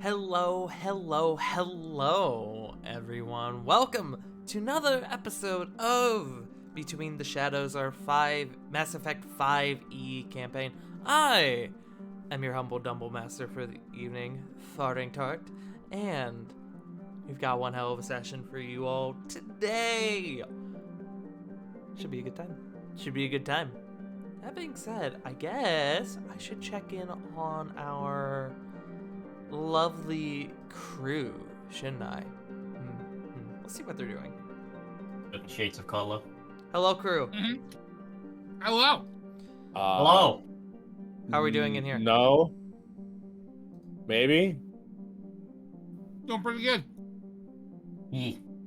Hello, everyone. Welcome to another episode of Between the Shadows, our Mass Effect 5e campaign. I am your humble Dumble Master for the evening, Farting Tart, and we've got one hell of a session for you all today. Should be a good time. That being said, I guess I should check in on our lovely crew, shouldn't I? Let's see what they're doing. Shades of color. Hello, crew. Mm-hmm. Hello. Hello. How are we doing in here? No. Maybe. Doing pretty good.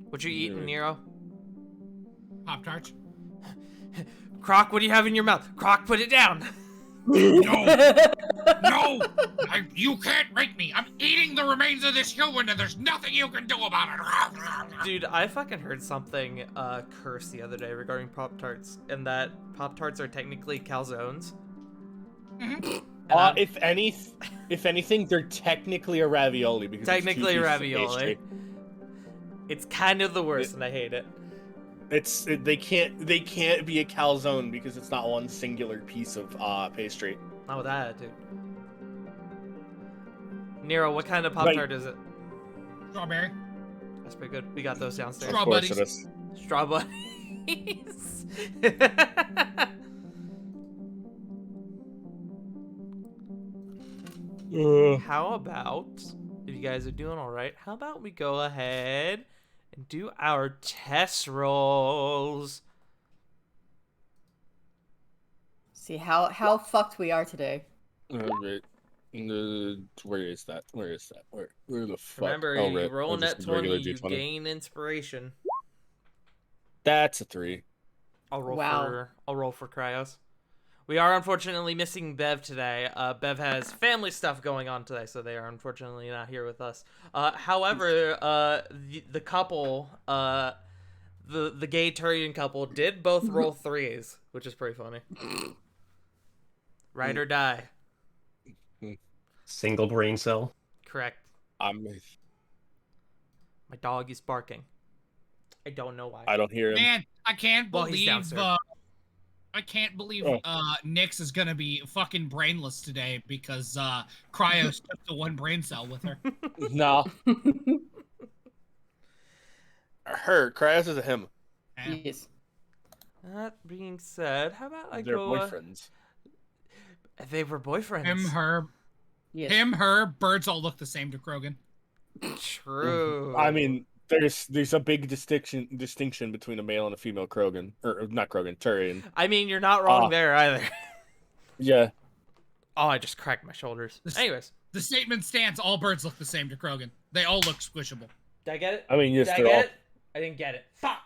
What you eating, Nero? Pop-Tarts. Croc, what do you have in your mouth? Croc, put it down. No! You can't make me! I'm eating the remains of this human and there's nothing you can do about it! Dude, I fucking heard something curse the other day regarding Pop-Tarts, and that Pop-Tarts are technically calzones. Mm-hmm. If anything, they're technically a ravioli because Technically it's two pieces of ravioli. pastry. It's kind of the worst, and I hate it. They can't be a calzone because it's not one singular piece of pastry. Not with that attitude. Nero, what kind of Pop-Tart is it? Strawberry. That's pretty good. We got those downstairs. Straw Of course buddies. it is. Straw buddies. How about, if you guys are doing all right, how about we go ahead and do our test rolls? See how fucked we are today. Right. Where is that? Where the fuck? Remember, Oh, you right. roll Oh, net just a regular 20, you D20. gain inspiration. That's a 3. I'll roll Wow. for Cryos. We are unfortunately missing Bev today. Bev has family stuff going on today, so they are unfortunately not here with us. However, the couple, the gay Turian couple, did both roll 3s, which is pretty funny. Ride or die. Single brain cell. Correct. My My dog is barking. I don't know why. I don't hear him. Man, I can't Well, he's believe downstairs. Nyx is gonna be fucking brainless today because Cryos took the one brain cell with her. No. Her. Cryos is a him. And Yes. That being said, how about I They're go... boyfriends. They were boyfriends. Yes. her, birds all look the same to Krogan. True. I mean, there's a big distinction between a male and a female Krogan, or not Krogan, Turian. I mean, you're not wrong there either. Yeah. Oh, I just cracked my shoulders. Anyways, The statement stands: all birds look the same to Krogan. They all look squishable. did I get it? I mean, yes, Did I they're get all it? I didn't get it. Fuck.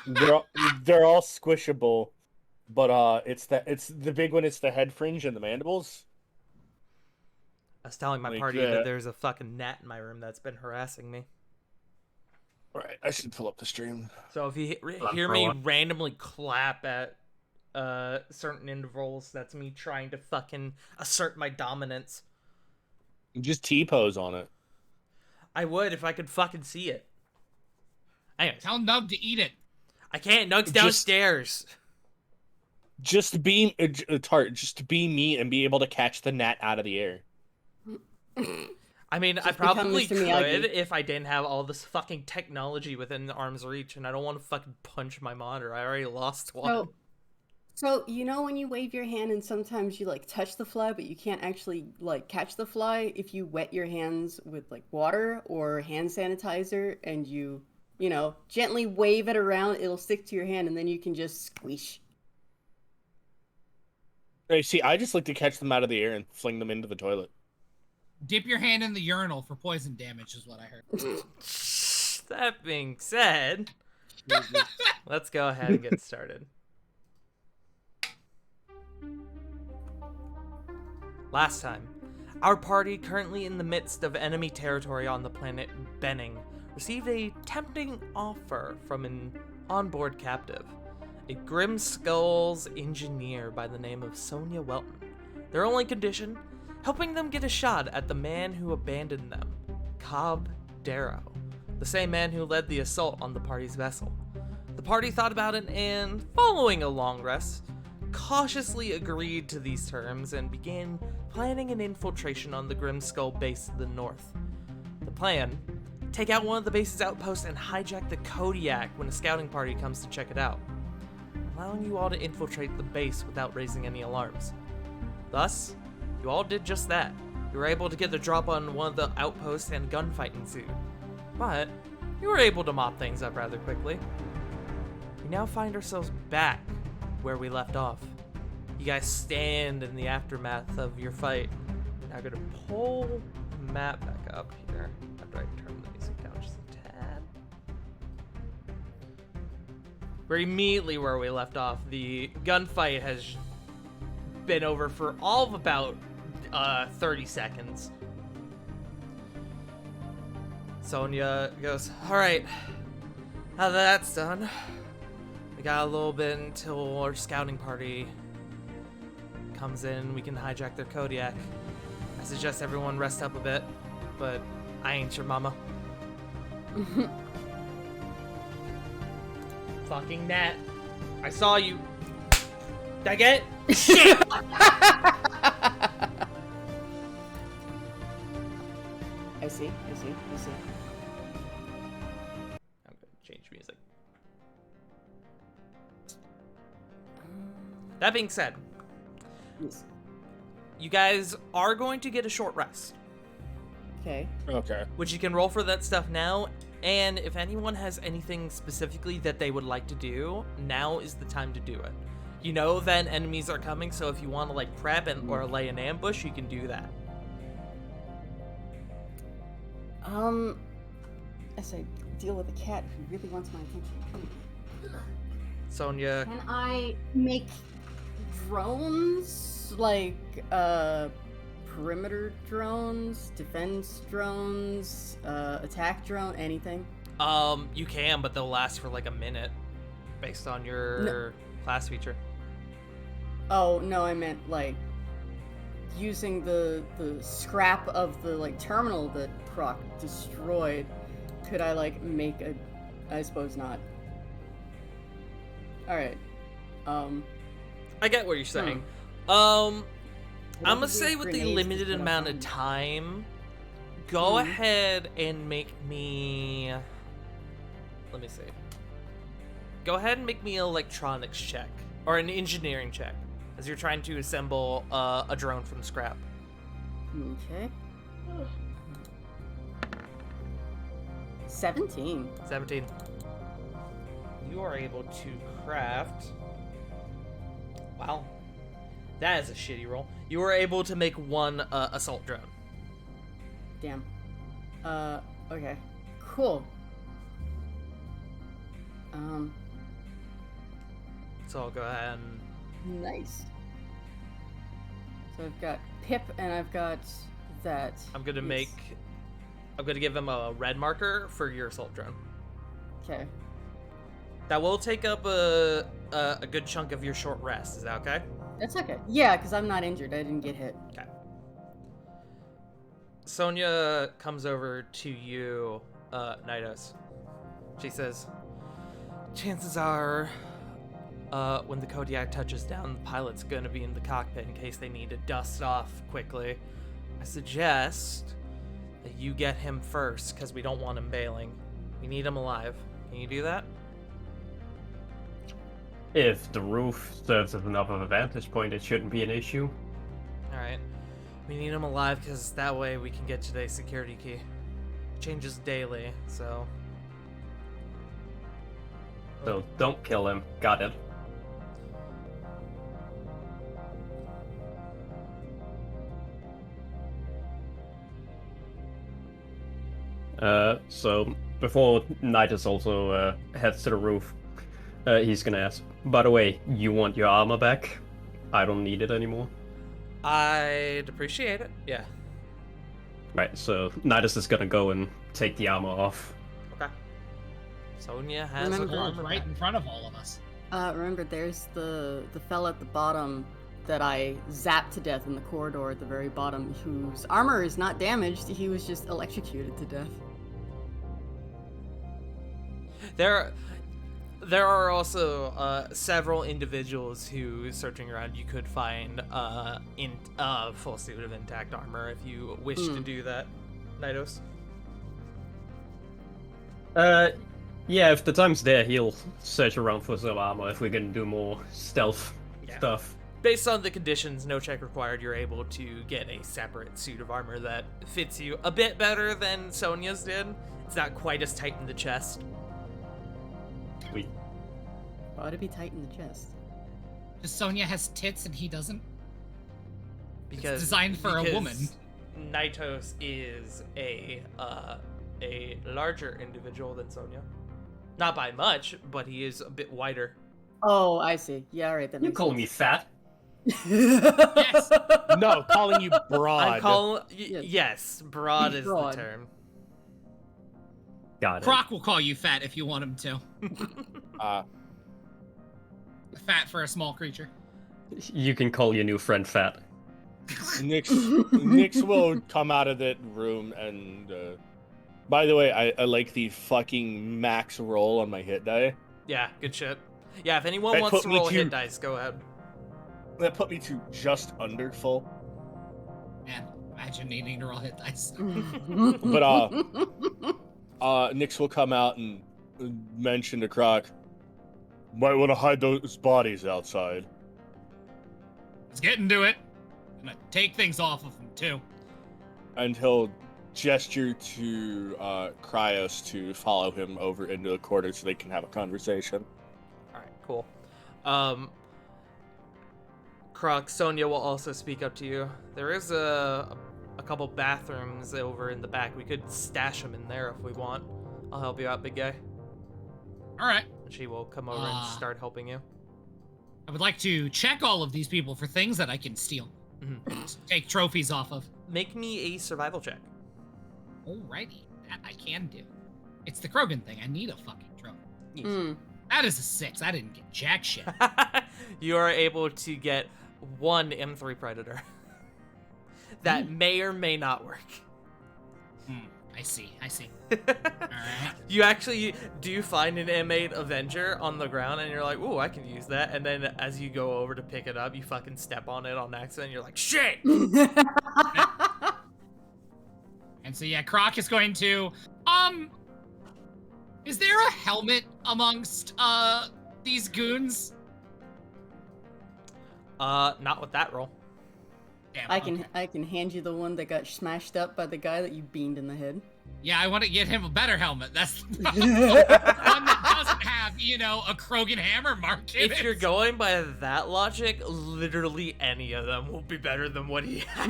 they're all squishable, but it's the big one. It's the head fringe and the mandibles. I was telling my Like party that. that there's a fucking gnat in my room that's been harassing me. Right. I should pull up the stream. So if you I'm hear for me one. randomly clap at certain intervals, that's me trying to fucking assert my dominance. Just T-pose on it. I would if I could fucking see it. Anyways, Tell Nug to eat it. I can't. Nug's downstairs. Just be Tart. Just be me and be able to catch the gnat out of the air. I mean, I Just become probably Mr. could Miyagi. if I didn't have all this fucking technology within arm's reach, and I don't want to fucking punch my monitor. I already lost one. So you know when you wave your hand and sometimes you like touch the fly, but you can't actually like catch the fly if you wet your hands with like water or hand sanitizer and you know, gently wave it around, it'll stick to your hand and then you can just squish. Hey, see, I just like to catch them out of the air and fling them into the toilet. Dip your hand in the urinal for poison damage, is what I heard. That being said, let's go ahead and get started. Last time, our party, currently in the midst of enemy territory on the planet Benning, received a tempting offer from an onboard captive, a Grim Skulls engineer by the name of Sonia Welton. Their only condition helping them get a shot at the man who abandoned them, Cobb Darrow, the same man who led the assault on the party's vessel. The party thought about it and, following a long rest, cautiously agreed to these terms and began planning an infiltration on the Grimskull base to the north. The plan: take out one of the base's outposts and hijack the Kodiak when a scouting party comes to check it out, allowing you all to infiltrate the base without raising any alarms. Thus, you all did just that. You were able to get the drop on one of the outposts and gunfight ensued. But, you were able to mop things up rather quickly. We now find ourselves back where we left off. You guys stand in the aftermath of your fight. Now I'm gonna pull the map back up here after I turn the music down just a tad. We're immediately where we left off. The gunfight has been over for all of about 30 seconds. Sonya goes, all right, now that that's done, we got a little bit until our scouting party comes in. We can hijack their Kodiak. I suggest everyone rest up a bit, but I ain't your mama. Fucking Nat, I saw you. Did I get it? Shit! I see. I'm gonna change music. That being said, Yes. you guys are going to get a short rest, Okay. Okay. which you can roll for that stuff now. And if anyone has anything specifically that they would like to do, now is the time to do it. You know that enemies are coming, so if you want to like prep and or lay an ambush, you can do that. As I deal with a cat who really wants my attention. Sonya, Can I make drones? Like, perimeter drones, defense drones, attack drone, anything? you can, but they'll last for like a minute, based on your class feature. Oh, no, I meant, like, using the scrap of the, like, terminal that Croc destroyed. Could I, like, make a... I suppose not. Alright. I get what you're saying. I'm gonna What say with the grenades limited does one amount of find? time, go ahead and make me. Let me see. Go ahead and make me an electronics check or an engineering check as you're trying to assemble a drone from scrap. Okay. 17. 17. You are able to craft. Wow. That is a shitty roll. You were able to make one assault drone. Damn. Okay. Cool. So I'll go ahead and. Nice. So I've got Pip and I've got that. I'm gonna Yes. make. I'm gonna give him a red marker for your assault drone. Okay. That will take up a good chunk of your short rest. Is that okay? That's okay. Yeah, because I'm not injured. I didn't get hit. Okay. Sonya comes over to you, Naidos. She says, chances are, when the Kodiak touches down, the pilot's gonna be in the cockpit in case they need to dust off quickly. I suggest that you get him first, because we don't want him bailing. We need him alive. Can you do that? If the roof serves as enough of a vantage point, it shouldn't be an issue. Alright. We need him alive because that way we can get today's security key. It changes daily, so. So don't kill him. Got it. So before Nidus also heads to the roof, he's gonna ask, by the way, you want your armor back? I don't need it anymore. I'd appreciate it, yeah. Right, so Nidus is gonna go and take the armor off. Okay. Sonya has Remember- an Gold armor right back. in front of all of us. Remember, there's the fella at the bottom that I zapped to death in the corridor at the very bottom, whose armor is not damaged. He was just electrocuted to death. There are also several individuals who, searching around, you could find in full suit of intact armor if you wish to do that, Nidos. Yeah, if the time's there, he'll search around for some armor if we're gonna do more stealth stuff. Based on the conditions, no check required, you're able to get a separate suit of armor that fits you a bit better than Sonia's did. It's not quite as tight in the chest. Sweet. Ought to be tight in the chest. Just Sonia has tits and he doesn't. Because designed for a woman. Nidos is a larger individual than Sonia. Not by much, but he is a bit wider. Oh, I see. Yeah, all right. That You makes call me fat? Yes. No, calling you broad. I'm calling... Yes. Yes, broad He's is broad. the term. Got it. Croc will call you fat if you want him to. Fat for a small creature. You can call your new friend fat. Nyx will come out of that room and. By the way, I like the fucking max roll on my hit die. Yeah, good shit. Yeah, if anyone That wants put to me roll to- hit dice, go ahead. That put me to just under full. Man, imagine needing to roll hit dice. But Nyx will come out and mention to Croc, might want to hide those bodies outside. Let's get into it. Gonna take things off of him too. And he'll gesture to Cryos to follow him over into the corridor so they can have a conversation. All right, cool. Croc, Sonia will also speak up to you. There is a couple bathrooms over in the back. We could stash them in there if we want. I'll help you out, big guy. All right. And she will come over and start helping you. I would like to check all of these people for things that I can steal. Take trophies off of. Make me a survival check. Alrighty, that I can do. It's the Krogan thing. I need a fucking trophy. Mm. That is a 6. I didn't get jack shit. You are able to get one M3 Predator. That may or may not work. I see. Alright. You actually do find an M8 Avenger on the ground, and you're like, ooh, I can use that. And then as you go over to pick it up, you fucking step on it on accident, and you're like, shit! And so yeah, Croc is going to is there a helmet amongst these goons? Not with that roll. Damn, I can hand you the one that got smashed up by the guy that you beamed in the head. Yeah, I want to get him a better helmet. That's the problem. One that doesn't have, a Krogan hammer mark in If it. you're going by that logic, literally any of them will be better than what he has.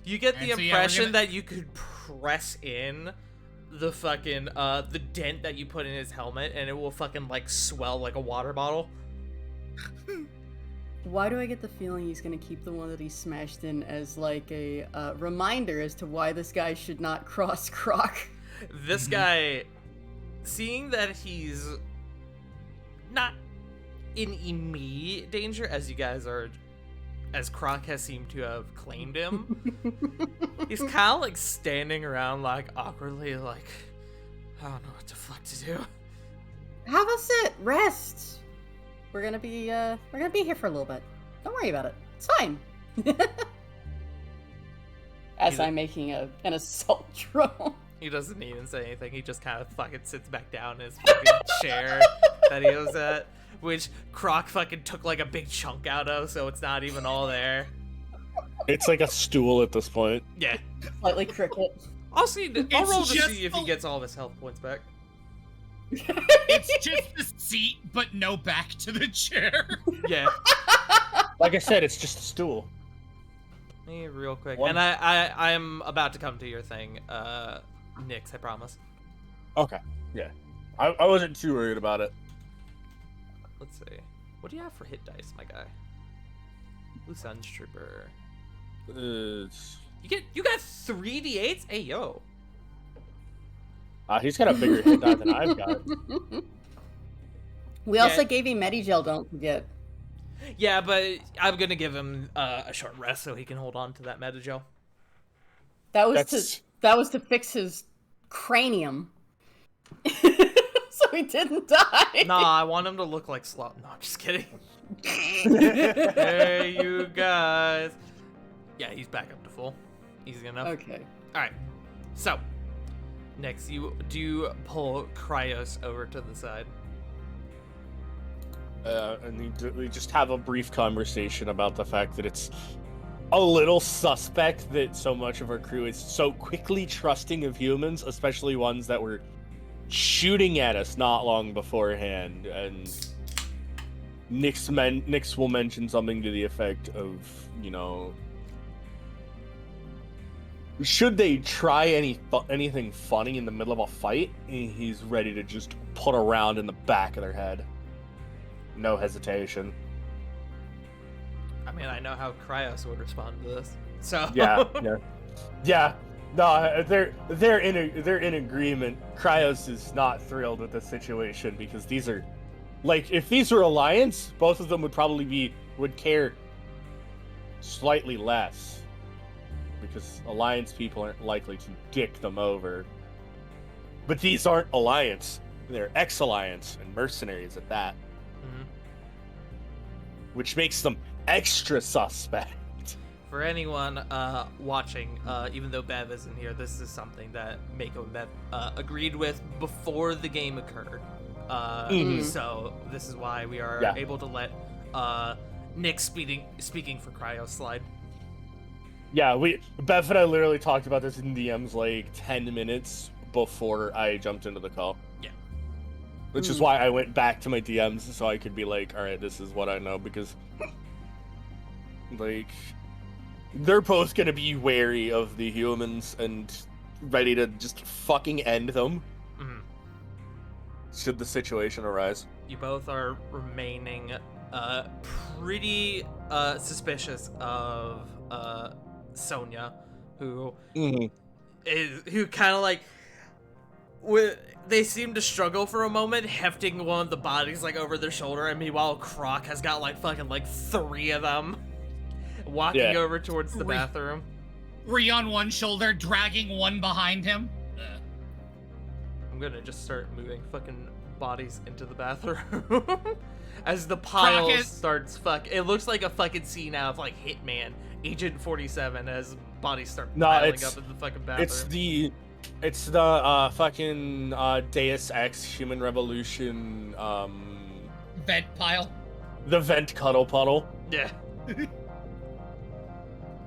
You get the Alright, so yeah, we're impression gonna- that you could press in the fucking the dent that you put in his helmet, and it will fucking like swell like a water bottle. Why do I get the feeling he's gonna keep the one that he smashed in as like a reminder as to why this guy should not cross Croc? This guy, seeing that he's not in immediate danger, as you guys are, as Croc has seemed to have claimed him, he's kind of like standing around like awkwardly, like, I don't know what the fuck to do. Have a sit, rest. We're gonna be here for a little bit. Don't worry about it. It's fine. As I'm making an assault roll. He doesn't even say anything. He just kind of fucking sits back down in his fucking chair that he was at, which Croc fucking took like a big chunk out of, so it's not even all there. It's like a stool at this point. Yeah. Slightly crooked. I'll roll to just see if he gets all of his health points back. It's just the seat, but no back to the chair. Yeah. Like I said, it's just a stool. Hey, real quick. One- And I am about to come to your thing, Nyx, I promise. Okay, yeah. I wasn't too worried about it. Let's see. What do you have for hit dice, my guy? Blue Sun's Trooper. You got 3d8s? Hey yo. He's got a bigger hit die than I've got. We also gave him Medigel, don't forget. Yeah, but I'm gonna give him a short rest so he can hold on to that Metagel. That was to fix his cranium, so he didn't die. Nah, I want him to look like Sloth. No, I'm just kidding. Hey, you guys. Yeah, he's back up to full. Easy enough. Okay. All right. So, next, you do pull Cryos over to the side. And we just have a brief conversation about the fact that it's a little suspect that so much of our crew is so quickly trusting of humans, especially ones that were shooting at us not long beforehand. And Nyx will mention something to the effect of, you know, should they try anything funny in the middle of a fight, he's ready to just put a round in the back of their head. No hesitation. I mean, I know how Cryos would respond to this. So Yeah. No, they're in agreement. Cryos is not thrilled with the situation because these are, like, if these were Alliance, both of them would care slightly less because Alliance people aren't likely to dick them over. But these aren't Alliance; they're ex-Alliance and mercenaries at that. Mhm. Which makes them extra suspect. For anyone watching, even though Bev isn't here, this is something that Mako and Bev agreed with before the game occurred. So this is why we are able to let Nick speaking for Cryo slide. Yeah, Bev and I literally talked about this in DMs like 10 minutes before I jumped into the call. Yeah. Which is why I went back to my DMs so I could be like, alright, this is what I know, because like they're both gonna be wary of the humans and ready to just fucking end them. Mhm. Should the situation arise. You both are remaining pretty suspicious of Sonya, who kind of like they seem to struggle for a moment, hefting one of the bodies like over their shoulder, and meanwhile Croc has got like fucking like 3 of them walking over towards the bathroom. 3 on one shoulder, dragging one behind him. I'm gonna just start moving fucking bodies into the bathroom as the pile starts it looks like a fucking scene out of like Hitman, Agent 47, as bodies start piling up in the fucking bathroom. It's the fucking Deus Ex Human Revolution vent pile. The vent cuddle puddle. Yeah.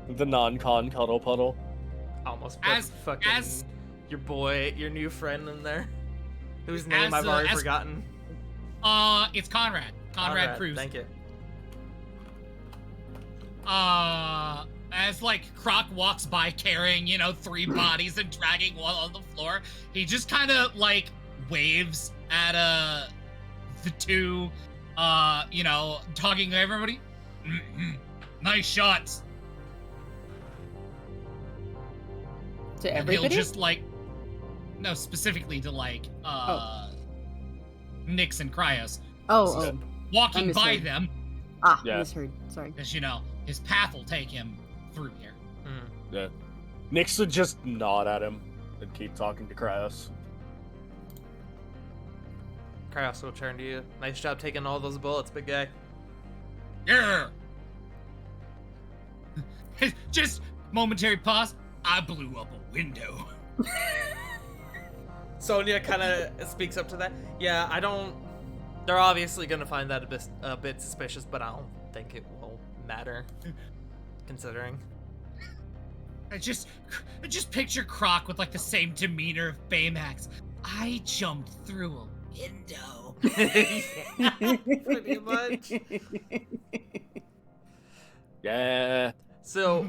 The non-con cuddle puddle. Almost put your new friend in there, whose name I've already forgotten. It's Conrad. Conrad Cruz. Thank you. As like Croc walks by carrying, 3 bodies and dragging one on the floor, he just kind of like waves at the 2, talking to everybody. Nice shots. To everybody? He'll just like, no, specifically to like Nyx and Cryos. Walking by them. Misheard. Sorry. Because his path will take him through here. Yeah. Nyx would just nod at him and keep talking to Cryos. Cryos will turn to you. Nice job taking all those bullets, big guy. Yeah. Just momentary pause. I blew up a window. Sonya kind of speaks up to that. Yeah, they're obviously gonna find that a bit suspicious, but I don't think it will matter, considering. I just picture Croc with like the same demeanor of Baymax. I jumped through a window. Yeah, pretty much. Yeah. So,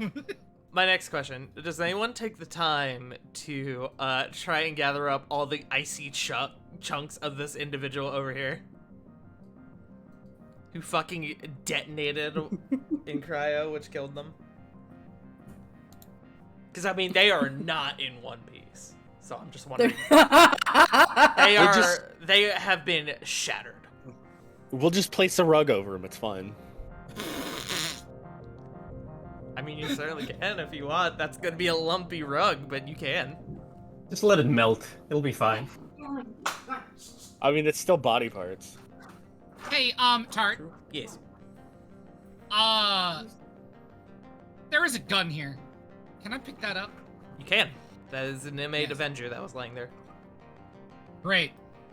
my next question: does anyone take the time to try and gather up all the icy chunks of this individual over here, who fucking detonated in cryo, which killed them? Because I mean, they are not in one piece, so I'm just wondering. They have been shattered. We'll just place a rug over him. It's fine. I mean, you certainly can if you want. That's gonna be a lumpy rug, but you can. Just let it melt. It'll be fine. I mean, it's still body parts. Hey, Tart. Yes. There is a gun here. Can I pick that up? You can. That is an M8 Yes. Avenger that was laying there. Great.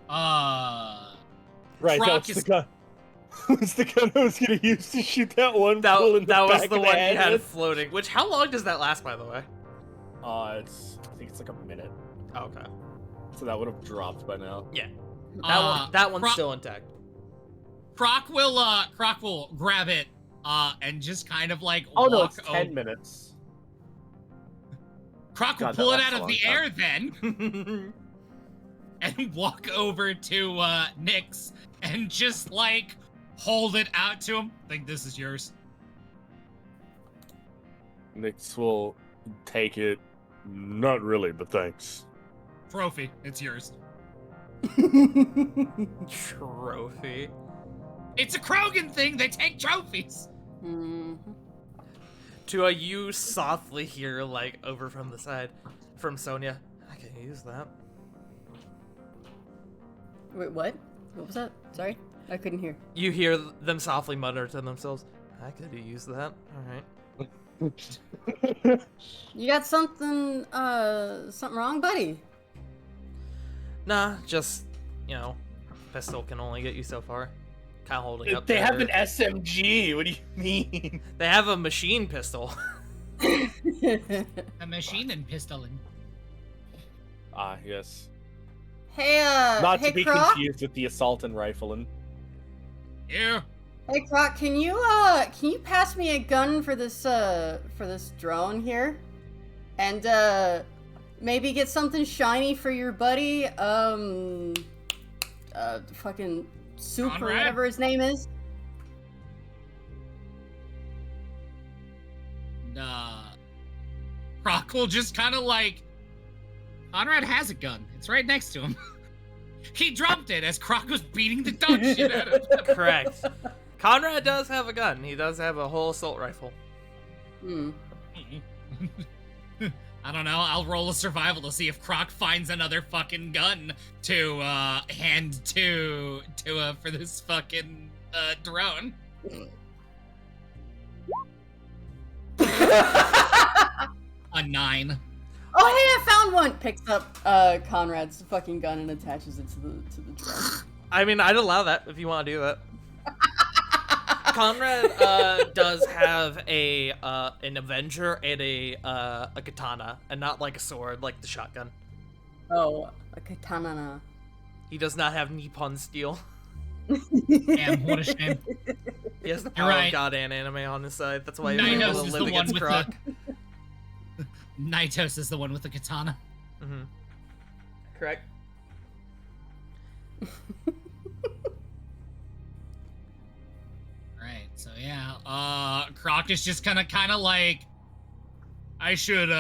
Right, Croc that's is- the gun. Was the gun I was gonna use to shoot that one fool in That the was back the of one head you had with? floating. Which, how long does that last, by the way? I think it's like a minute. Oh, okay. So that would have dropped by now. Yeah. Uh, That one's Croc- still intact. Croc will grab it, and just kind of like Oh no, walk it's 10 over. minutes. Croc will God, pull that it lasts out a of the long air then, and walk over to Nyx and just like hold it out to him. Think this is yours. Nyx will take it. Not really, but thanks. Trophy, it's yours. Trophy. It's a Krogan thing. They take trophies. Mhm. Tua, you softly hear, like, over from the side, from Sonia. I can use that. Wait, what? What was that? Sorry, I couldn't hear. You hear them softly mutter to themselves. I could use that. All right. You got something wrong, buddy? Nah, just, you know, pistol can only get you so far. Kind of holding up They have their- an SMG. What do you mean? They have a machine pistol. A machine and pistoling. Ah, yes. Hey, Not hey, to be Croc? confused with the assault and rifling. Yeah. Hey, Croc, can you pass me a gun for this drone here? And, maybe get something shiny for your buddy, fucking Soup or Conrad? whatever his name is? Nah. Croc will just kind of like. Conrad has a gun. It's right next to him. He dropped it as Croc was beating the dog shit out of him. Correct. Conrad does have a gun. He does have a whole assault rifle. Hmm. I don't know. I'll roll a survival to see if Croc finds another fucking gun to hand to for this fucking drone. A 9. Oh, hey, I found one! Picks up Conrad's fucking gun and attaches it to the drone. I mean, I'd allow that if you want to do that. Conrad does have an Avenger and a katana, and not like a sword, like the shotgun. Oh, a katana. He does not have Nippon steel. Damn, what a shame. He has the You're power right. of God and anime on his side. That's why he's Nynos able to is live the one against with Croc. Naitos is the one with the katana. Mm-hmm. Correct. Right, so yeah, Croc is just kind of like, I should,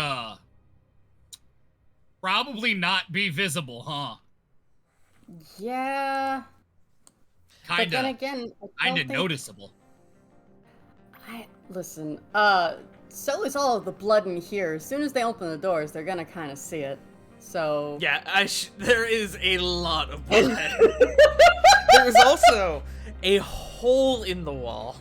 probably not be visible, huh? Yeah. But then Kinda, again, I kinda don't think- noticeable. Listen, so is all of the blood in here. As soon as they open the doors, they're gonna kind of see it. So Yeah, there is a lot of blood. There is also a hole in the wall.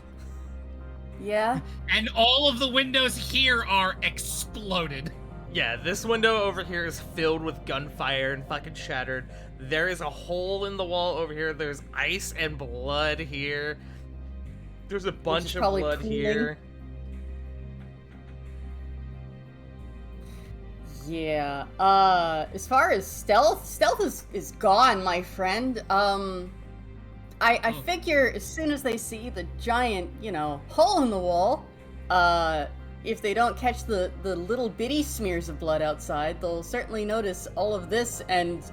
yeah. And all of the windows here are exploded. Yeah, this window over here is filled with gunfire and fucking shattered. There is a hole in the wall over here. There's ice and blood here. There's a bunch of probably blood cooling. here. Yeah. As far as stealth is gone, my friend. I Oh. figure as soon as they see the giant, hole in the wall, if they don't catch the little bitty smears of blood outside, they'll certainly notice all of this, and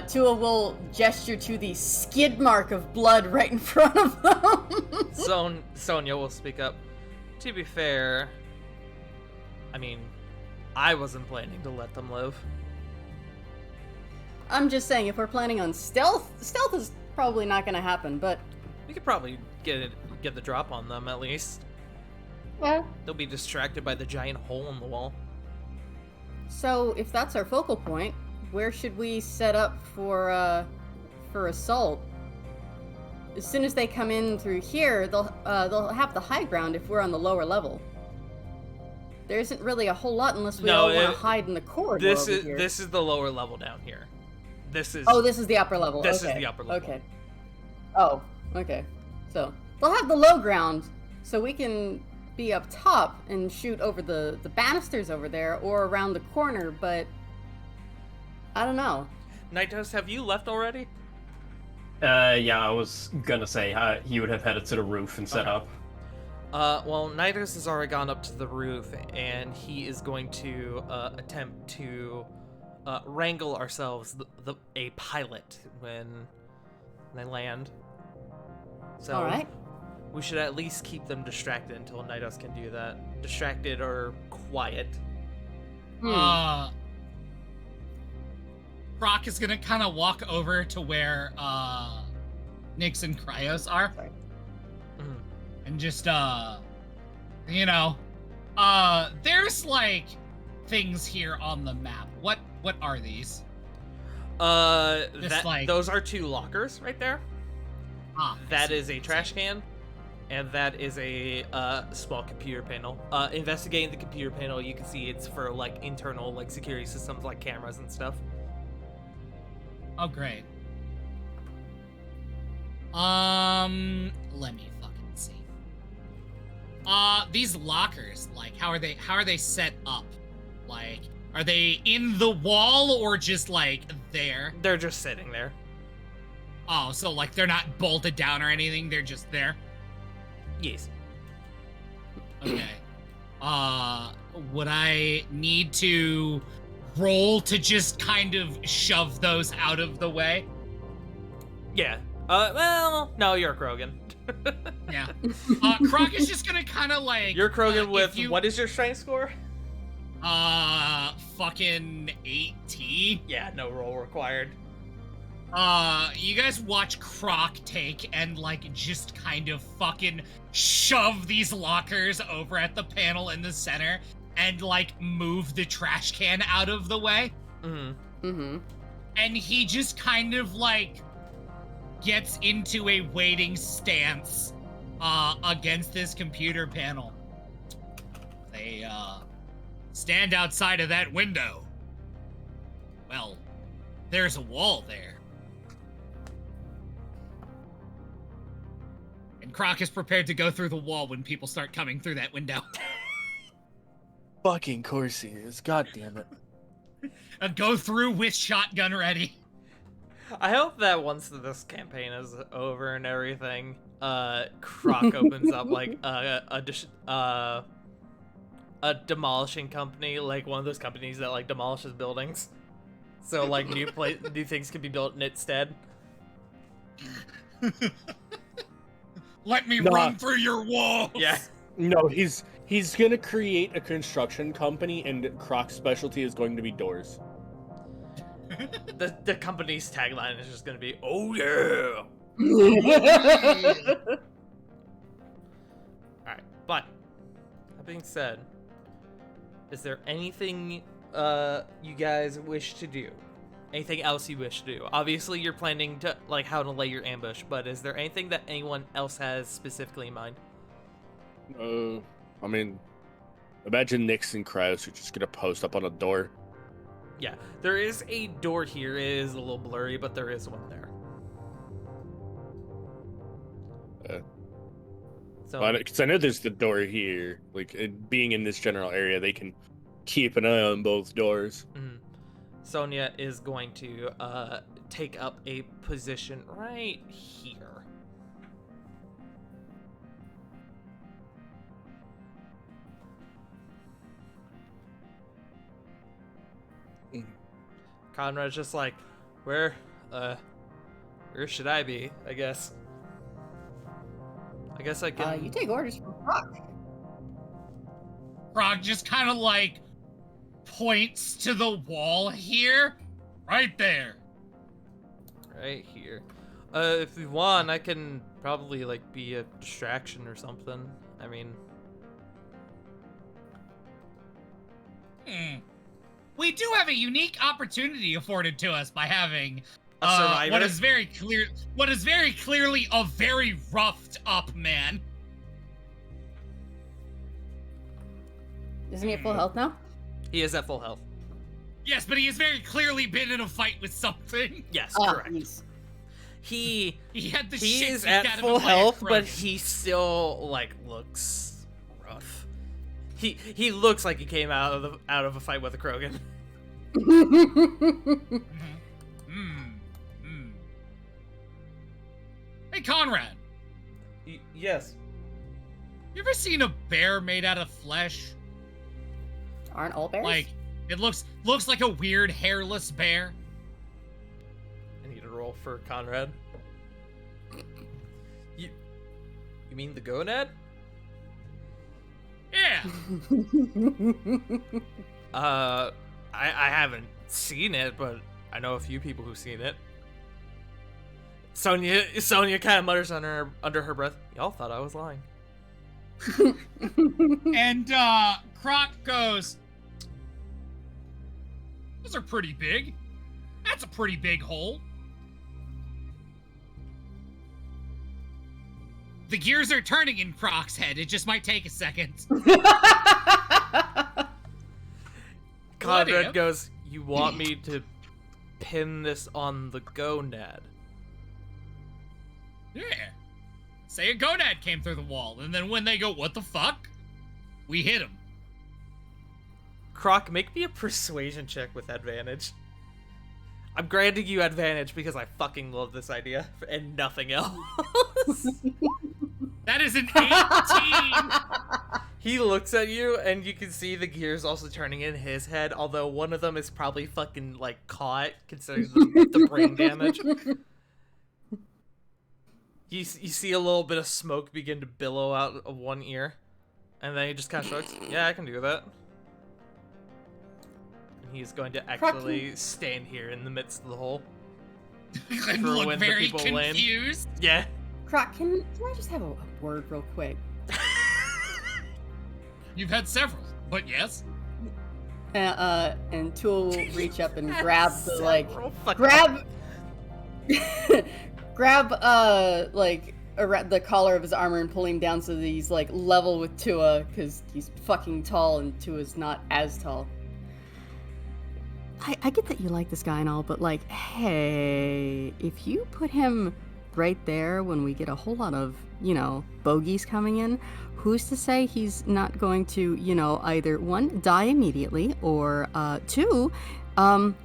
Tua will gesture to the skid mark of blood right in front of them. Sonia will speak up. To be fair, I mean, I wasn't planning to let them live. I'm just saying, if we're planning on stealth is probably not gonna happen, but We could probably get get the drop on them at least. Yeah. They'll be distracted by the giant hole in the wall. So if that's our focal point, where should we set up for assault? As soon as they come in through here, they'll have the high ground if we're on the lower level. There isn't really a whole lot unless we all want to hide in the corridor This over is here. this is the lower level down here. This is Oh, this is the upper level. This is okay. the upper level. Okay. Oh, okay. So they'll have the low ground, so we can be up top and shoot over the banisters over there or around the corner. But I don't know. Nightos, have you left already? Yeah, I was gonna say he would have headed to the roof and set up. Well, Nightos has already gone up to the roof, and he is going to attempt to wrangle ourselves a pilot when they land. So All right. we should at least keep them distracted until Nightos can do that. Distracted or quiet. Croc is gonna kind of walk over to where Nyx and Cryos are, Mhm. and just there's like things here on the map. What are these? Those are 2 lockers right there. I That see. is a trash can, and that is a small computer panel. Investigating the computer panel, you can see it's for like internal like security systems like cameras and stuff. Oh, great. Let me fucking see. These lockers, like, how are they set up? Like, are they in the wall or just like there? They're just sitting there. Oh, so like they're not bolted down or anything, they're just there? Yes. Okay. Would I need to roll to just kind of shove those out of the way? Yeah. Well, no, you're Krogan. Yeah. Croc is just gonna kind of like... You're Krogan if with, you- what is your strength score? Fucking 18. Yeah, no roll required. You guys watch Croc take and like just kind of fucking shove these lockers over at the panel in the center and like move the trash can out of the way. Mm-hmm. Mm-hmm. And he just kind of like gets into a waiting stance against this computer panel. They stand outside of that window. Well, there's a wall there. And Croc is prepared to go through the wall when people start coming through that window. Fucking course he is. God damn it. And go through with shotgun ready. I hope that once this campaign is over and everything, Croc opens up like a demolishing company, like one of those companies that like demolishes buildings. So like new things can be built in its stead. Let me Nah. run through your walls. Yeah. No, he's gonna create a construction company, and Croc's specialty is going to be doors. The company's tagline is just gonna be, "Oh yeah." All right, but that being said, is there anything you guys wish to do? Anything else you wish to do? Obviously, you're planning to like how to lay your ambush, but is there anything that anyone else has specifically in mind? I mean, imagine Nyx and Cryos are just gonna post up on a door. Yeah, there is a door here. It is a little blurry, but there is one there. So Because I know there's the door here. Like, being in this general area, they can keep an eye on both doors. Sonia is going to take up a position right here. Conrad's just like, where should I be? I guess I can. You take orders from Croc. Croc just kind of like points to the wall here, right there. Right here. If you want, I can probably like be a distraction or something. I mean, We do have a unique opportunity afforded to us by having a survivor. what is very clearly a very roughed up man. Isn't he at full health now? He is at full health. Yes, but he has very clearly been in a fight with something. Yes, Ah, correct. yes. He had the He shit is kicked at out of full him by a health, but Krogan. he still like looks rough. He looks like he came out of a fight with a Krogan. Hey, Conrad, Yes. you ever seen a bear made out of flesh? Aren't all bears? Like, it looks like a weird hairless bear. I need a roll for Conrad. You mean the gonad? Yeah. I haven't seen it, but I know a few people who've seen it. Sonia kind of mutters under her breath. Y'all thought I was lying. And Croc goes, those are pretty big. That's a pretty big hole. The gears are turning in Croc's head. It just might take a second. Conrad if? goes, "You want me to pin this on the gonad?" Yeah. Say a gonad came through the wall, and then when they go, what the fuck? We hit him. Croc, make me a persuasion check with advantage. I'm granting you advantage because I fucking love this idea and nothing else. That is an 18. He looks at you and you can see the gears also turning in his head, although one of them is probably fucking like caught considering the brain damage. You see a little bit of smoke begin to billow out of one ear, and then he just kind of shrugs. Yeah, I can do that. And he's going to actually stand here in the midst of the hole. And For look when the very people land. confused. Yeah. Croc, can I just have a word real quick? You've had several, but yes. And Tool will reach up and grab the Several fucking- grab the collar of his armor and pull him down so that he's like level with Tua, because he's fucking tall and Tua's not as tall. I get that you like this guy and all, but like, hey, if you put him right there when we get a whole lot of, bogeys coming in, who's to say he's not going to, either one, die immediately, or two,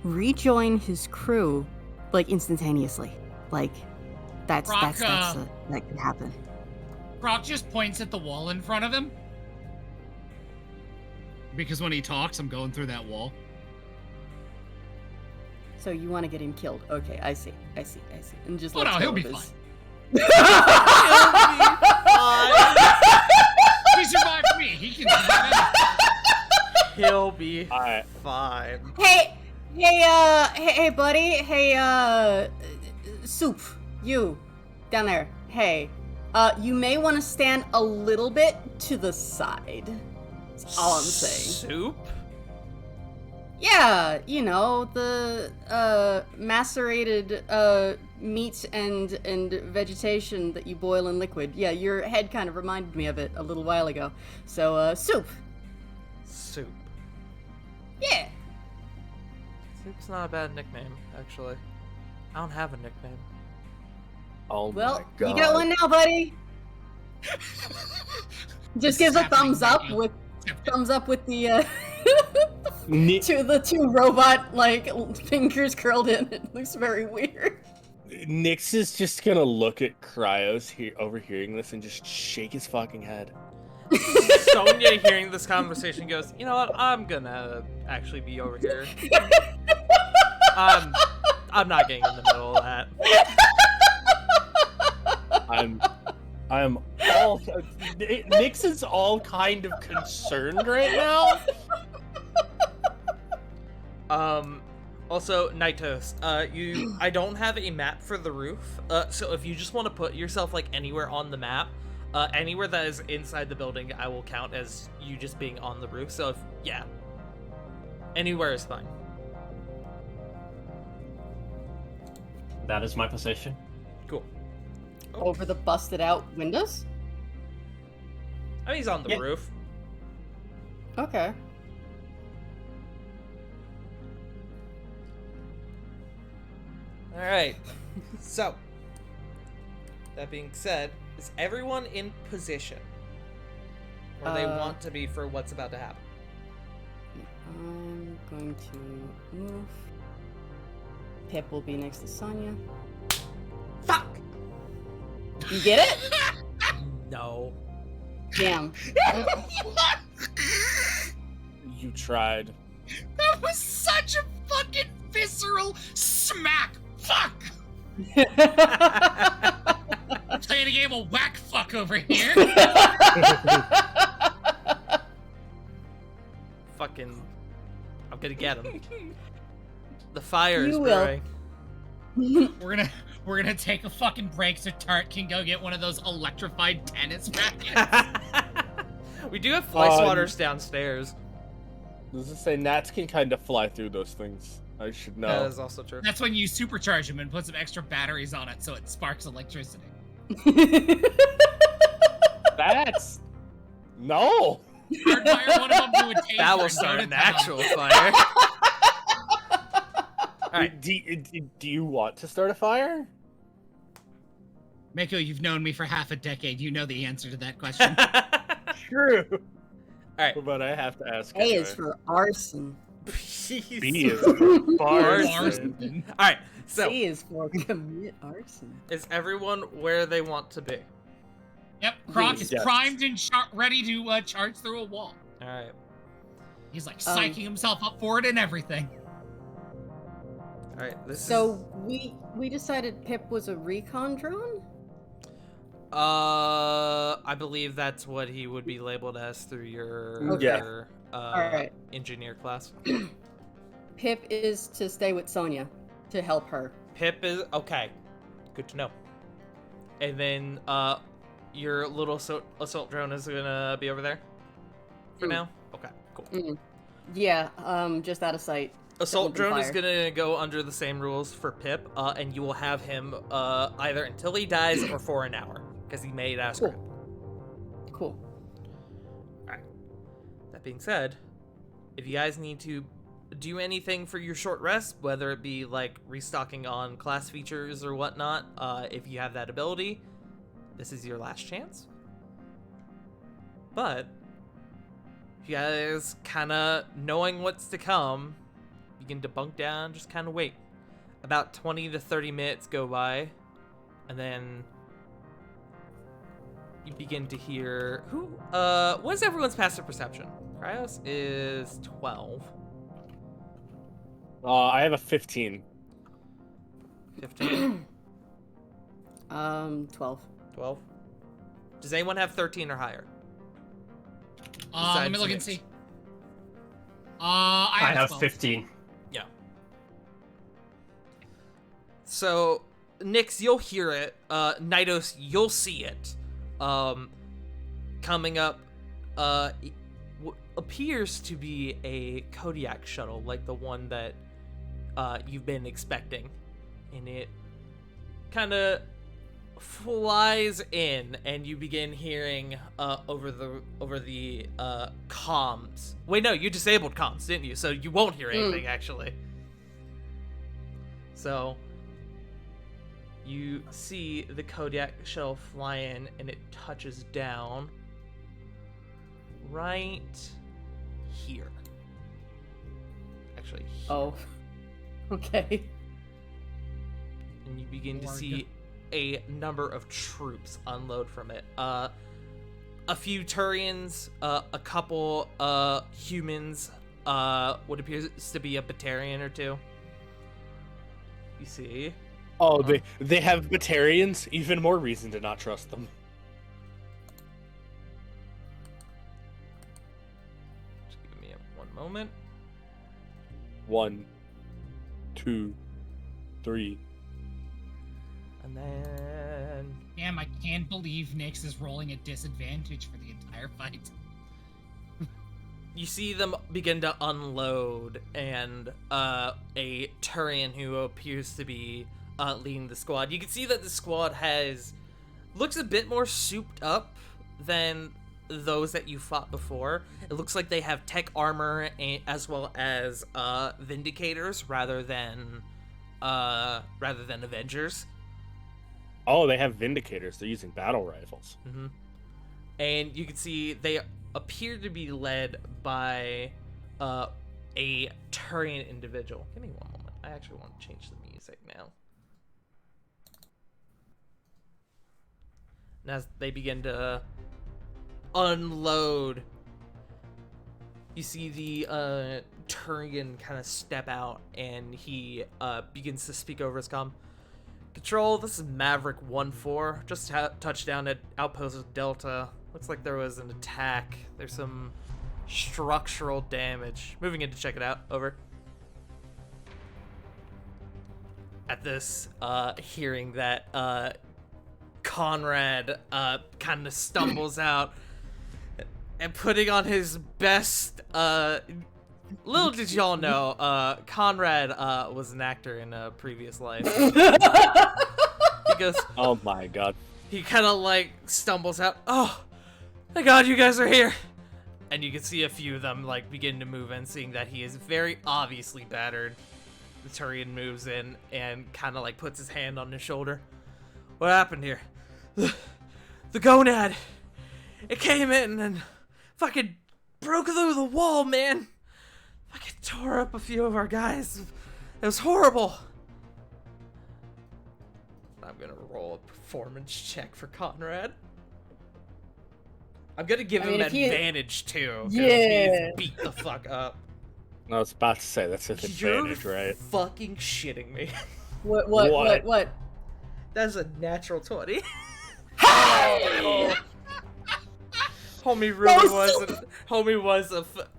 rejoin his crew, like, instantaneously. Like, that could happen. Croc just points at the wall in front of him. Because when he talks, I'm going through that wall. So you want to get him killed? Okay, I see. And just Oh no, lets he'll go be of fine. his- He survived me. He can survive anything. He'll be Alright. fine. Hey, buddy. Hey, Soup, you down there. Hey, you may want to stand a little bit to the side. That's all I'm saying. Soup? Yeah, the macerated meat and vegetation that you boil in liquid. Yeah, your head kind of reminded me of it a little while ago. So, Soup. Soup. Yeah. Soup's not a bad nickname, actually. I don't have a nickname. Oh Well, my god. you got one now, buddy. Just gives a thumbs up with the the two robot fingers curled in. It looks very weird. Nyx is just gonna look at Cryos overhearing this and just shake his fucking head. Sonia, hearing this conversation, goes, "You know what? I'm gonna actually be over here. I'm not getting in the middle of that." I'm all Nyx is all kind of concerned right now. Also, Nightos, I don't have a map for the roof, so if you just want to put yourself, like, anywhere on the map, anywhere that is inside the building, I will count as you just being on the roof, so yeah. Anywhere is fine. That is my position. Cool. Over the busted out windows? I mean, he's on the Yeah. roof. Okay. Alright. So, that being said, is everyone in position where they want to be for what's about to happen? I'm going to move. Pip will be next to Sonya. Fuck! You get it? No. Damn. You tried. That was such a fucking visceral smack. Fuck. Playing a game of whack fuck over here. Fucking. I'm gonna get him. The fire is You will. brewing. We're gonna take a fucking break so Tart can go get one of those electrified tennis rackets. We do have fly swatters downstairs. Does it say gnats can kind of fly through those things? I should know. That is also true. That's when you supercharge them and put some extra batteries on it so it sparks electricity. That's no. Hardwire one of them to a taser That will and start go an to town. actual fire. Alright. Do you want to start a fire? Mako, you've known me for half a decade. You know the answer to that question. True. Alright. But I have to ask. A is anyway. for arson. B is for Arson. arson. Alright, so C is for commit arson. is everyone where they want to be? Yep, Croc is Yes. primed and ready to charge through a wall. Alright. He's like psyching himself up for it and everything. Alright, this So we decided Pip was a recon drone? I believe that's what he would be labeled as through your, Okay. your Alright. engineer class. Pip is to stay with Sonya to help her. Pip is okay. Good to know. And then your little assault drone is gonna be over there for Mm. now. Okay, cool. Yeah, just out of sight. Assault Open drone is fire. gonna go under the same rules for Pip, and you will have him either until he dies or for an hour because he made us. Cool. Cool. That being said, if you guys need to do anything for your short rest, whether it be like restocking on class features or whatnot, if you have that ability, this is your last chance. But if you guys kind of knowing what's to come, begin to bunk down, just kind of wait. About 20 to 30 minutes go by, and then you begin to hear what is everyone's passive perception? Cryos is 12. I have a 15. 15. 12. 12. Does anyone have 13 or higher? Let me Besides look and Nix. see. I have 12. 15. Yeah. So, Nyx, you'll hear it. Nidos, you'll see it. Coming up, appears to be a Kodiak shuttle, like the one that you've been expecting, and it kind of flies in, and you begin hearing over the comms. Wait, no, you disabled comms, didn't you? So you won't hear anything actually. So you see the Kodiak shuttle fly in, and it touches down right here. Actually, here. Oh. Okay. And you begin to Lord. see a number of troops unload from it. A few Turians, a couple humans, what appears to be a Batarian or two. You see? Oh, they have Batarians. Even more reason to not trust them. Just give me one moment. One. 2, 3. And then Damn, I can't believe Nyx is rolling at disadvantage for the entire fight. you see them begin to unload, and a Turian who appears to be leading the squad. You can see that the squad looks a bit more souped up than those that you fought before. It looks like they have tech armor as well as Vindicators rather than Avengers. Oh, they have Vindicators. They're using battle rifles. Mm-hmm. And you can see they appear to be led by a Turian individual. Give me one moment. I actually want to change the music now. And as they begin to unload, you see the Turian kind of step out, and he begins to speak over his comm. Control, this is Maverick 1-4. Just touched down at Outpost Delta. Looks like there was an attack. There's some structural damage. Moving in to check it out. Over. At this, hearing that, Conrad kind of stumbles out and putting on his best. Little did y'all know, Conrad was an actor in a previous life. He goes, Oh my god. he kind of like stumbles out. Oh, thank God you guys are here. And you can see a few of them like begin to move in, seeing that he is very obviously battered. The Turian moves in and kind of like puts his hand on his shoulder. What happened here? The gonad. It came in and fucking broke through the wall, man. Fucking tore up a few of our guys. It was horrible. I'm gonna roll a performance check for Conrad. I'm gonna give him if you- advantage too. 'Cause Yeah. he's beat the fuck up. I was about to say that's an advantage, You're right? fucking shitting me. What? That's a natural 20. Hey! Homie really No, wasn't.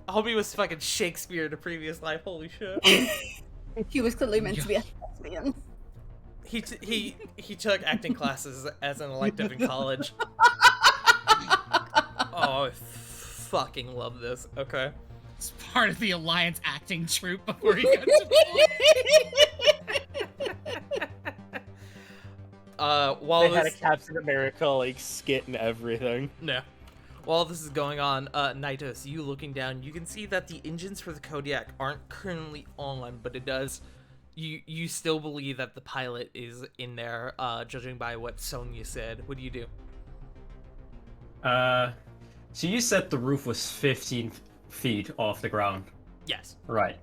Homie was fucking Shakespeare in a previous life. Holy shit. He was clearly meant to be a thespian. He took acting classes as an elective in college. Oh, I fucking love this. Okay. It's part of the Alliance acting troupe before he got to While They had a this Captain America like skit and everything. no, while this is going on, Naitos, you looking down, you can see that the engines for the Kodiak aren't currently on, but it does. You still believe that the pilot is in there, judging by what Sonya said. What do you do? So you said the roof was 15 feet off the ground. Yes. Right.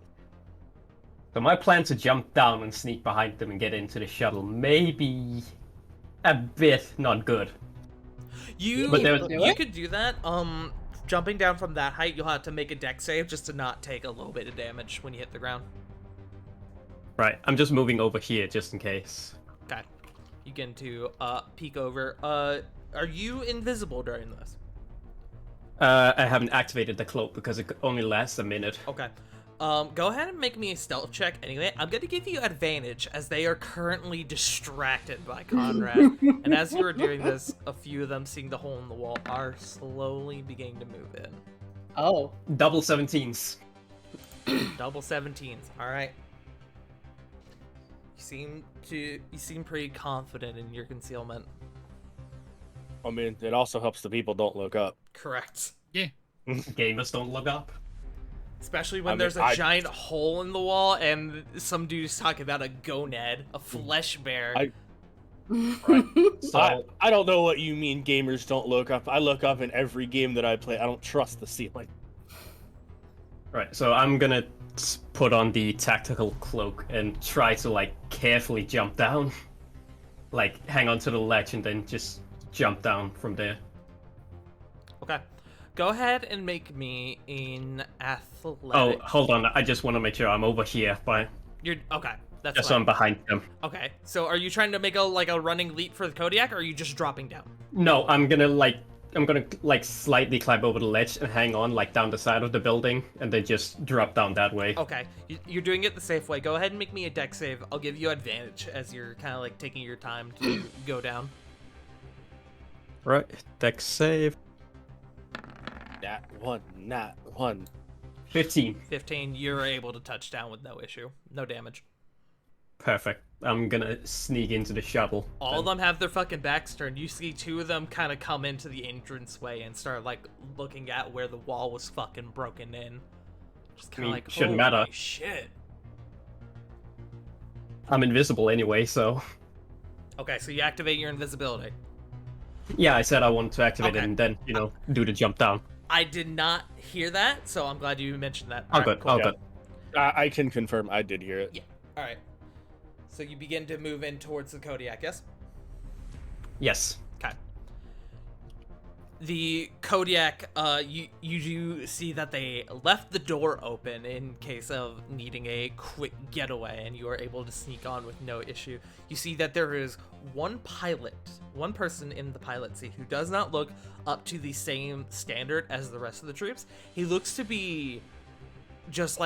So my plan to jump down and sneak behind them and get into the shuttle may be a bit not good. You But there- you could do that. Jumping down from that height, you'll have to make a deck save just to not take a little bit of damage when you hit the ground. Right, I'm just moving over here just in case. Okay. You get to peek over. Are you invisible during this? I haven't activated the cloak because it only lasts a minute. Okay. Go ahead and make me a stealth check anyway. I'm gonna give you advantage as they are currently distracted by Conrad. And as you are doing this, a few of them, seeing the hole in the wall, are slowly beginning to move in. Oh. Double 17s. Double 17s. All right. You seem pretty confident in your concealment. I mean, it also helps the people don't look up. Correct. Gamers don't look up. Especially when I mean, there's a I- giant hole in the wall and some dude's talking about a gonad, a flesh bear. Right. So I don't know what you mean gamers don't look up. I look up in every game that I play. I don't trust the ceiling. right, so I'm gonna put on the tactical cloak and try to like carefully jump down. Like hang on to the ledge and then just jump down from there. Okay. Go ahead and make me an Oh, athletic. hold on. I just want to make sure I'm over here, but You're okay. That's just so fine. I'm behind them. Okay. So are you trying to make a running leap for the Kodiak, or are you just dropping down? No, I'm gonna like gonna like slightly climb over the ledge and hang on like down the side of the building, and then just drop down that way. Okay, you're doing it the safe way. Go ahead and make me a deck save. I'll give you advantage as you're kind of like taking your time to go down. Right, deck save. Nat 1. 15. 15, you're able to touch down with no issue. No damage. Perfect. I'm gonna sneak into the shuttle. All of them have their fucking backs turned. You see two of them kind of come into the entranceway and start like looking at where the wall was fucking broken in. Just kind of like, shouldn't holy matter. shit. I'm invisible anyway, so... Okay, so you activate your invisibility. Yeah, I said I wanted to activate Okay. it and then, do the jump down. I did not hear that, so I'm glad you mentioned that. All Alright, good, cool. all Yeah. good. I can confirm I did hear it. Yeah. All right. So you begin to move in towards the Kodiak, yes? Yes. Okay. The Kodiak, you do see that they left the door open in case of needing a quick getaway, and you are able to sneak on with no issue. You see that there is one person in the pilot seat who does not look up to the same standard as the rest of the troops. He looks to be just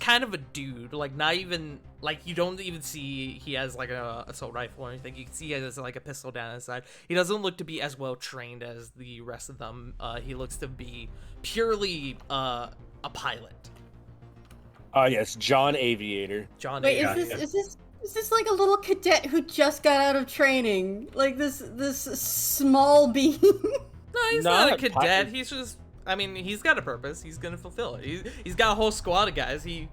kind of a dude, like not even like you don't even see he has like a assault rifle or anything. You can see he has like a pistol down his side. He doesn't look to be as well trained as the rest of them. He looks to be purely a pilot. Yes, John Aviator. John. Wait, Avery. is this like a little cadet who just got out of training? Like this small being? No, he's not a Not cadet. pilot. He's just. I mean, he's got a purpose. He's gonna fulfill it. He's got a whole squad of guys. He's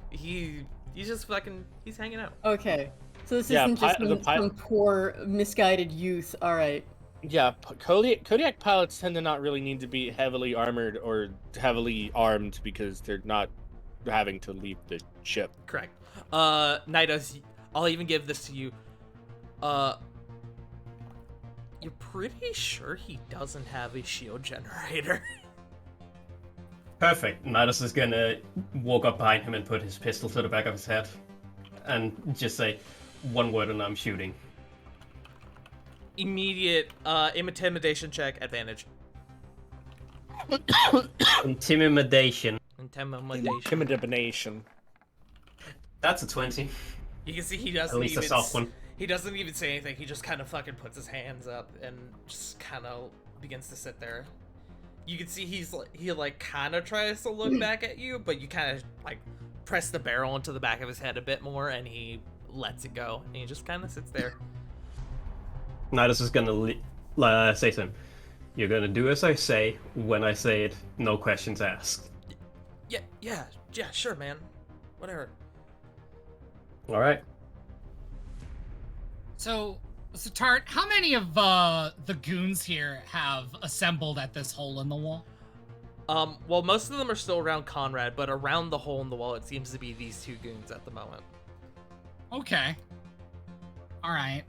just fucking. He's hanging out. Okay, so this Yeah, isn't just the some pilot- poor misguided youth. All right. Yeah, Kodiak pilots tend to not really need to be heavily armored or heavily armed because they're not having to leave the ship. Correct. Nidus, I'll even give this to you. You're pretty sure he doesn't have a shield generator. Perfect. Nidus is gonna walk up behind him and put his pistol to the back of his head. And just say one word and I'm shooting. Immediate intimidation check advantage. Intimidation. Intimidation. Intimidation. That's a 20. You can see he At doesn't least a even soft one. he doesn't even say anything. He just kind of fucking puts his hands up and just kind of begins to sit there. You can see he kind of tries to look back at you, but you kind of like press the barrel into the back of his head a bit more, and he lets it go, and he just kind of sits there. Nidus is gonna say to him, "You're gonna do as I say. When I say it, no questions asked." Yeah, sure, man. Whatever. All right. So Tart, how many of the goons here have assembled at this hole in the wall? Well, most of them are still around Conrad, but around the hole in the wall, it seems to be these two goons at the moment. Okay. All right.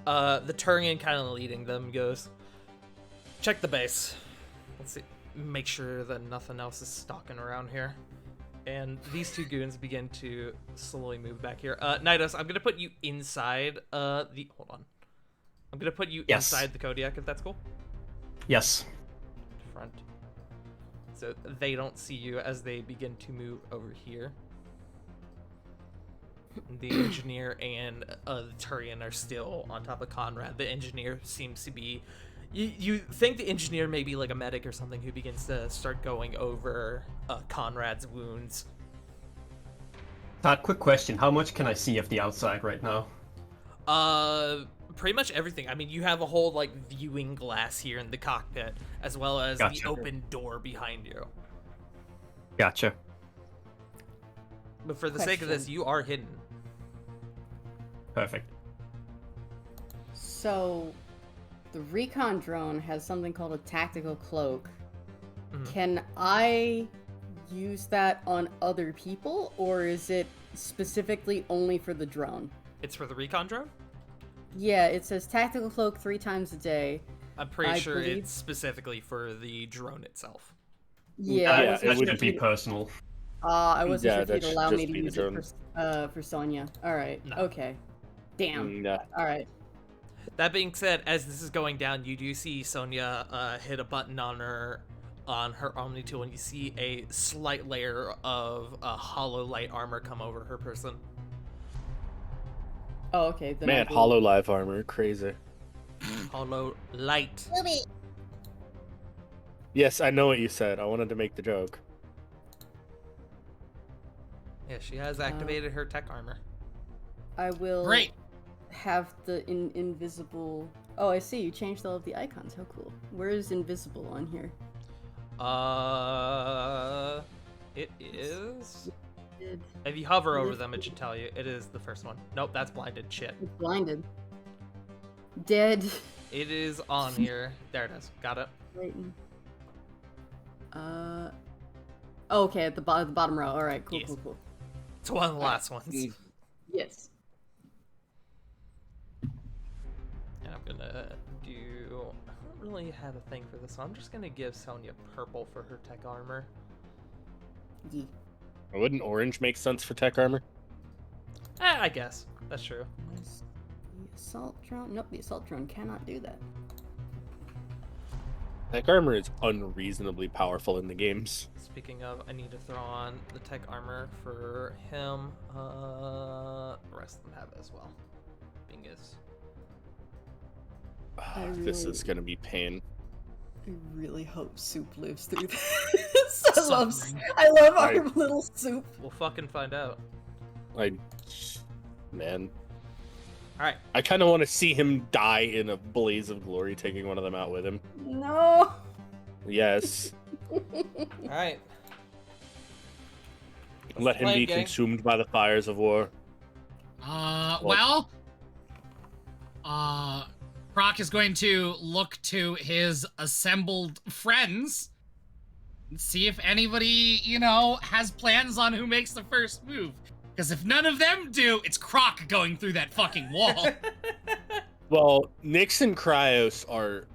The Turian kind of leading them goes, check the base. Let's see, make sure that nothing else is stalking around here. And these two goons begin to slowly move back here. Nidus, I'm gonna put you inside hold on. I'm gonna put you Yes. inside the Kodiak if that's cool. Yes. Front. So they don't see you as they begin to move over here. The engineer and the Turian are still on top of Conrad. The engineer seems to be... You think the engineer may be like a medic or something who begins to start going over Conrad's wounds. Todd, quick question. How much can I see of the outside right now? Pretty much everything. I mean, you have a whole like viewing glass here in the cockpit, as well as Gotcha. the open door behind you. Gotcha. But for the sake of this, Question. you are hidden. Perfect. So, the recon drone has something called a tactical cloak. Mhm. Can I use that on other people, or is it specifically only for the drone? It's for the recon drone? Yeah, it says tactical cloak 3 times a day. I'm pretty I sure believe- it's specifically for the drone itself. Yeah, I Yeah, wasn't That sure should if be you'd- personal. I wasn't Yeah, sure if that you'd should allow me just to be the use it for Sonya. All right. No. Okay. Damn. Nah. All right. That being said, as this is going down, you do see Sonia hit a button on her Omni tool, and you see a slight layer of hollow light armor come over her person. Oh, okay. Then Man, I will- hollow live armor, crazy. Hollow light. Yes, I know what you said. I wanted to make the joke. Yeah, she has activated her tech armor. I will Great. have the invisible. Oh, I see. You changed all of the icons. How cool. Where is invisible on here? It is. Did If you hover over them, it should tell you. It is the first one. Nope, that's blinded. Shit. it's blinded? Dead. It is on here. There it is. Got it. Waiting. Oh, okay, at the bottom row. All right, cool, Yes. cool, cool. It's one of the last ones. Yes. And I'm gonna do. I don't really have a thing for this, so I'm just gonna give Sonya purple for her tech armor. Yeah. Wouldn't orange make sense for tech armor? I guess that's true. Was the assault drone? Nope, the assault drone cannot do that. Tech armor is unreasonably powerful in the games. Speaking of, I need to throw on the tech armor for him. The rest of them have it as well. Bingus. This really- is gonna be pain. I really hope Soup lives through this. Suffering. I love our Right. little Soup. We'll fucking find out. Man, All right. I kind of want to see him die in a blaze of glory, taking one of them out with him. No. Yes, All right. let him plan, be gang? consumed by the fires of war. Well, Croc is going to look to his assembled friends and see if anybody, has plans on who makes the first move. Because if none of them do, it's Croc going through that fucking wall. Well, Nyx and Cryos are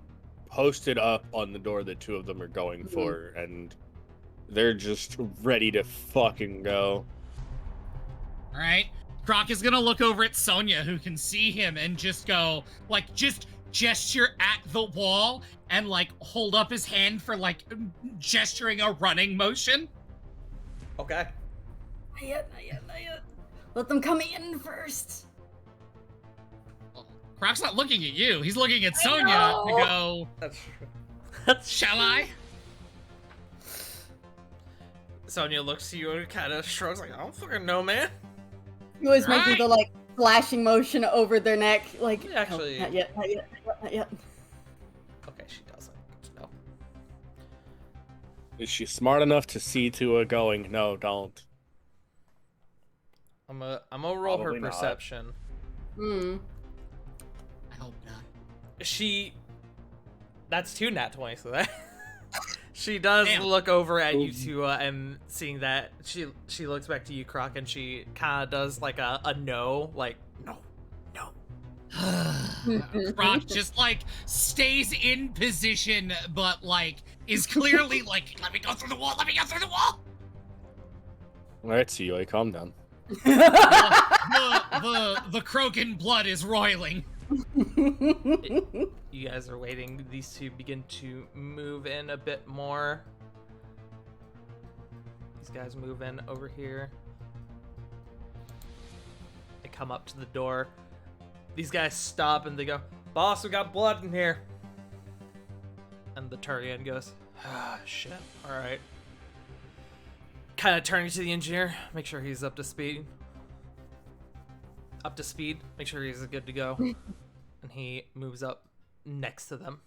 posted up on the door that two of them are going for, and they're just ready to fucking go. All right. Croc is gonna look over at Sonya, who can see him, and just go, just gesture at the wall and, hold up his hand for, gesturing a running motion. Okay. Not yet, not yet, not yet. Let them come in first. Croc's not looking at you. He's looking at I Sonya to know. go, That's true. That's shall I? Sonya looks to you and kind of shrugs like, I don't fucking know, man. He was making Right. the flashing motion over their neck, like Actually- "No, not yet, not yet, not yet. Okay, she doesn't. Good to know. Is she smart enough to see Tua going? No, don't. I'm gonna roll her Probably not. perception. Hmm. I hope not. That's two nat 20, so that she does Damn. look over at you two, and seeing that she looks back to you, Croc, and she kind of does a no, no. Croc just stays in position, but is clearly let me go through the wall, let me go through the wall. All right, CUA, calm down. The Krogan blood is roiling. You guys are waiting. These two begin to move in a bit more. These guys move in over here. They come up to the door. These guys stop and they go, "Boss, we got blood in here." And the Turian goes, "Ah, shit. All right." Kind of turning to the engineer, make sure he's up to speed. Make sure he's good to go. And he moves up next to them.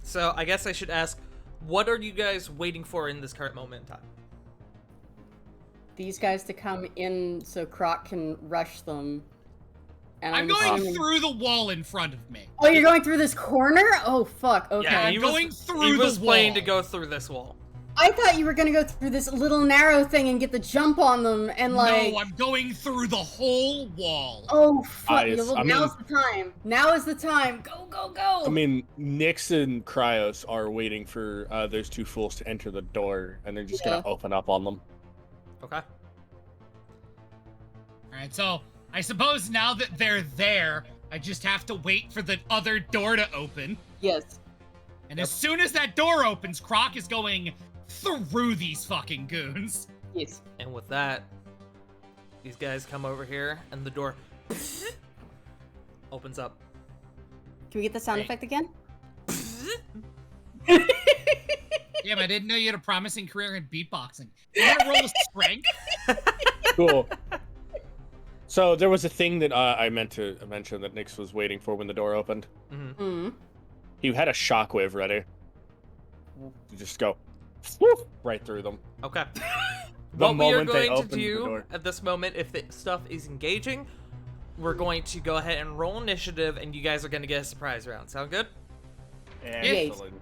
So I guess I should ask, what are you guys waiting for in this current moment in time? These guys to come in so Croc can rush them. And I'm going assuming- through the wall in front of me. Oh, you're going through this corner? Oh, fuck. Okay. Yeah, I'm he going was, through he the was planning to wall. go through this wall. I thought you were gonna go through this little narrow thing and get the jump on them and No, I'm going through the whole wall. Oh, fuck. Guys, Well, I mean- now's the time. Now is the time. Go, go, go. I mean, Nyx and Cryos are waiting for those two fools to enter the door, and they're just Yeah. gonna open up on them. Okay. All right, so I suppose now that they're there I just have to wait for the other door to open. Yes. And as soon as that door opens, Croc is going through these fucking goons. Yes. And with that, these guys come over here, and the door opens up. Can we get the sound Great. effect again? Damn, I didn't know you had a promising career in beatboxing. You gonna roll a strength? Cool. So there was a thing that I meant to mention that Nyx was waiting for when the door opened. Mm-hmm. Mm. He had a shockwave ready. To just go whoop, right through them. Okay. The What we are moment they going to opened the do door. at this moment, if the stuff is engaging, we're going to go ahead and roll initiative, and you guys are going to get a surprise round. Sound good? Excellent.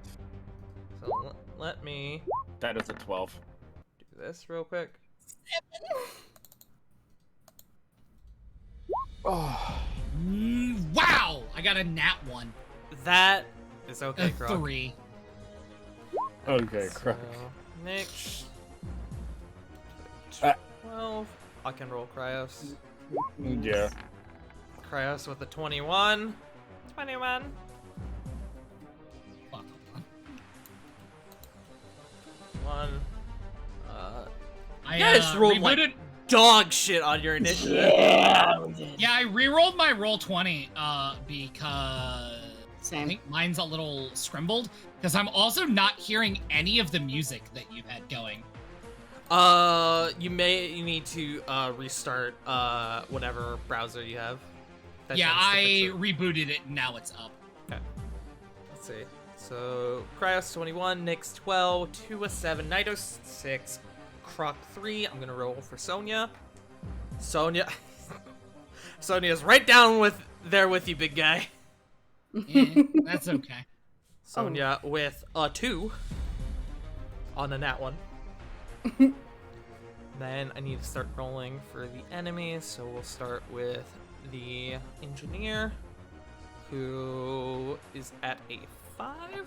So let me That is a 12. do this real quick. Oh. Wow! I got a nat 1. That is A okay, Croc. 3. Okay, So, Croc. Nyx. Uh. 12. I can roll Cryos. Yeah. Cryos with a 21. 21. Fuck. 1. I You guys rolled like rebooted. dog shit on your initiative. Yeah, I re-rolled my roll 20 because I Same. think mine's a little scrimbled because I'm also not hearing any of the music that you've had going. You need to restart whatever browser you have. That Yeah, tends to I fix it. rebooted it and now it's up. Let's see. So Cryos 21, Nyx 12, Tua 7, Nidos 6, Croc 3. I'm gonna roll for Sonya. Sonya. Sonya's right down with you, big guy. Eh, that's okay. Sonya with a 2 on a nat 1. Then I need to start rolling for the enemies, so we'll start with the engineer, who is at a 5.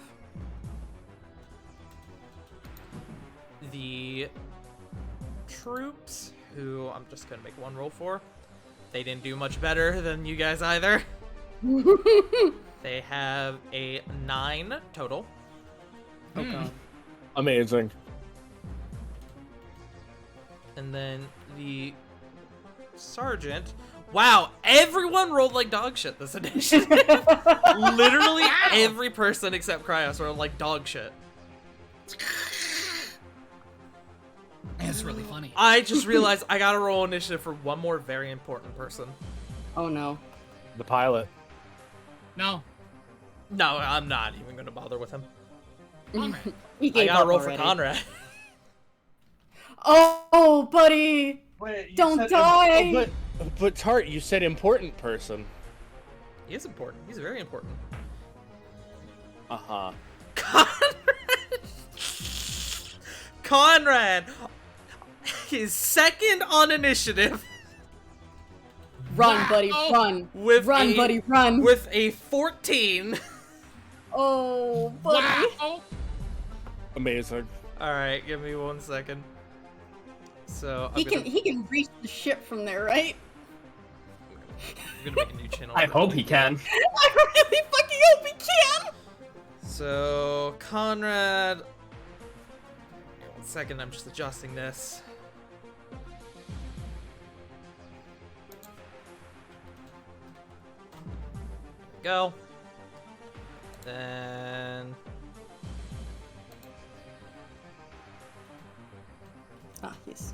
The troops, who I'm just gonna make one roll for. They didn't do much better than you guys either. They have a 9 total. Oh god. Amazing. And then the sergeant. Wow, everyone rolled like dog shit this edition. Literally every person except Cryos rolled like dog shit. That's really funny. I just realized I gotta roll initiative for one more very important person. Oh no. The pilot. No. No, I'm not even gonna bother with him. Conrad. He I gave gotta up roll already. for Conrad. Oh, buddy! Wait, Don't die! But Tart, you said important person. He is important. He's very important. Uh-huh. Conrad! His second on initiative Run, buddy, Wow. run. with Run, a, buddy, run. with a 14. Oh, buddy. Wow. Amazing. Alright, give me 1 second. So I'm He gonna, can reach the ship from there, right? I'm gonna make a new channel. I hope he can. I really fucking hope he can! So Conrad. Give me 1 second, I'm just adjusting this. Go. Then Ah, yes.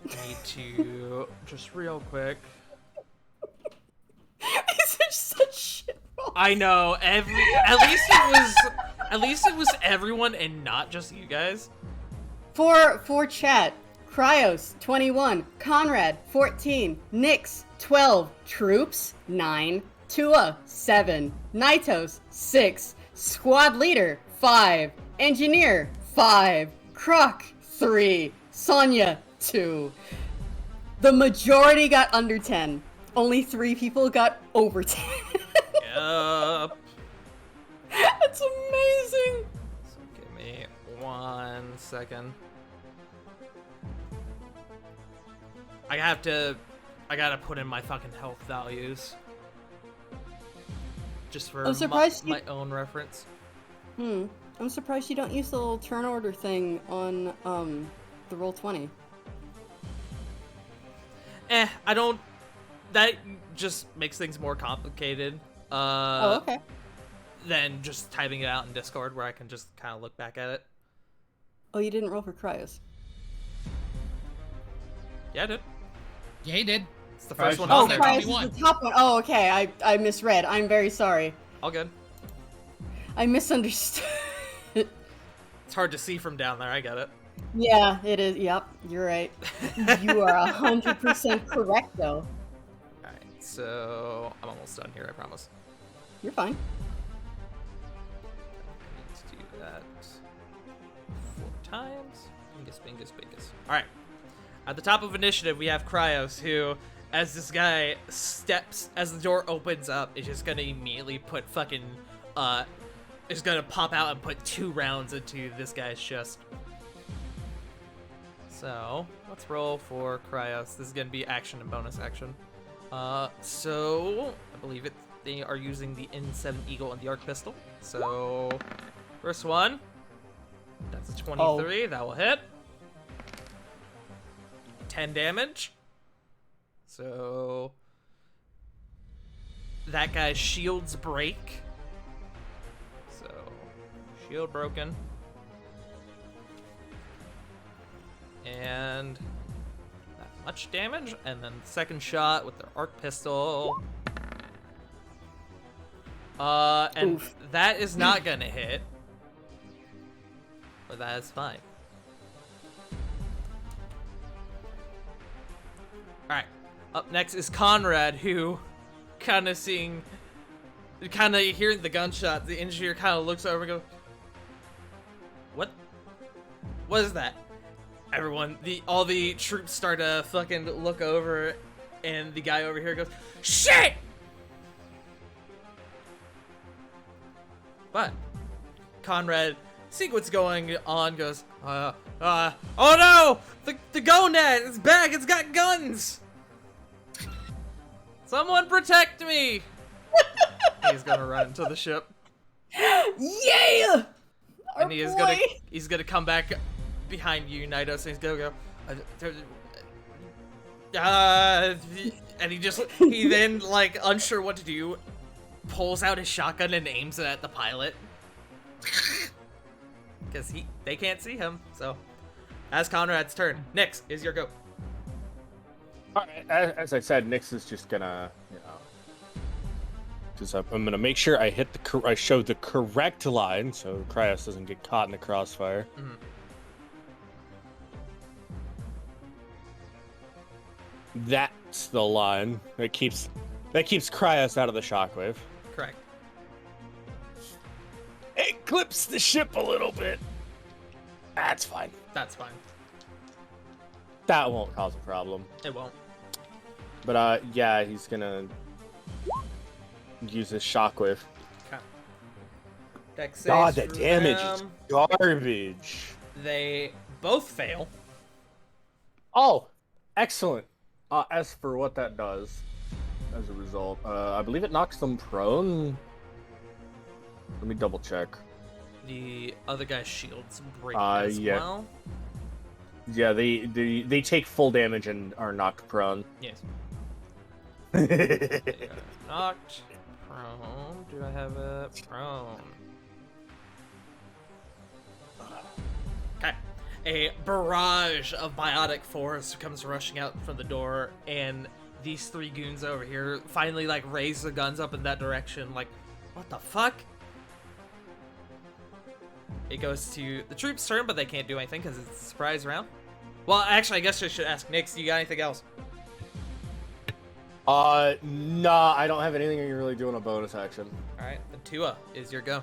I need to just real quick. These are such shit rolls. I know at least it was everyone and not just you guys. For chat, Cryos 21, Conrad 14, Nyx 12, Troops 9, Tua 7, Nitos 6, Squad Leader 5, Engineer 5, Croc 3, Sonya 2. The majority got under 10. Only 3 people got over 10. Yup. That's amazing. So give me 1 second. I I gotta put in my fucking health values. Just for I'm surprised my own reference. I'm surprised you don't use the little turn order thing on the Roll20. I don't. That just makes things more complicated. Oh, okay. Than just typing it out in Discord, where I can just kind of look back at it. Oh, you didn't roll for Cryos. Yeah, I did. Yeah, he did. It's the first one Oh, on there. Cryos Tell me is the top one. Oh, okay. I misread. I'm very sorry. All good. I misunderstood. It's hard to see from down there. I get it. Yeah, it is. Yep, you're right. You are 100% correct, though. All right, so I'm almost done here. I promise. You're fine. I need to do that 4 times. Bingus, bingus, bingus. All right. At the top of initiative, we have Cryos, who, as this guy steps, as the door opens up, is just gonna immediately put fucking, is gonna pop out and put 2 rounds into this guy's chest. So, let's roll for Cryos. This is gonna be action and bonus action. So, I believe they are using the N7 Eagle and the Arc Pistol. So, first one, that's a 23, that will hit. 10 damage. So that guy's shields break. So shield broken. And not much damage. And then second shot with their arc pistol. And Oof. that is not gonna hit. But that is fine. Alright, up next is Conrad, who kind of hearing the gunshot, the engineer kind of looks over and goes, What is that? Everyone, all the troops start to fucking look over, and the guy over here goes, Shit! But Conrad, seeing what's going on, goes, oh no! The Gonad is back! It's got guns! Someone protect me! He's gonna run to the ship. Yeah! And he's gonna come back behind you, Nidos, and he's gonna go, and he then, like, unsure what to do, pulls out his shotgun and aims it at the pilot. Because they can't see him, so. As Conrad's turn. Nyx, is your go. Alright, as I said, Nyx is just gonna, I'm gonna make sure I I show the correct line so Cryos doesn't get caught in the crossfire. Mhm. That's the line that keeps Cryos out of the shockwave. Correct. It clips the ship a little bit. That's fine. That's fine. That won't cause a problem. It won't. But yeah, he's gonna use his shockwave. Okay. Dex God, saves that for damage them. is garbage. They both fail. Oh, excellent. As for what that does, as a result, I believe it knocks them prone. Let me double check. The other guy's shields break as yeah. well. Yeah, they take full damage and are knocked prone. Yes. They are knocked prone. Do I have a prone? Okay. A barrage of biotic force comes rushing out from the door, and these 3 goons over here finally, like, raise the guns up in that direction. Like, what the fuck? It goes to the troops' turn, but they can't do anything because it's a surprise round. Well, actually, I guess I should ask Nyx, you got anything else? Nah, I don't have anything you really do in a bonus action. Alright, then Tua is your go.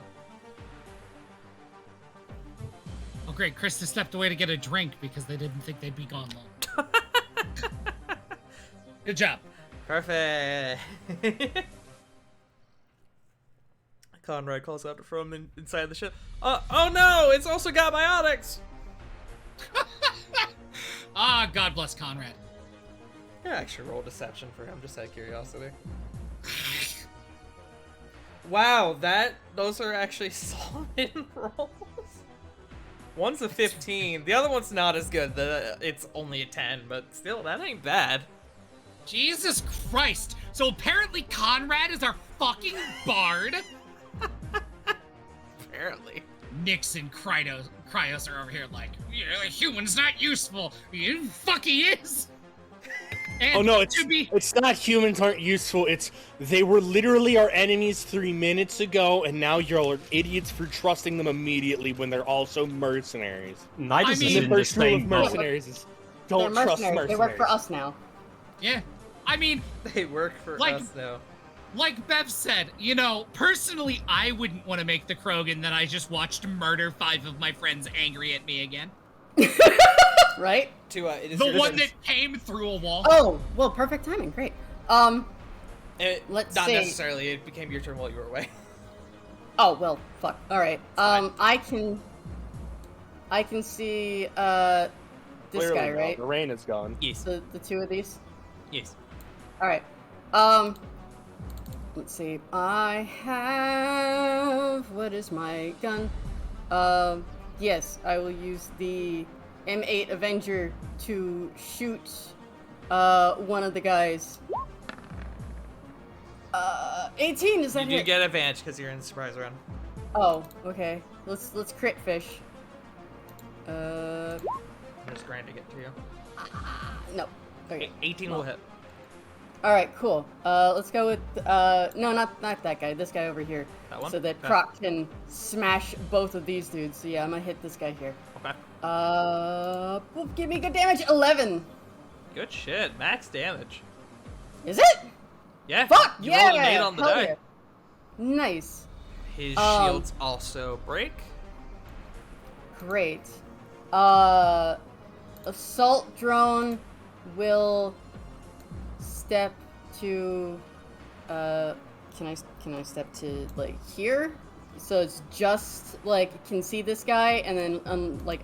Oh, great. Krista stepped away to get a drink because they didn't think they'd be gone long. Good job. Perfect. Conrad calls out from inside the ship. Oh no, it's also got biotics! Ah, God bless Conrad. I'm gonna actually roll deception for him, just out of curiosity. Wow, those are actually solid rolls. One's a 15, the other one's not as good. It's only a 10, but still, that ain't bad. Jesus Christ! So apparently Conrad is our fucking bard. Apparently. Nyx and Cryos are over here like, yeah, the human's not useful. Fuck, he is. And Oh no, to be it's not humans aren't useful. It's they were literally our enemies 3 minutes ago, and now you're idiots for trusting them immediately when they're also mercenaries. Nidus I is mean- The in the first rule of same boat. mercenaries is They're don't trust mercenaries. mercenaries. They work for us now. yeah. I mean, They work for Like- us now. like Bev said, you know, personally, I wouldn't want to make the Krogan that I just watched murder 5 of my friends angry at me again. Right? It is The your one turn. that came through a wall. Oh, well, perfect timing. Great. Let's not see. necessarily. It became your turn while you were away. Oh, well, fuck. All right. fine. I can see this Clearly guy, no, right? The rain is gone. Yes. The two of these. Yes. All right. Let's see. I have. What is my gun? Yes, I will use the M8 Avenger to shoot one of the guys. 18. Is that You do hit? get advantage because you're in the surprise round. Oh, okay. Let's crit fish. I'm just grinding it to you. No. Okay. 18 will hit. All right, cool. Let's go with no, not that guy. This guy over here. That one? So that Okay. Croc can smash both of these dudes. So yeah, I'm gonna hit this guy here. Okay. Give me good damage. 11. Good shit. Max damage. Is it? Yeah. Fuck You yeah! rolled an 8 on the Hell die. yeah. Nice. His Um, shields also break. Great. Assault drone will step to. Can I step to like here? So it's just like can see this guy and then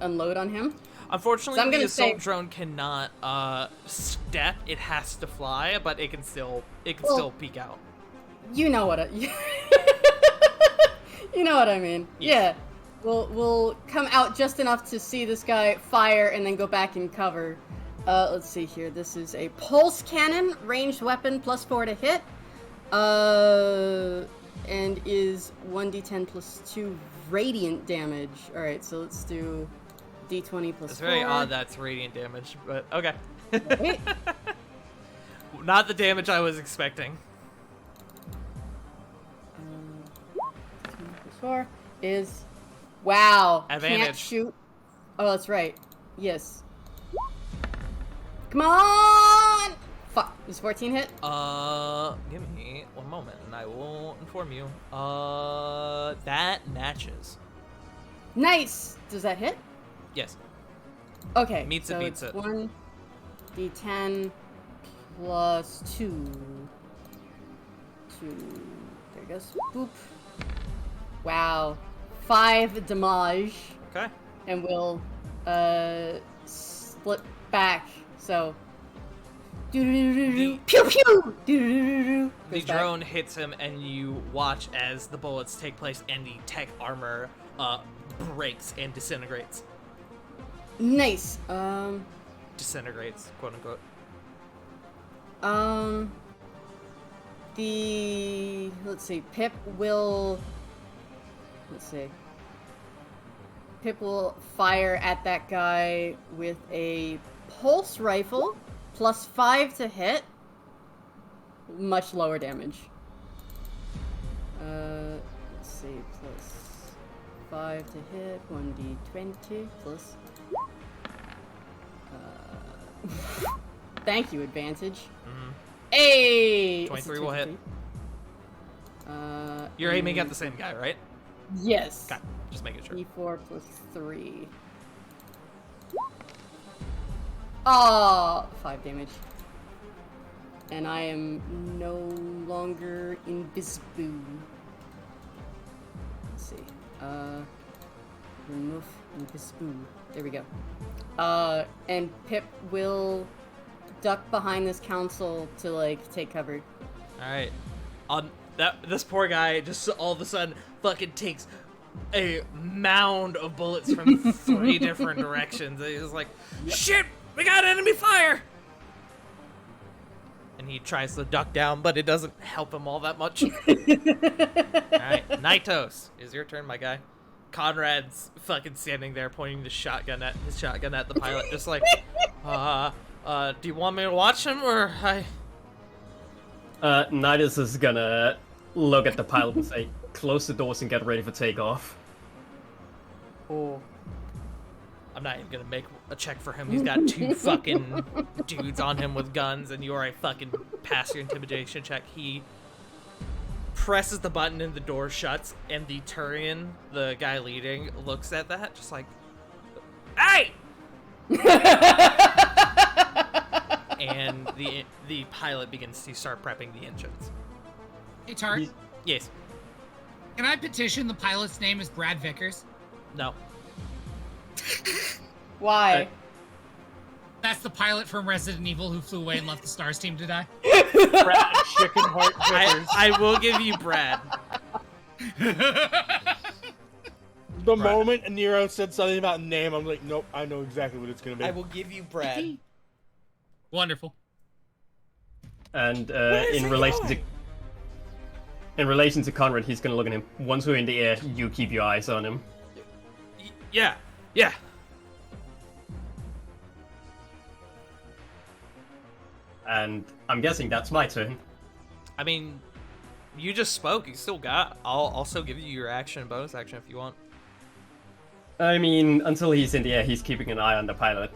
unload on him. Unfortunately, so I'm the gonna assault say- drone cannot step. It has to fly, but it can still Well- still peek out. You know what I. You know what I mean. Yes. Yeah. We'll come out just enough to see this guy fire and then go back in cover. Let's see here. This is a pulse cannon, ranged weapon, +4 to hit. And is 1d10 + 2 radiant damage. All right, so let's do d20 + It's 4. very odd that's radiant damage, but okay. Wait. Not the damage I was expecting. 2 + 4 is wow. Can't Advantage. shoot. Oh, that's right. Yes. Come on! Fuck. Is 14 hit? Give me one moment and I will inform you. That matches. Nice. Does that hit? Yes. Okay. Meets it, so beats it's it. 1d10 + 2. 2. There it goes. Boop. Wow. 5 damage. Okay. And we'll split back. So pew pew. The Goes back. drone hits him, and you watch as the bullets take place, and the tech armor breaks and disintegrates. Nice. Disintegrates, quote unquote. Let's see. Pip will fire at that guy with a pulse rifle, +5 to hit. Much lower damage. Let's see. +5 to hit. 1d20 plus. Thank you, advantage. Mhm. Hey! It's a 23 will hit. 23. You're aiming at and- the same guy, right? Yes. Okay, just making sure. D4 + 3. Oh, 5 damage. And I am no longer invisible. Let's see. Remove invisible. There we go. And Pip will duck behind this council to like take cover. All right. This poor guy just all of a sudden fucking takes a mound of bullets from 3 different directions. And he's like, "Shit, we got enemy fire!" And he tries to duck down, but it doesn't help him all that much. All right, Naitos, is your turn, my guy. Conrad's fucking standing there pointing his shotgun at the pilot, just like, do you want me to watch him or I? Nidus is gonna look at the pilot and say, "Close the doors and get ready for takeoff." Oh. I'm not even gonna make a check for him. He's got 2 fucking dudes on him with guns, and you are a fucking pass your intimidation check. He presses the button and the door shuts, and the Turian, the guy leading, looks at that, just like, "Hey!" And the pilot begins to start prepping the engines. Hey, Tart, Yes. can I petition the pilot's name is Brad Vickers? No. Why? That's the pilot from Resident Evil who flew away and left the STARS team to die. Brad Chicken Heart Vickers. I will give you Brad. The moment Nero said something about name, I'm like, nope, I know exactly what it's gonna be. I will give you Brad. Wonderful. And is in he relation going? in relation to Conrad, he's gonna look at him. Once we're in the air, you keep your eyes on him. Yeah. And I'm guessing that's my turn. I mean, you just spoke. You still got. I'll also give you your action, bonus action, if you want. I mean, until he's in the air, he's keeping an eye on the pilot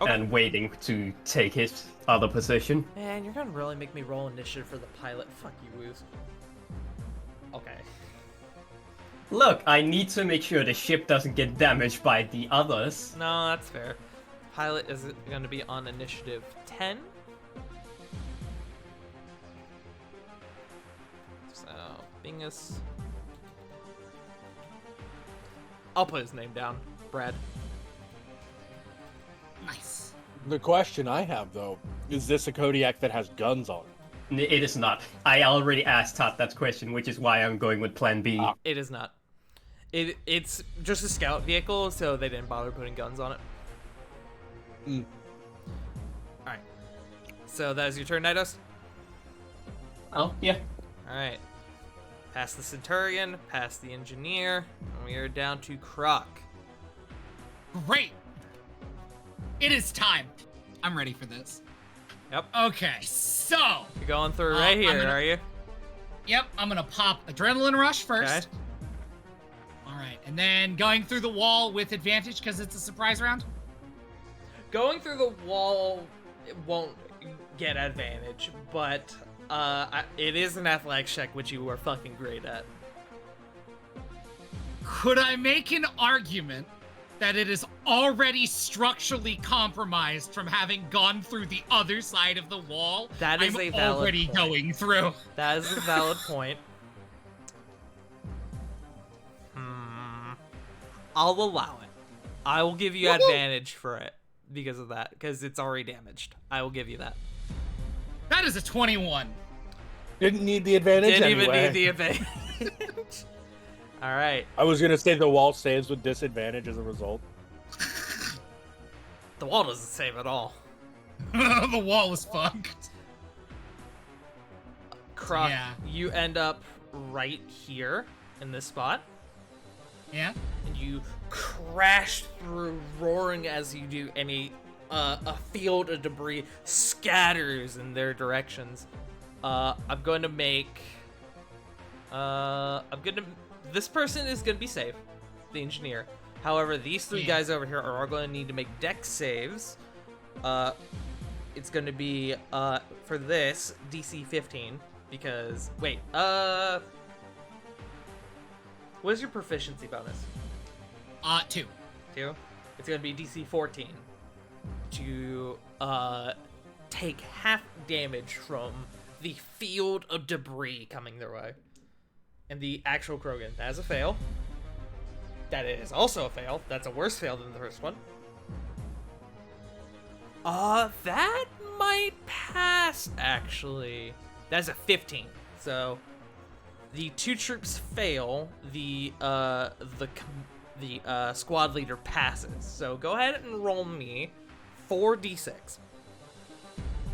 Okay. and waiting to take his other position. Man, you're gonna really make me roll initiative for the pilot. Fuck you, Woos. Okay. Look, I need to make sure the ship doesn't get damaged by the others. No, that's fair. Pilot is gonna be on initiative 10. So, Bingus. I'll put his name down. Brad. Nice. The question I have, though, is this a Kodiak that has guns on it? It is not. I already asked Todd that question, which is why I'm going with Plan B. It is not. It's just a scout vehicle, so they didn't bother putting guns on it. Alright. So that is your turn, Nidus? Oh, yeah. Alright. Past the Centurion, past the Engineer, and we are down to Croc. Great. It is time. I'm ready for this. Yep. Okay, so. You're going through right I'm here, gonna- are you? Yep, I'm gonna pop Adrenaline Rush first. Okay. All right, and then going through the wall with advantage because it's a surprise round. Going through the wall it won't get advantage, but it is an athletics check, which you are fucking great at. Could I make an argument that it is already structurally compromised from having gone through the other side of the wall? That is I'm a valid already point. going through. That is a valid point. I'll allow it. I will give you advantage for it because of that, because it's already damaged. I will give you that. That is a 21. Didn't need the advantage Didn't anyway. even need the advantage. All right. I was gonna say the wall saves with disadvantage as a result. The wall doesn't save at all. The wall is fucked. Croc, Yeah. you end up right here in this spot, Yeah? and you crash through, roaring as you do, and a field of debris scatters in their directions. I'm going to make. This person is going to be safe, the engineer. However, these 3 Yeah. guys over here are all going to need to make dex saves. It's going to be for this DC 15 because wait, what is your proficiency bonus? 2. 2. It's going to be DC 14 to take half damage from the field of debris coming their way. And the actual Krogan, that is a fail. That is also a fail. That's a worse fail than the first one. That might pass, actually. That's a 15. So the 2 troops fail. The squad leader passes. So go ahead and roll me 4d6.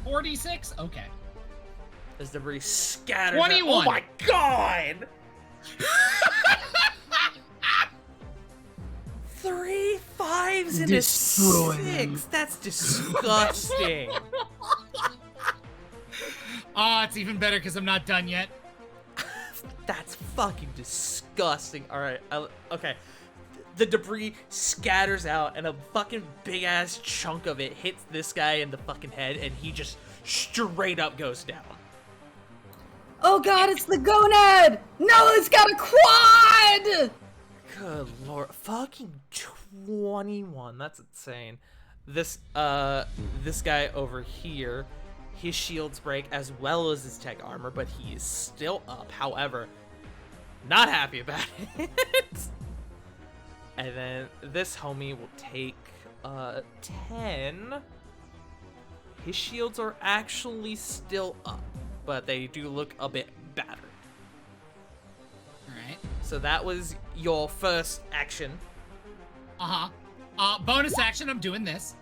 46? Okay. As debris scatters. 21. Oh my god! 3 5s and a 6. That's disgusting. Oh, it's even better because I'm not done yet. That's fucking disgusting. All right. Okay. The debris scatters out, and a fucking big ass chunk of it hits this guy in the fucking head, and he just straight up goes down. Oh god, it's the gonad! No, it's got a quad! Good lord. Fucking 21. That's insane. This guy over here, his shields break as well as his tech armor, but he is still up. However, not happy about it. And then this homie will take 10. His shields are actually still up, but they do look a bit battered. Alright. So that was your first action. Bonus action, I'm doing this.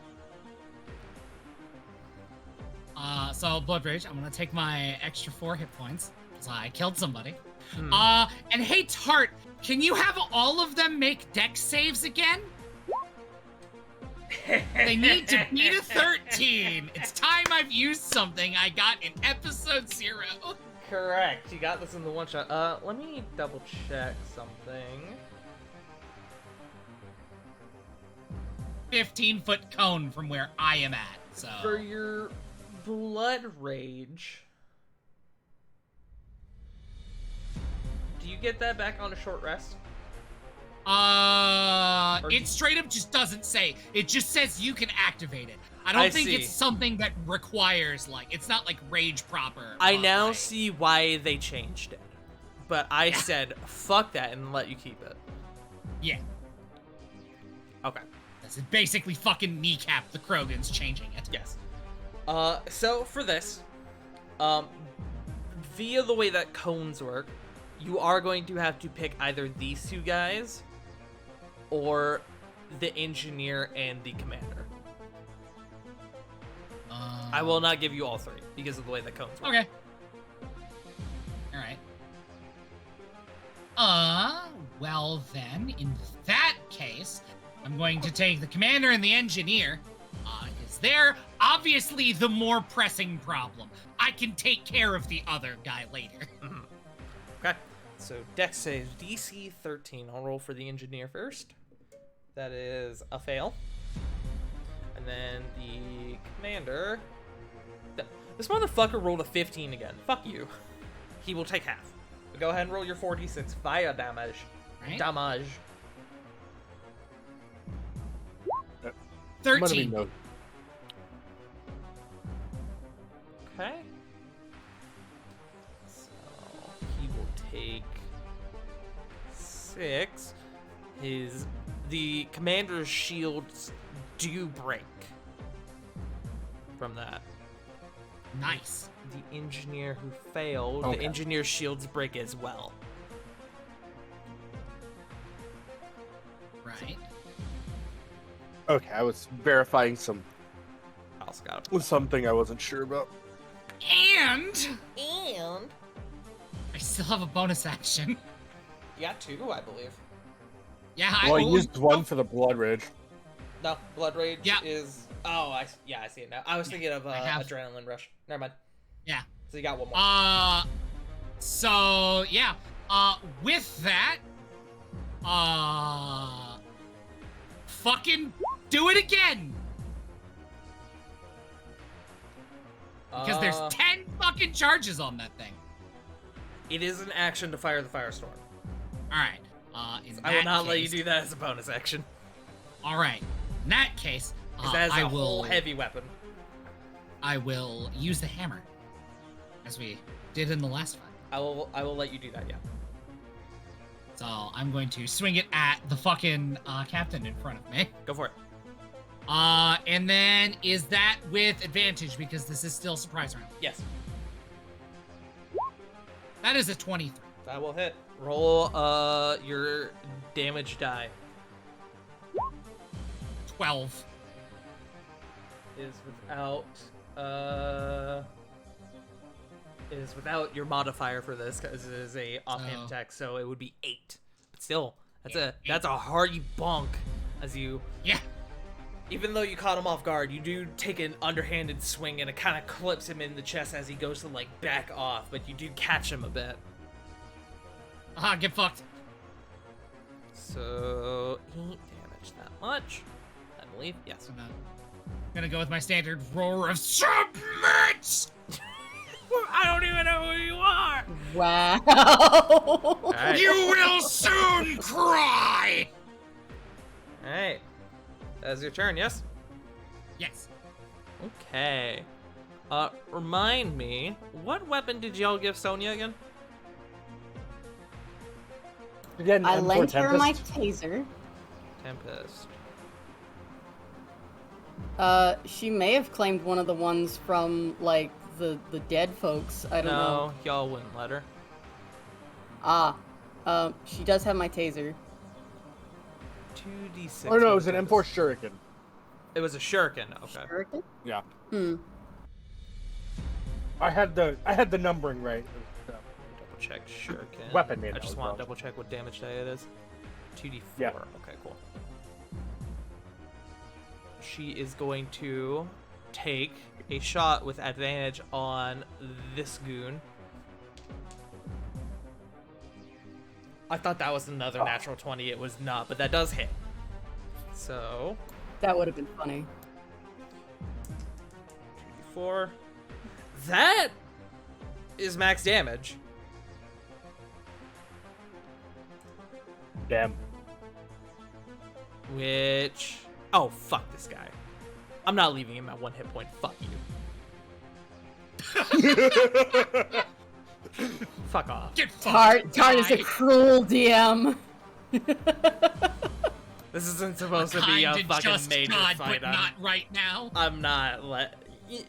So Blood Rage, I'm gonna take my extra 4 hit points, because I killed somebody. And hey, Tart, can you have all of them make dex saves again? They need to beat a 13. It's time I've used something I got in episode 0. Correct. You got this in the one shot. Let me double check something. 15-foot cone from where I am at, so. For your Blood Rage, do you get that back on a short rest? It straight up just doesn't say. It just says you can activate it. I don't think see. it's something that requires, like, it's not like Rage proper. I but, now like, see why they changed it. But I said, fuck that, and let you keep it. Yeah. Okay. This is basically fucking kneecap the Krogans changing it. Yes. So for this, via the way that cones work, you are going to have to pick either these 2 guys or the engineer and the commander. I will not give you all 3 because of the way that cones work. Okay. Alright. Well then, in that case, I'm going to take the commander and the engineer, because they're obviously the more pressing problem. I can take care of the other guy later. Okay. So Dex saves DC 13. I'll roll for the engineer first. That is a fail. And then the commander. This motherfucker rolled a 15 again. Fuck you. He will take half. But go ahead and roll your 4d6 fire damage. Right? Damage. 13. No. Okay. So he will take 6. The commander's shields do break from that. Nice. The engineer who failed, the Okay. engineer's shields break as well. Right. Okay, I was verifying I also got a something I wasn't sure about. And And I still have a bonus action. you got 2, I believe. Yeah, Well, I used one for the Blood Rage. No, Blood Rage Yeah. is. Oh, I see it now. I was thinking of I have- Adrenaline Rush. Never mind. Yeah. So you got one more. So yeah. With that, fucking do it again. Because there's 10 fucking charges on that thing. It is an action to fire the firestorm. Alright. I will not let you do that as a bonus action. Alright. In that case, Because that is I a will whole heavy weapon. I will use the hammer. As we did in the last fight. I will let you do that, yeah. So I'm going to swing it at the fucking captain in front of me. Go for it. And then is that with advantage because this is still surprise round? Yes. That is a 23. That will hit. Roll your damage die. 12. Is without your modifier for this because it is a offhand Oh. attack, so it would be 8. But still, Yeah, that's a hearty bonk as you. Yeah. Even though you caught him off guard, you do take an underhanded swing and it kind of clips him in the chest as he goes to like back off, but you do catch him a bit. Aha, get fucked. So 8 damage that much, I believe. Yes. I'm gonna go with my standard roar of submit. I don't even know who you are. Wow. All right. You will soon cry. All right. That's your turn. Yes. Yes. Okay. Remind me, what weapon did y'all give Sonya again? Again, I M4 lent her my Tempest. taser. Tempest. She may have claimed one of the ones from like the dead folks. I don't know. No, y'all wouldn't let her. She does have my taser. 2d6. Or no, it was with an the M4 Tempest. Shuriken. It was a shuriken. Okay. Shuriken? Yeah. Hmm. I had the numbering right. Double check shuriken. Weapon name I just as want well. to double check what damage die it is. 2d4. Yeah. Okay, cool. She is going to take a shot with advantage on this goon. I thought that was another natural 20. It was not, but that does hit. So, That would have been funny. 2d4. That is max damage. Damn. Which... Oh, fuck this guy. I'm not leaving him at 1 hit point. Fuck you. Fuck off. Get fucked. Tart is a guy. cruel DM. This isn't supposed to Kind be a of fucking just major God, fight. but not right now. I'm not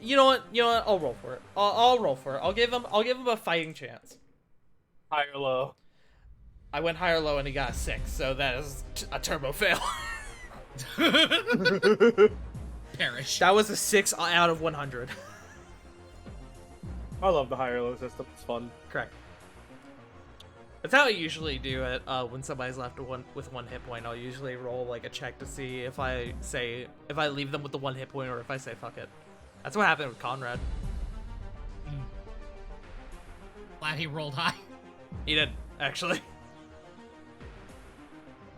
you know what? I'll roll for it. I'll roll for it. I'll give him a fighting chance. High or low? I went high or low and he got a 6, so that is a turbo fail. Perish. That was a 6 out of 100. I love the high or low system. It's fun. Correct. That's how I usually do it when somebody's left with 1 hit point. I'll usually roll like a check to see if I leave them with the 1 hit point or if I say fuck it. That's what happened with Conrad. Glad he rolled high. He did, actually.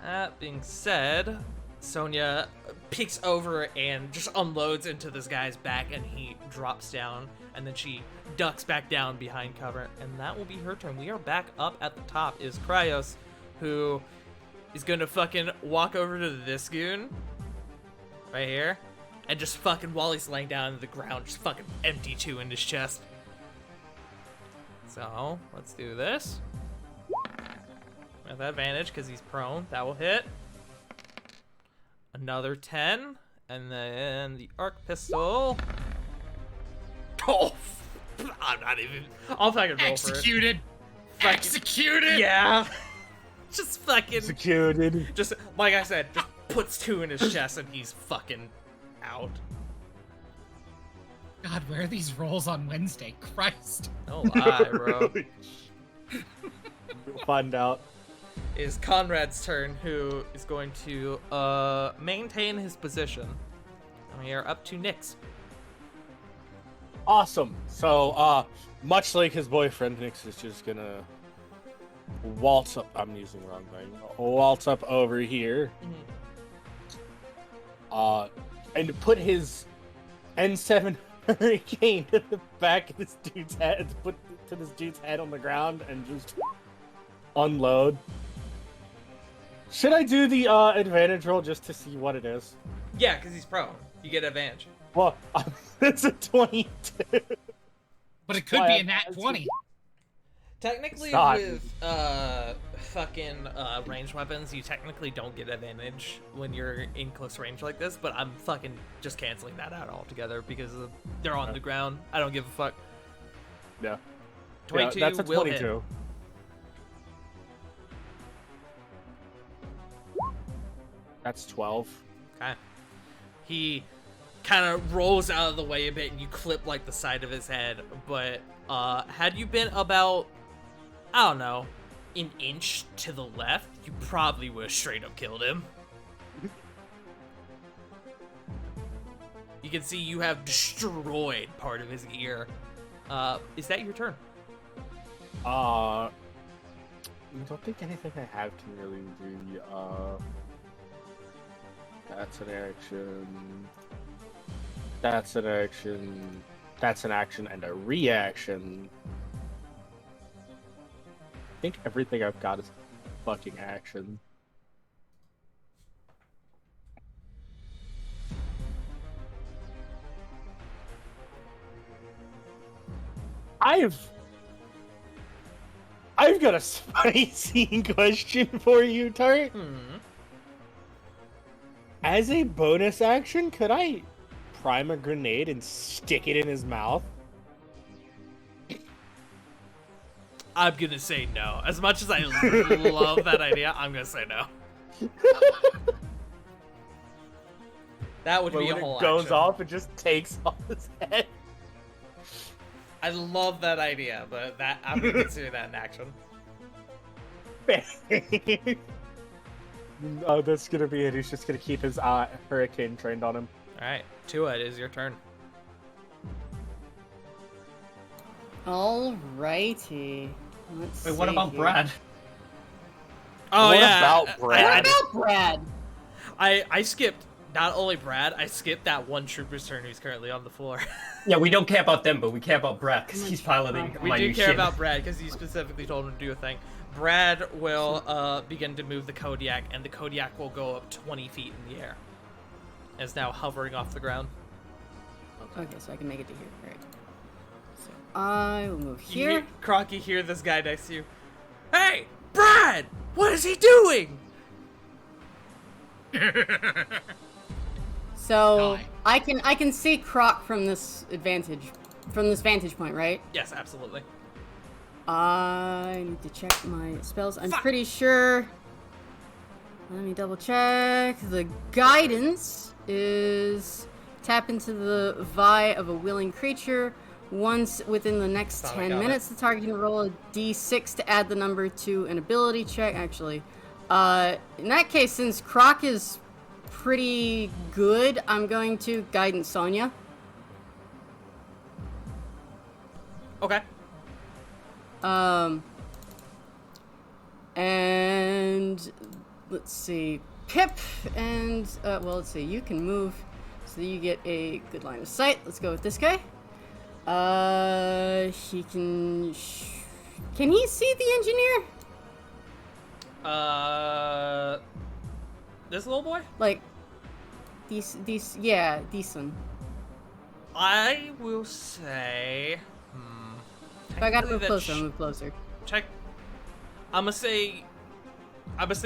That being said, Sonya peeks over and just unloads into this guy's back and he drops down and then she ducks back down behind cover and that will be her turn. We are back up at the top is Cryos, who is gonna fucking walk over to this goon right here and just fucking while he's laying down on the ground just fucking empty 2 in his chest. So let's do this with advantage because he's prone. That will hit. Another 10, and then the arc pistol. Oh, I'm not even. I'll fucking roll for it. Executed. Fucking- Executed. Yeah. Just fucking. Executed. Just like I said, just puts 2 in his chest and he's fucking out. God, where are these rolls on Wednesday? Christ. No lie, bro. We'll find out. Is Conrad's turn, who is going to maintain his position. And we are up to Nyx. Awesome. So, much like his boyfriend, Nyx is just gonna waltz up. I'm using the wrong thing. Waltz up over here. And put his N7 Hurricane to the back of this dude's head. Put to this dude's head on the ground and just unload. Should I do the advantage roll just to see what it is? Yeah, because he's prone. You get advantage. Well, it's a 22. But it could Why, be a I'm- nat 20. Technically, It's not. with fucking ranged weapons, you technically don't get advantage when you're in close range like this. But I'm fucking just canceling that out altogether because they're on the ground. I don't give a fuck. Yeah. 22 that's a will 22. hit. That's 12. Okay. He kind of rolls out of the way a bit, and you clip like the side of his head. But had you been about, I don't know, an inch to the left, you probably would have straight up killed him. You can see you have destroyed part of his ear. Is that your turn? I don't think anything I have can really do. That's an action. That's an action. That's an action and a reaction. I think everything I've got is fucking action. I've got a spicy question for you, Tart. As a bonus action, could I prime a grenade and stick it in his mouth? I'm gonna say no. As much as I love that idea, I'm gonna say no. That would But be a when whole it goes action. off, it just takes off his head. I love that idea, but that I'm gonna consider that an action. Oh, that's gonna be it. He's just gonna keep his hurricane trained on him. Alright, Tua, it is your turn. Alrighty. Let's Wait, what see about here. Brad? Oh What yeah. about Brad? What about Brad? I skipped not only Brad, I skipped that one trooper's turn who's currently on the floor. Yeah, we don't care about them, but we care about Brad because he's piloting We my do new care ship. about Brad because you specifically told him to do a thing. Brad will begin to move the Kodiak, and the Kodiak will go up 20 feet in the air. It's now hovering off the ground. Okay, so I can make it to here. Alright. So I will move You here. Croc, you hear this guy next to you. Hey, Brad! What is he doing? So Die. I can see Croc from this vantage point, right? Yes, absolutely. I need to check my spells. I'm Fuck. pretty sure. Let me double check. The guidance is tap into the Vi of a willing creature. Once within the next Thought I 10 got minutes, the target can roll a d6 to add the number to an ability check. Actually, in that case, since Croc is pretty good, I'm going to guidance Sonya. Okay. And let's see, Pip, and well, let's see, you can move, so you get a good line of sight. Let's go with this guy. He can. Can he see the engineer? This little boy? Like, these, yeah, decent. I will say. If I gotta move technically that closer, I'll move closer. Check. I'm gonna say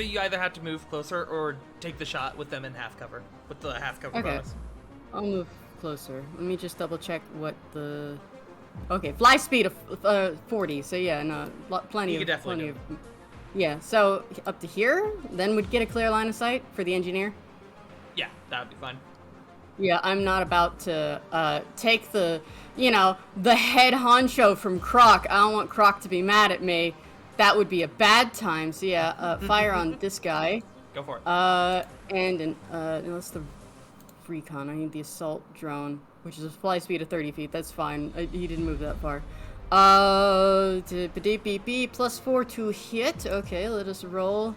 you either have to move closer or take the shot with them in half cover, with the half cover Okay. bonus. I'll move closer. Let me just double check what the. Okay, fly speed of 40. So yeah, no, plenty You of could definitely plenty of. Yeah, so up to here, then we'd get a clear line of sight for the engineer. Yeah, that would be fine. Yeah, I'm not about to take the, the head honcho from Croc. I don't want Croc to be mad at me. That would be a bad time. So yeah, fire on this guy. Go for it. And no, that's the recon. I need the assault drone, which is a fly speed of 30 feet. That's fine. He didn't move that far. +4 to hit. Okay, let us roll.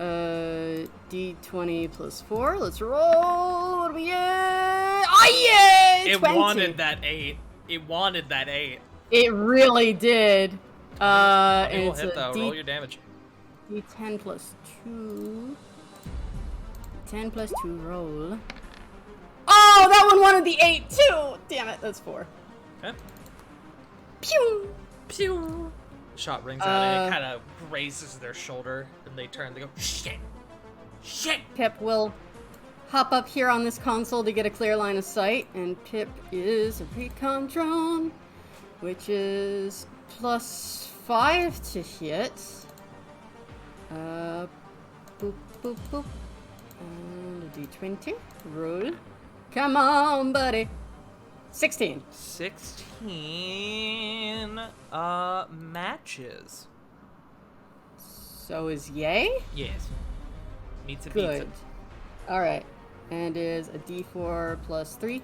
D20 +4. Let's roll. What do we get? Oh yeah! It 20. wanted that 8. It wanted that 8. It really did. It And will it's hit a though. Roll your damage. D10 +2. 10 +2 roll. Oh, that one wanted the 8 too. Damn it, that's 4. Okay. Pew! Pew. Shot rings out and it kind of grazes their shoulder, and they turn. They go, shit, shit. Pip will hop up here on this console to get a clear line of sight, and Pip is a recon drone, which is +5 to hit. Boop, boop, boop. And a d20. Roll. Come on, buddy. 16. 16 matches. So is yay? Yes. Meets a Good. beats Alright. And is a d4 +3.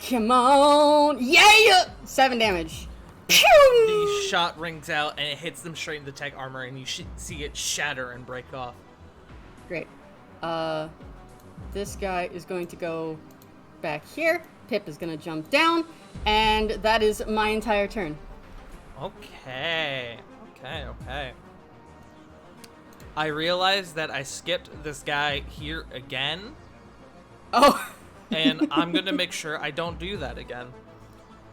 Come on! Yeah! 7 damage. The shot rings out and it hits them straight in the tech armor, and you see it shatter and break off. Great. This guy is going to go back here. Pip is going to jump down, and that is my entire turn. Okay. I realized that I skipped this guy here again, Oh, and I'm gonna make sure I don't do that again.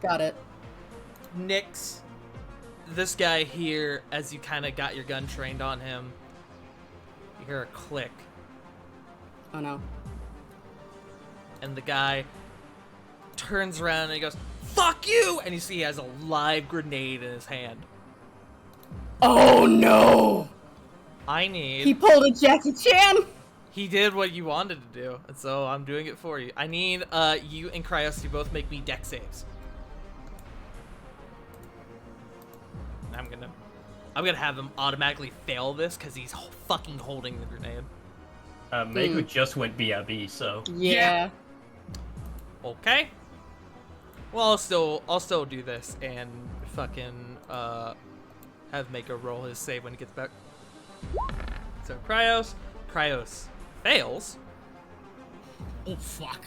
got it. Nix, this guy here, as you kind of got your gun trained on him, you hear a click, Oh no. and the guy turns around and he goes, "Fuck you!" And you see he has a live grenade in his hand. Oh no! I need... He pulled a Jackie Chan! He did what you wanted to do, and so I'm doing it for you. I need you and Cryos to both make me deck saves. I'm gonna have him automatically fail this because he's fucking holding the grenade. Mako just went BRB, so Yeah. Okay. Well, I'll still do this and fucking have Mako roll his save when he gets back. So Cryos fails. Oh fuck.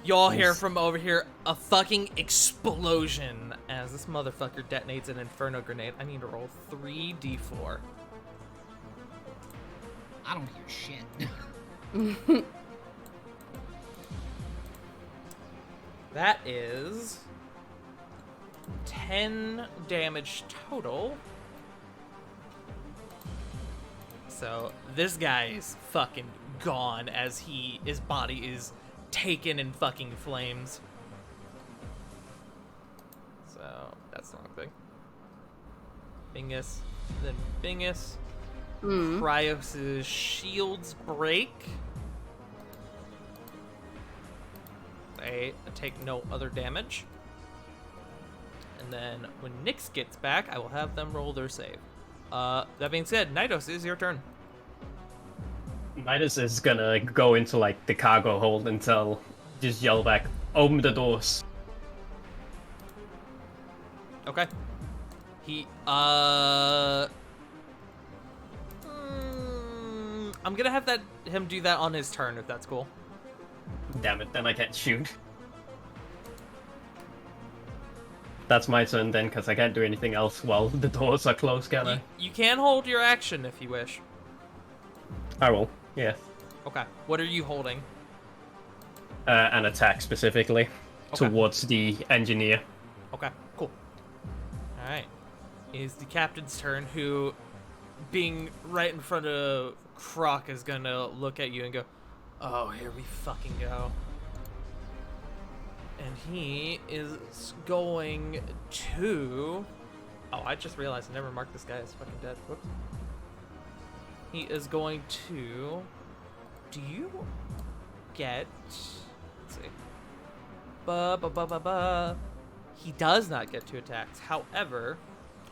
Y'all hear from over here a fucking explosion as this motherfucker detonates an inferno grenade. I need to roll 3d4. I don't hear shit. That is 10 damage total. So this guy is fucking gone as his body is taken in fucking flames. So that's the wrong thing. Bingus, then Bingus. Cryos' shields break. They take no other damage. And then when Nyx gets back, I will have them roll their save. That being said, Nidus, is your turn. Midas is gonna go into like the cargo hold and just yell back, "Open the doors." Okay. I'm gonna have him do that on his turn, if that's cool. Damn it, then I can't shoot. That's my turn then, because I can't do anything else while the doors are closed, can I? You can hold your action if you wish. I will, yeah. Okay. What are you holding? An attack specifically Okay. towards the engineer. Okay, cool. Alright. It is the captain's turn, who, being right in front of Croc, is gonna look at you and go, "Oh, here we fucking go." And he is going to... Oh, I just realized I never marked this guy as fucking dead. Whoops. He is going to... Do you get... Let's see. He does not get 2 attacks. However...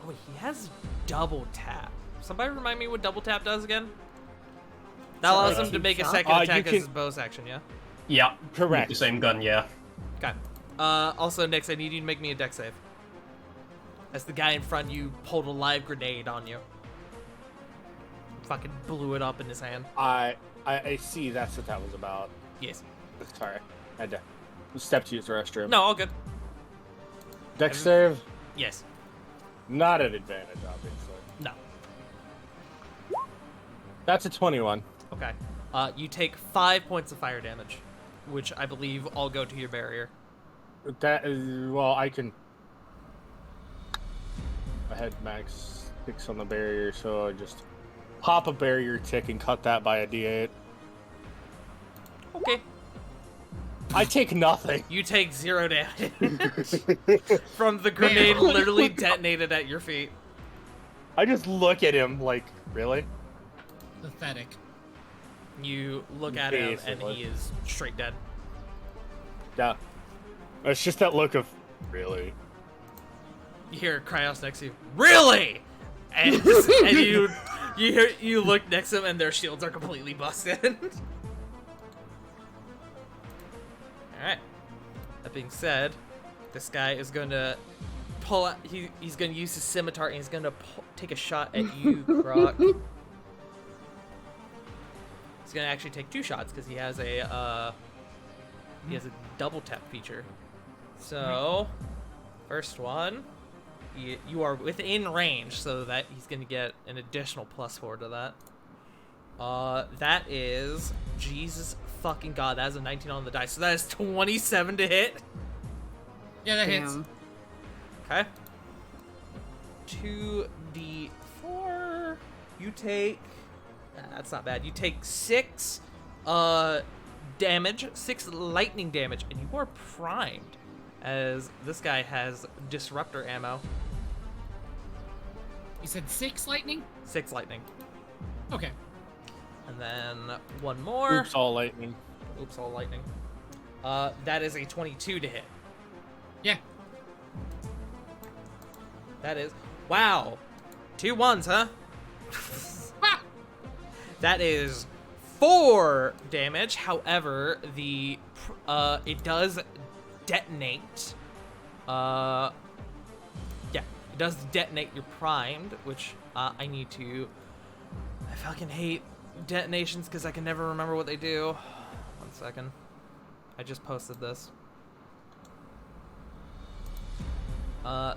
Oh, he has double tap. Somebody remind me what double tap does again? That allows him to make a second you attack as can- his bonus action, yeah? Yeah, Correct. with the same gun, yeah. Okay. Also, Nyx, I need you to make me a deck save. As the guy in front of you pulled a live grenade on you. Fucking blew it up in his hand. I see that's what that was about. Yes. Sorry. I had to step to use the restroom. No, all good. Deck save, Yes. not an advantage, obviously. No. That's a 21. Okay. You take 5 points of fire damage, which I believe all go to your barrier. That is, well, I can. had max 6 on the barrier, so I just pop a barrier tick and cut that by a D8. Okay. I take nothing. You take 0 damage from the grenade literally detonated at your feet. I just look at him like, really? Pathetic. You look at him and Basically. he is straight dead. Yeah. It's just that look of, really? You hear Cryos next to you. Really? And, and you look next to them and their shields are completely busted. Alright. That being said, this guy is going to pull out, he's going to use his scimitar and he's going to take a shot at you, Croc. He's going to actually take 2 shots because he has a double tap feature. So, first one, you are within range, so that he's going to get an additional +4 to that. That is, Jesus fucking God, that is a 19 on the dice. So that is 27 to hit. Yeah, that hits. Damn. Okay. 2d4. You take, that's not bad. You take 6 damage, 6 lightning damage, and you are primed, as this guy has disruptor ammo. You said 6 lightning? 6 lightning. Okay. And then one more. Oops, all lightning. Oops, all lightning. That is a 22 to hit. Yeah. That is, wow. 2 1s, huh? Ah! That is 4 damage. However, it does detonate. Yeah, it does detonate your primed, which I need to. I fucking hate detonations because I can never remember what they do. 1 second. I just posted this.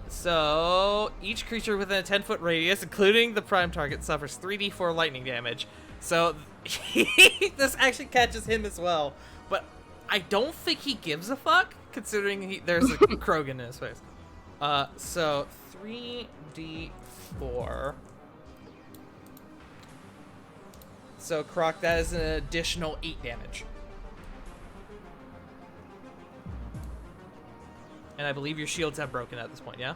So each creature within a 10-foot radius, including the prime target, suffers 3d4 lightning damage. So this actually catches him as well, but I don't think he gives a fuck, considering there's a Krogan in his face. So 3d4. So Croc, that is an additional 8 damage. And I believe your shields have broken at this point, yeah?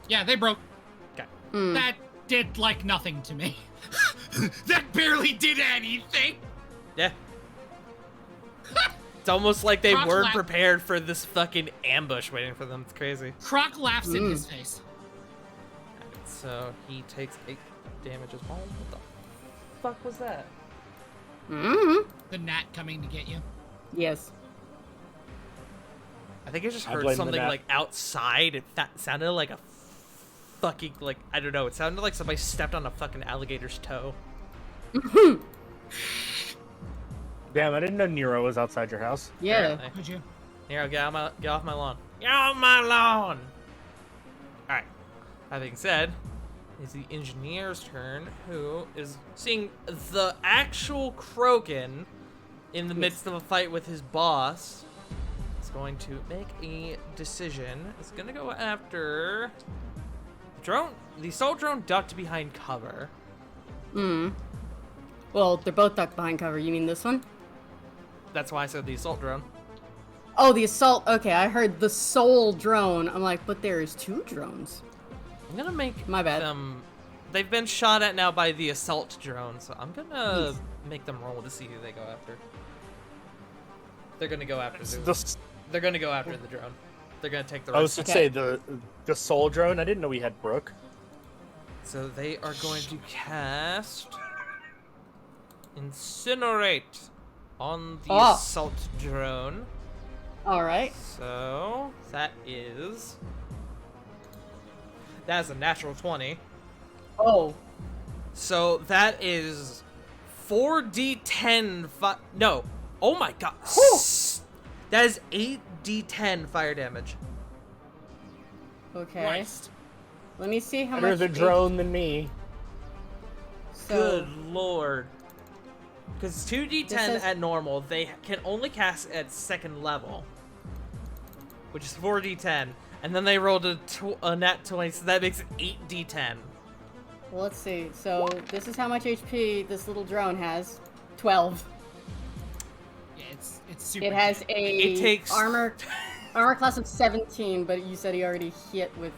Yeah, they broke. Okay. That did, like, nothing to me. That barely did anything. Yeah. It's almost like they Croc's weren't laugh- prepared for this fucking ambush waiting for them. It's crazy. Croc laughs in his face. Alright, so he takes 8 damage as well. What the fuck was that? Mm-hmm. The gnat coming to get you. Yes. I think I just I heard blame the something gnat. like outside. It sounded like a fucking, like, I don't know. It sounded like somebody stepped on a fucking alligator's toe. Damn, I didn't know Nero was outside your house. Yeah. Apparently. Could you? Here, get off my lawn. Get off my lawn! Alright. That being said, it's the engineer's turn, who is seeing the actual Krogan in the midst of a fight with his boss. Is going to make a decision. It's gonna go after drone. The assault drone ducked behind cover. Well, they're both ducked behind cover. You mean this one? That's why I said the assault drone. Oh, the assault. Okay, I heard the soul drone. I'm like, but there is 2 drones. I'm gonna make My bad. them. They've been shot at now by the assault drone, so I'm gonna make them roll to see who they go after. They're gonna go after They're gonna go after the drone. They're gonna take the I was rest. to say the soul drone. I didn't know we had Brooke. So they are going to cast Incinerate on the Oh. assault drone. All right. So that's a natural 20. Oh. So that is 4d10 no. Oh my god. That is 8d10 fire damage. Okay. Christ. Let me see how Better much. the drone than me. So, Good lord. Because 2d10 This is- at normal, they can only cast at 2nd level. Which is 4d10. And then they rolled a nat 20, so that makes it 8d10. Well, let's see. So this is how much HP this little drone has. 12. Yeah, it's super. It has a It takes- armor class of 17, but you said he already hit with,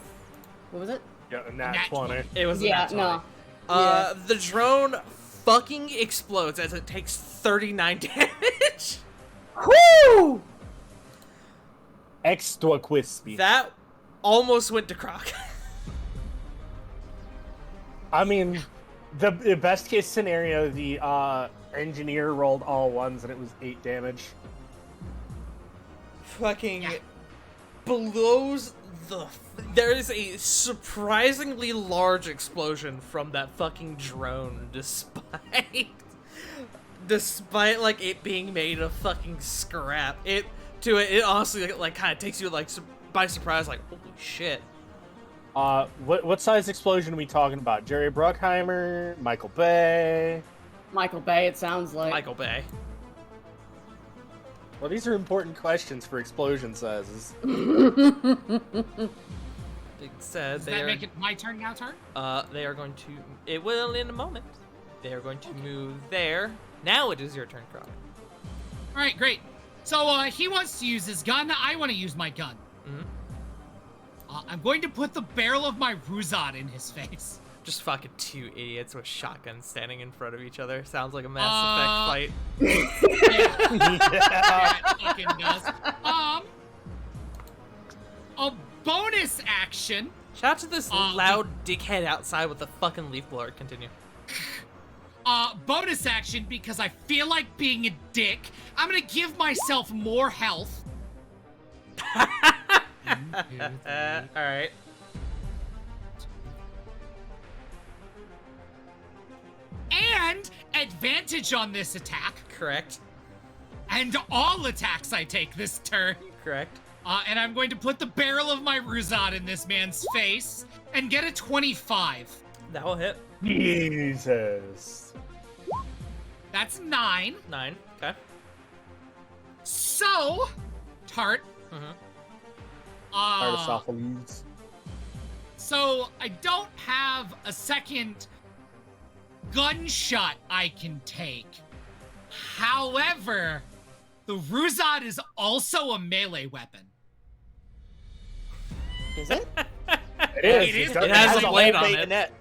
what was it? Yeah, nat Nat 20. It was a Yeah, nat 20. no. The drone fucking explodes as it takes 39 damage. Woo! Extra crispy. That almost went to Croc. I mean, the best case scenario, the engineer rolled all ones and it was 8 damage. Fucking Yeah. blows the. There is a surprisingly large explosion from that fucking drone, despite like it being made of fucking scrap. It honestly like kind of takes you like by surprise, like holy shit. What size explosion are we talking about? Jerry Bruckheimer, Michael Bay. Michael Bay, it sounds like. Michael Bay. Well, these are important questions for explosion sizes. It said Does they that are. make it my turn now, turn? They are going to. It will in a moment. They are going to move there. Now it is your turn, Croc. All right, great. So he wants to use his gun. I want to use my gun. Mhm. I'm going to put the barrel of my Ruzad in his face. Just fucking two idiots with shotguns standing in front of each other. Sounds like a Mass Effect fight. Yeah, it fucking does. A bonus action. Shout out to this loud dickhead outside with the fucking leaf blower. Continue. Bonus action because I feel like being a dick. I'm gonna give myself more health. Alright. And advantage on this attack. Correct. And all attacks I take this turn. Correct. And I'm going to put the barrel of my Ruzad in this man's face and get a 25. That will hit. Jesus. That's 9. 9. Okay. So, Tart. Mm-hmm. Artisophiles. So I don't have a second gunshot I can take. However, the Ruzad is also a melee weapon. Is it? It is. It is. It It has a whole blade on it. bayonet.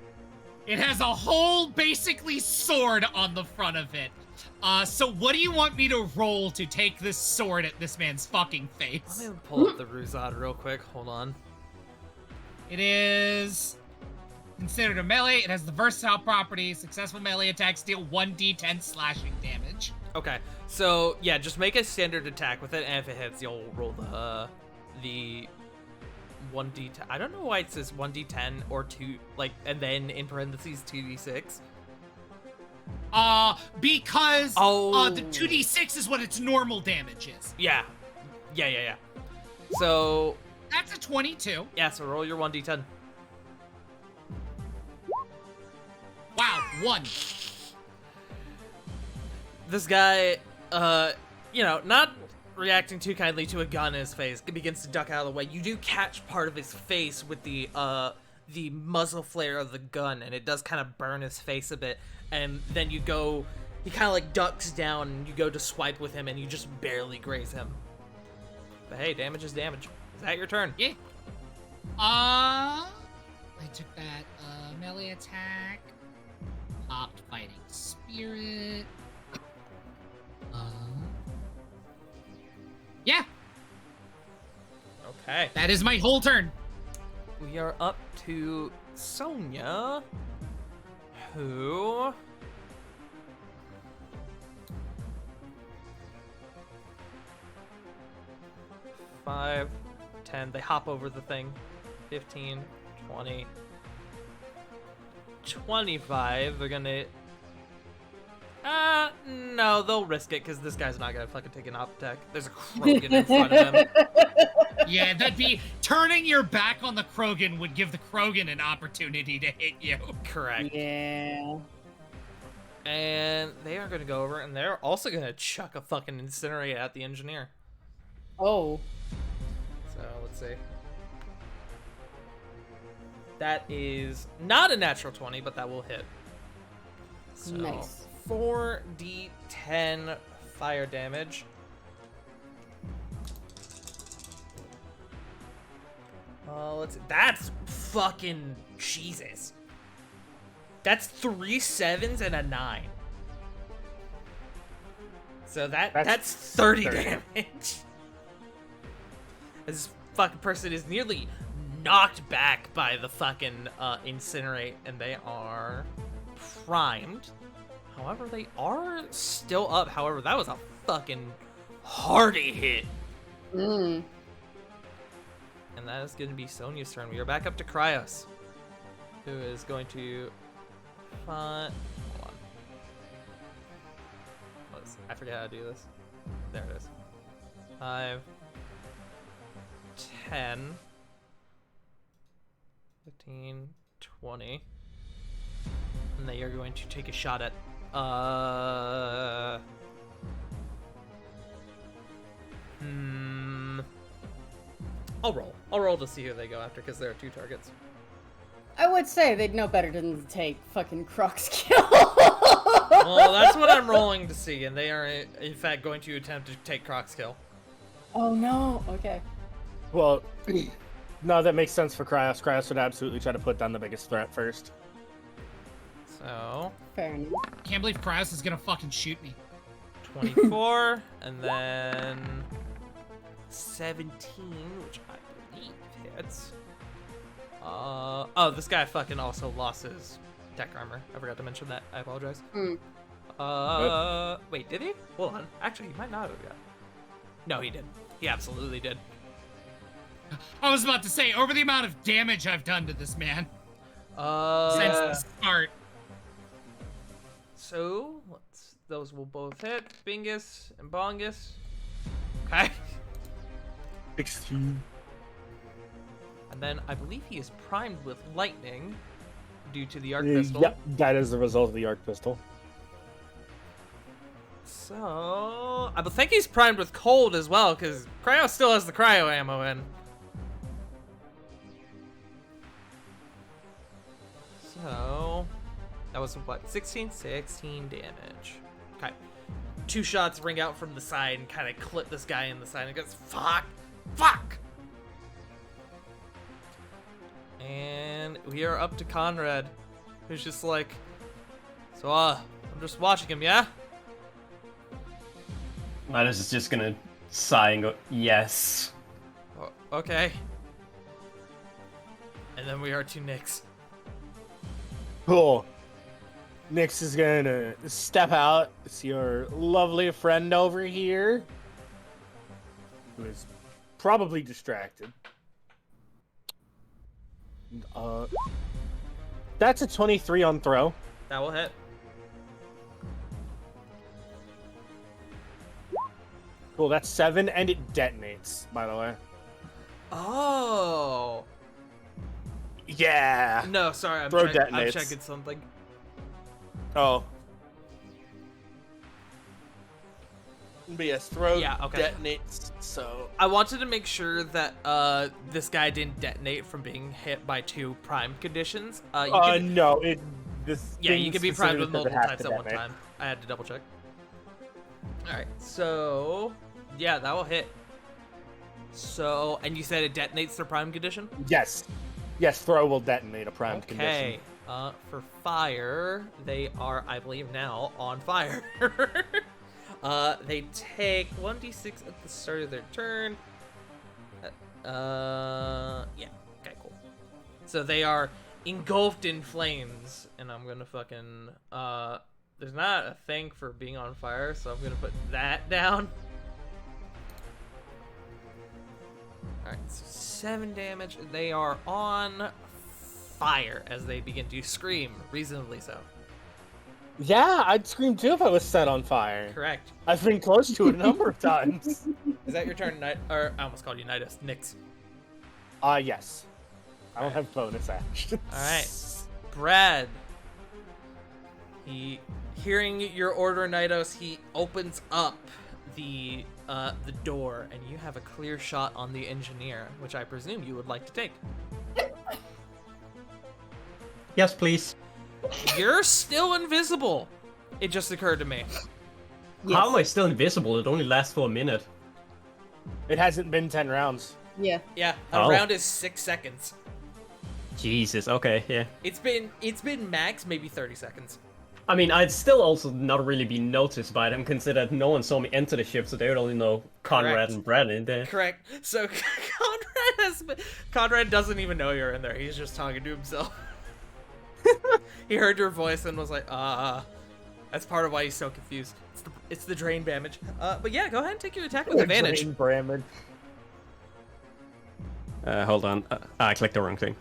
It has a whole, basically, sword on the front of it. So what do you want me to roll to take this sword at this man's fucking face? Let me pull up the Ruzad real quick. Hold on. It is considered a melee. It has the versatile property. Successful melee attacks deal 1d10 slashing damage. Okay. So, yeah, just make a standard attack with it, and if it hits, you'll roll the 1d10. I don't know why it says 1d10 or 2, like, and then in parentheses 2d6. Because Oh. the 2d6 is what its normal damage is. Yeah. So, That's a 22. yeah, so roll your 1d10. Wow, 1. This guy, not reacting too kindly to a gun in his face, begins to duck out of the way. You do catch part of his face with the muzzle flare of the gun, and it does kind of burn his face a bit. And then he kind of like ducks down, and you go to swipe with him, and you just barely graze him. But hey, damage is damage. Is that your turn? Yeah. I took that melee attack. Popped fighting spirit. Yeah, Okay. that is my whole turn. We are up to Sonia, who... Five, 10, they hop over the thing. 15, 20, 25, they're gonna... no, they'll risk it, because this guy's not gonna fucking take an op attack. There's a Krogan in front of him. Yeah, that'd be turning your back on the Krogan would give the Krogan an opportunity to hit you. Correct. Yeah. And they are gonna go over, and they're also gonna chuck a fucking incinerator at the engineer. Oh. So, let's see. That is not a natural 20, but that will hit. So, Nice. 4d10 fire damage. Let's see. That's fucking Jesus. That's 3 7s and a 9. So that's 30 damage. This fucking person is nearly knocked back by the fucking incinerate, and they are primed. However, they are still up. However, that was a fucking hearty hit. Mm. And that is going to be Sonia's turn. We are back up to Cryos, who is going to hold on. I forget how to do this. There it is. 5, 10, 15, 20. And they are going to take a shot at I'll roll to see who they go after, because there are 2 targets. I would say they'd know better than to take fucking Croc's kill. Well, that's what I'm rolling to see, and they are in fact going to attempt to take Croc's kill. Oh no. Okay. Well, no, that makes sense for Cryos. Cryos would absolutely try to put down the biggest threat first. So, Fair enough. Can't believe Cryos is gonna fucking shoot me. 24, and then 17, which I believe hits. Oh, this guy fucking also lost his deck armor. I forgot to mention that. I apologize. Mm. Wait, did he? Hold on. Actually, he might not have yet. No, he did. He absolutely did. I was about to say, over the amount of damage I've done to this man since the start. So, those will both hit. Bingus and Bongus. Okay. 16. And then I believe he is primed with lightning due to the arc pistol. Yep, that is the result of the arc pistol. So, I think he's primed with cold as well, because Cryo still has the cryo ammo in. So, that was what? 16 damage. Okay. 2 shots ring out from the side and kind of clip this guy in the side, and it goes, fuck! And we are up to Conrad, who's just like, so, I'm just watching him, yeah? Midas is just gonna sigh and go, yes. Oh, okay. And then we are to Nyx. Cool. Nyx is gonna step out. It's your lovely friend over here, who is probably distracted. That's a 23 on throw. That will hit. Cool, that's 7, and it detonates, by the way. Oh. Yeah. No, sorry, I'm Throw checking detonates. something. Oh. But yes, throw Yeah, okay. detonates, so... I wanted to make sure that this guy didn't detonate from being hit by 2 prime conditions. No, you can be primed with multiple types at one time. I had to double check. Alright, so yeah, that will hit. So, and you said it detonates the prime condition? Yes. Yes, throw will detonate a primed Okay. condition. For fire, they are, I believe, now on fire. They take 1d6 at the start of their turn. Yeah. Okay, cool. So they are engulfed in flames, and I'm gonna fucking, there's not a thing for being on fire, so I'm gonna put that down. Alright, so 7 damage. They are on fire as they begin to scream, reasonably so. Yeah, I'd scream too if I was set on fire. Correct. I've been close to it a number of times. Is that your turn, or I almost called you Nidus. Nyx. Yes. I don't have bonus actions. Alright. Brad. Hearing your order, Nidus, he opens up the door, and you have a clear shot on the engineer, which I presume you would like to take. Yes, please. You're still invisible. It just occurred to me. How am I still invisible? It only lasts for a minute. It hasn't been 10 rounds. Yeah. Yeah, a Oh. round is 6 seconds. Jesus, okay, yeah. It's been max maybe 30 seconds. I mean, I'd still also not really be noticed by them, considering no one saw me enter the ship, so they would only know Conrad Correct. and Brad in there. Correct. So Conrad doesn't even know you're in there. He's just talking to himself. He heard your voice and was like, that's part of why he's so confused. It's the drain damage. But yeah, go ahead and take your attack with advantage. Drain Bramid. Hold on. I clicked the wrong thing.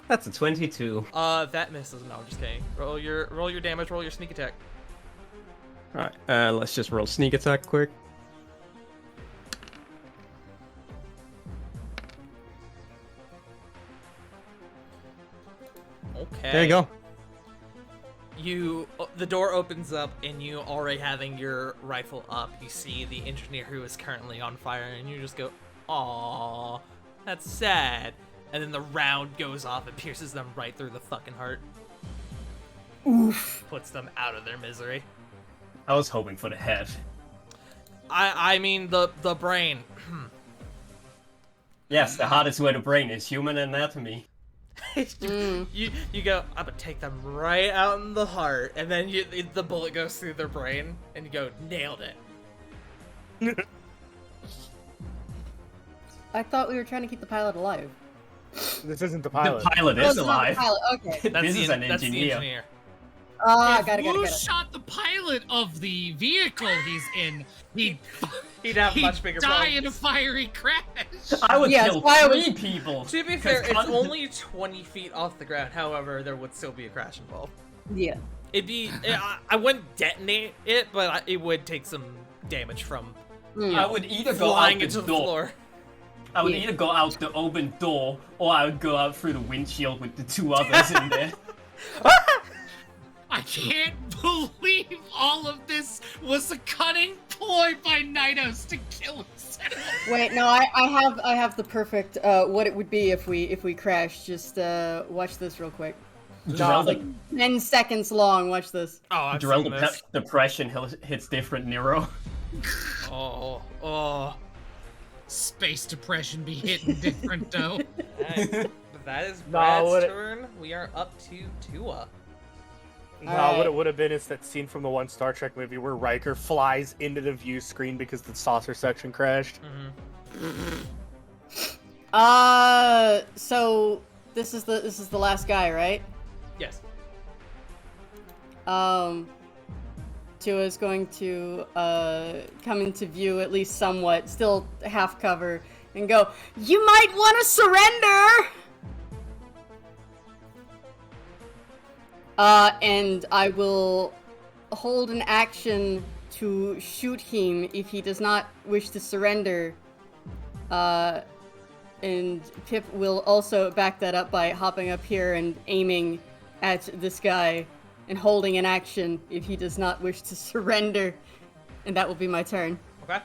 That's a 22. That misses. No, I'm just kidding. Roll your damage. Roll your sneak attack. Alright, let's just roll sneak attack quick. Okay. There you go. The door opens up, and you already having your rifle up, you see the engineer who is currently on fire, and you just go, "Aww, that's sad." And then the round goes off and pierces them right through the fucking heart. Oof. Puts them out of their misery. I was hoping for the head. I mean the brain. Yes, the hardest way to brain is human anatomy. You go, I'm gonna take them right out in the heart, and then the bullet goes through their brain, and you go, nailed it. I thought we were trying to keep the pilot alive. This isn't the The pilot. pilot Oh, is it's not the alive. pilot. Okay. This is an that's the engineer. engineer. Ah, If got it. Wu shot the pilot of the vehicle he's in, he'd He'd much bigger die in a problems. fiery crash. I would Yeah, kill that's why I was- 3 people. To be 'cause fair, it's Con- only 20 feet off the ground. However, there would still be a crash involved. Yeah. It'd be. I wouldn't detonate it, but it would take some damage from I would either go flying out into the the door. floor. I would Yeah. either go out the open door, or I would go out through the windshield with the 2 others in there. I can't believe all of this was a cunning ploy by Nidos to kill himself. Wait, no, I have the perfect what it would be if we crashed. Just watch this real quick. Drell Like 10 seconds long. Watch this. Oh, I've Drell seen this. depression hits different Nero. Oh. Space depression be hitting different though. Alright, that is No, Brad's what it- turn. We are up to Tua. No, Alright. what it would have been is that scene from the one Star Trek movie where Riker flies into the view screen because the saucer section crashed. So this is the last guy, right? Yes. Tua's going to come into view at least somewhat, still half cover, and go, "You might want to surrender!" And I will hold an action to shoot him if he does not wish to surrender. And Pip will also back that up by hopping up here and aiming at this guy and holding an action if he does not wish to surrender. And that will be my turn. Okay.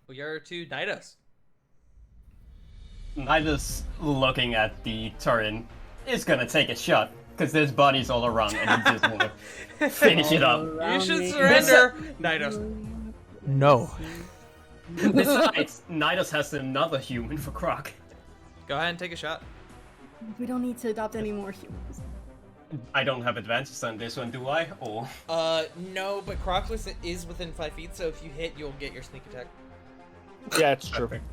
We are to Nidus. Nidus, looking at the turret, is gonna take a shot, because there's bodies all around, and he just wanna finish it up. You should surrender, Nidus. No. Besides, Nidus has another human for Croc. Go ahead and take a shot. We don't need to adopt any more humans. I don't have advantage on this one, do I? Or No, but Crocless is within 5 feet, so if you hit, you'll get your sneak attack. Yeah, it's true. Perfect.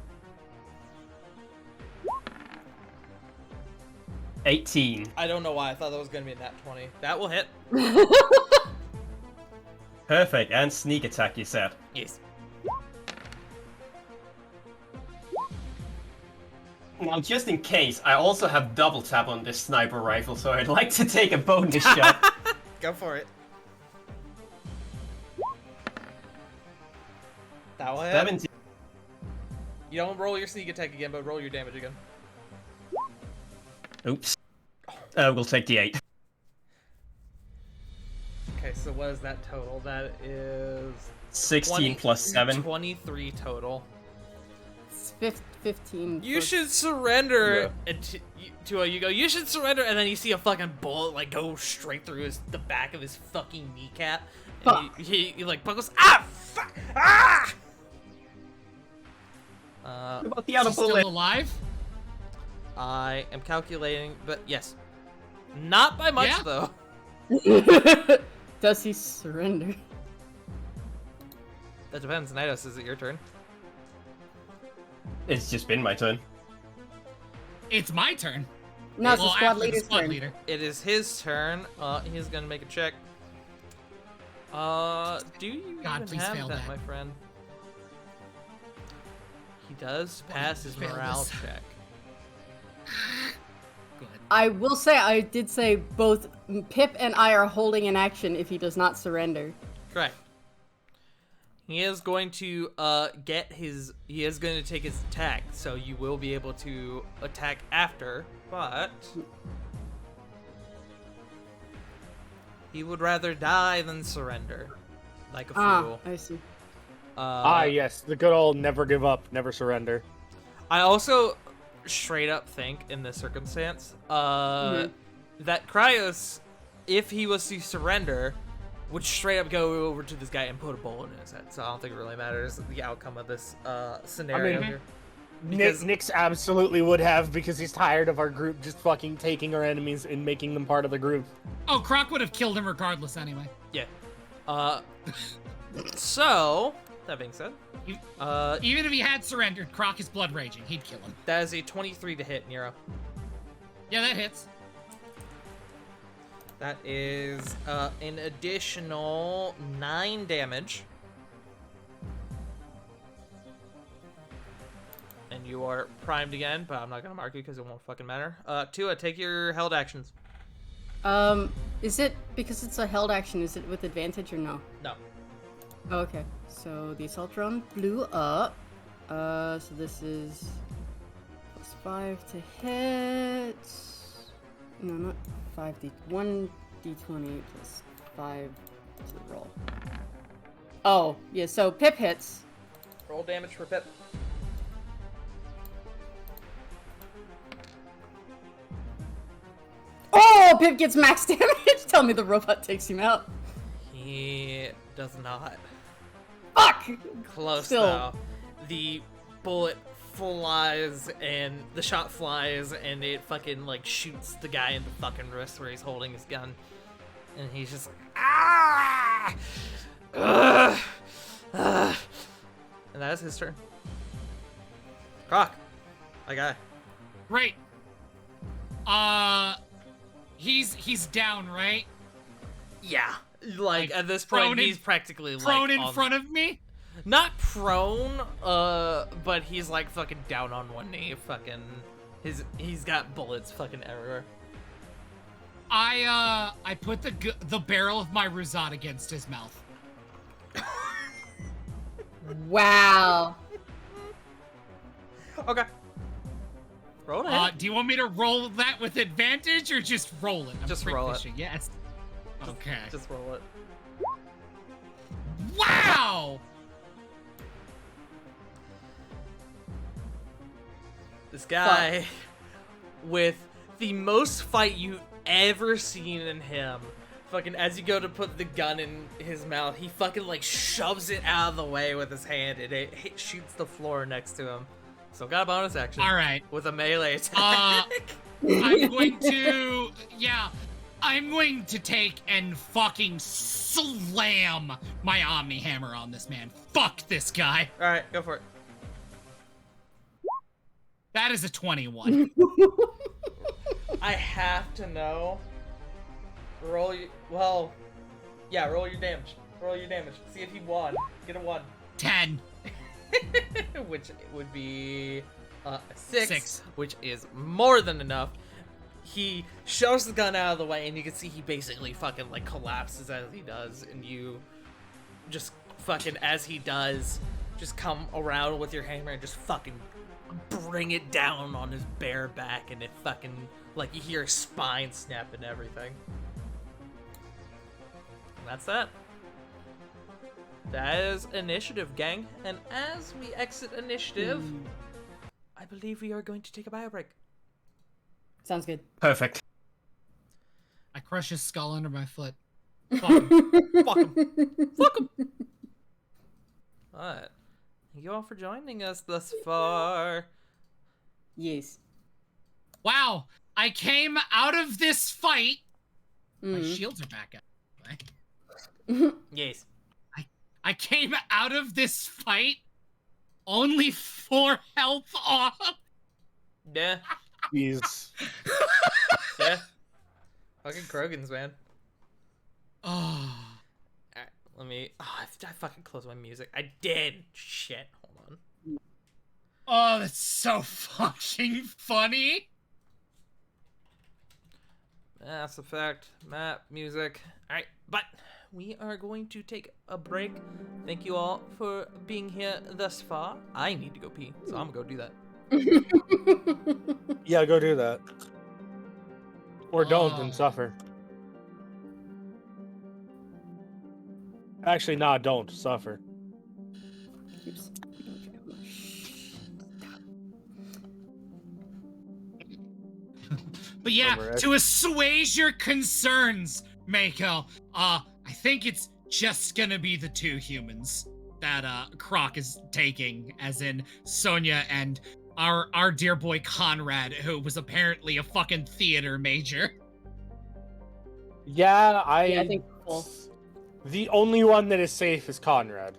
18. I don't know why. I thought that was gonna be a nat 20. That will hit. Perfect, and sneak attack, you said. Yes. Now, just in case, I also have double tap on this sniper rifle, so I'd like to take a bonus shot. Go for it. That will hit. 17. You don't roll your sneak attack again, but roll your damage again. Oops. We'll take the 8. Okay, so what is that total? That is 16 plus 7. 23 total. It's 15. You for- should surrender. And you go, you should surrender, and then you see a fucking bullet like go straight through the back of his fucking kneecap. And Fuck. he like buckles. Ah, fuck! Ah! What about the Is other he still bullet? alive? I am calculating, but yes, not by much Yeah? though. Does he surrender? That depends. Nidus, is it your turn? It's just been my turn. It's my turn. No, it's well, the squad after the leader's squad turn. leader. It is his turn. He's gonna make a check. Do you God, even please have fail that, that. my friend? He does pass his Fail morale this. check. Good. I will say, I did say both Pip and I are holding an action if he does not surrender. Correct. He is going to he is going to take his attack, so you will be able to attack after, but he would rather die than surrender. Like a fool. I see. Yes, the good old never give up, never surrender. I also straight up think in this circumstance, that Cryos, if he was to surrender, would straight up go over to this guy and put a bullet in his head. So I don't think it really matters the outcome of this scenario here. Because- Nyx absolutely would have, because he's tired of our group just fucking taking our enemies and making them part of the group. Oh, Croc would have killed him regardless anyway. Yeah. So that being said, You- uh, Even if he had surrendered, Croc is blood raging. He'd kill him. that is a 23 to hit, Nero. Yeah, that hits. That is an additional 9 damage. And you are primed again, but I'm not gonna mark you because it won't fucking matter. Tua, take your held actions. Is it, because it's a held action, is it with advantage or no? No. Oh, okay. So the assault drone blew up. So this is +5 to hit. No, not 5d. 1d20 plus 5 to roll. Oh, yeah, so Pip hits. Roll damage for Pip. Oh, Pip gets max damage! Tell me the robot takes him out. He does not. Fuck! Close Still. though. The bullet flies and the shot flies and it fucking like shoots the guy in the fucking wrist where he's holding his gun. And he's just like, ah! Ugh! Ugh! And that is his turn. Croc. My guy. Great. He's down, right? Yeah. Like at this prone point in- he's practically Prone like in on- front of me. Not prone, but he's like fucking down on one knee, fucking he's got bullets fucking everywhere. I put the barrel of my Ruzat against his mouth. Wow. Okay. Roll it. Do you want me to roll that with advantage or just roll it? I'm Just trick roll it. fishing, yes. Okay. Just roll it. Wow! This guy with the most fight you ever seen in him. Fucking as you go to put the gun in his mouth, he fucking like shoves it out of the way with his hand and it shoots the floor next to him. So got a bonus action. All right. With a melee attack. I'm going to take and fucking slam my Omni Hammer on this man. Fuck this guy. Alright, go for it. That is a 21. I have to know. Roll your roll your damage. Roll your damage. See if he won. Get a 1. 10. Which would be a 6, Six. which is more than enough. He shoves the gun out of the way, and you can see he basically fucking like collapses as he does, and you just fucking as he does, just come around with your hammer and just fucking bring it down on his bare back, and it fucking like you hear his spine snap and everything. And that's that. That is initiative, gang. And as we exit initiative, I believe we are going to take a bio break. Sounds good. Perfect. I crush his skull under my foot. Fuck him. Fuck him. Alright. Thank you all for joining us thus far. Yes. Wow, I came out of this fight. My Mhm. shields are back up. Yes. I came out of this fight only 4 health off. Yeah. Jeez. Yeah. Fucking Krogans, man. Oh. Alright, let me... Oh, I fucking closed my music. I did! Shit, hold on. Oh, that's so fucking funny. Mass Effect, map, music. Alright, but we are going to take a break. Thank you all for being here thus far. I need to go pee, so I'm gonna go do that. Yeah, go do that. Or don't Oh. and suffer. Actually, nah, don't suffer. Oops. But yeah, Over it. to assuage your concerns, Mako, I think it's just gonna be the 2 humans that Croc is taking, as in Sonia and our dear boy Conrad, who was apparently a fucking theater major. Yeah, Yeah, I think full. The only one that is safe is Conrad.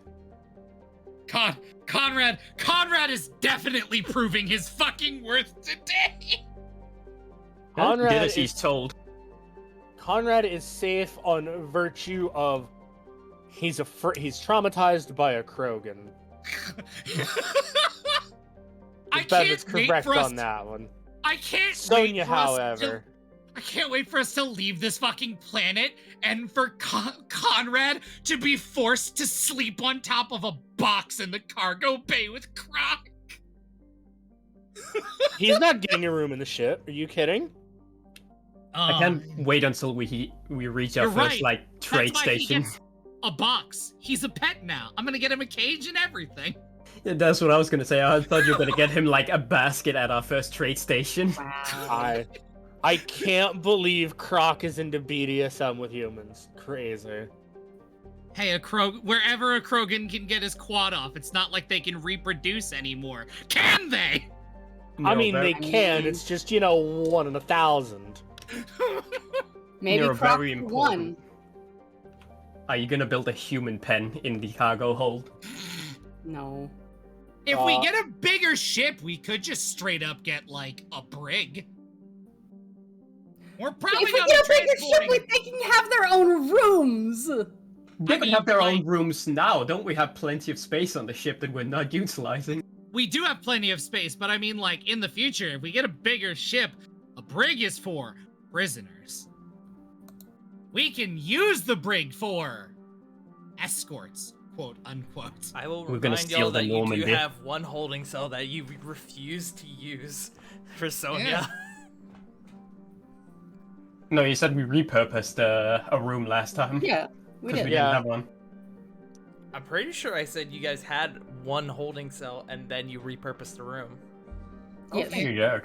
Conrad is definitely proving his fucking worth today. Conrad Did as is- he's told. Conrad is safe on virtue of he's traumatized by a Krogan. I Ben can't is wait correct for us. on that one. I can't Sonya, wait for us however, I can't wait for us to leave this fucking planet and for Conrad to be forced to sleep on top of a box in the cargo bay with Croc. he's not getting a room in the ship. Are you kidding? I can't wait until we reach our You're first right. like trade That's why he station. gets a box. He's a pet now. I'm gonna get him a cage and everything. Yeah, that's what I was gonna say. I thought you were gonna get him like a basket at our first trade station. I can't believe Croc is into BDSM with humans. Crazy. Hey, wherever a Krogan can get his quad off, it's not like they can reproduce anymore. Can they? I mean, very- they can. It's just 1 in 1,000. Maybe You're Croc very for important. one. Are you gonna build a human pen in the cargo hold? No. If we Uh, get a bigger ship, we could just straight up get like a brig. We're probably If we gonna get a be bigger ship, transporting. they can have their own rooms. They I can mean, have their like- own rooms now. Don't we have plenty of space on the ship that we're not utilizing? We do have plenty of space, but I mean, like in the future, if we get a bigger ship, a brig is for prisoners. We can use the brig for escorts, quote unquote. I will We're gonna remind steal y'all the that you do Normandy. have one holding cell that you refuse to use for Sonya. Yeah. No, you said we repurposed a room last time. Yeah, we Because we did. didn't Yeah. have one. I'm pretty sure I said you guys had one holding cell and then you repurposed the room. Yes. Okay. You did.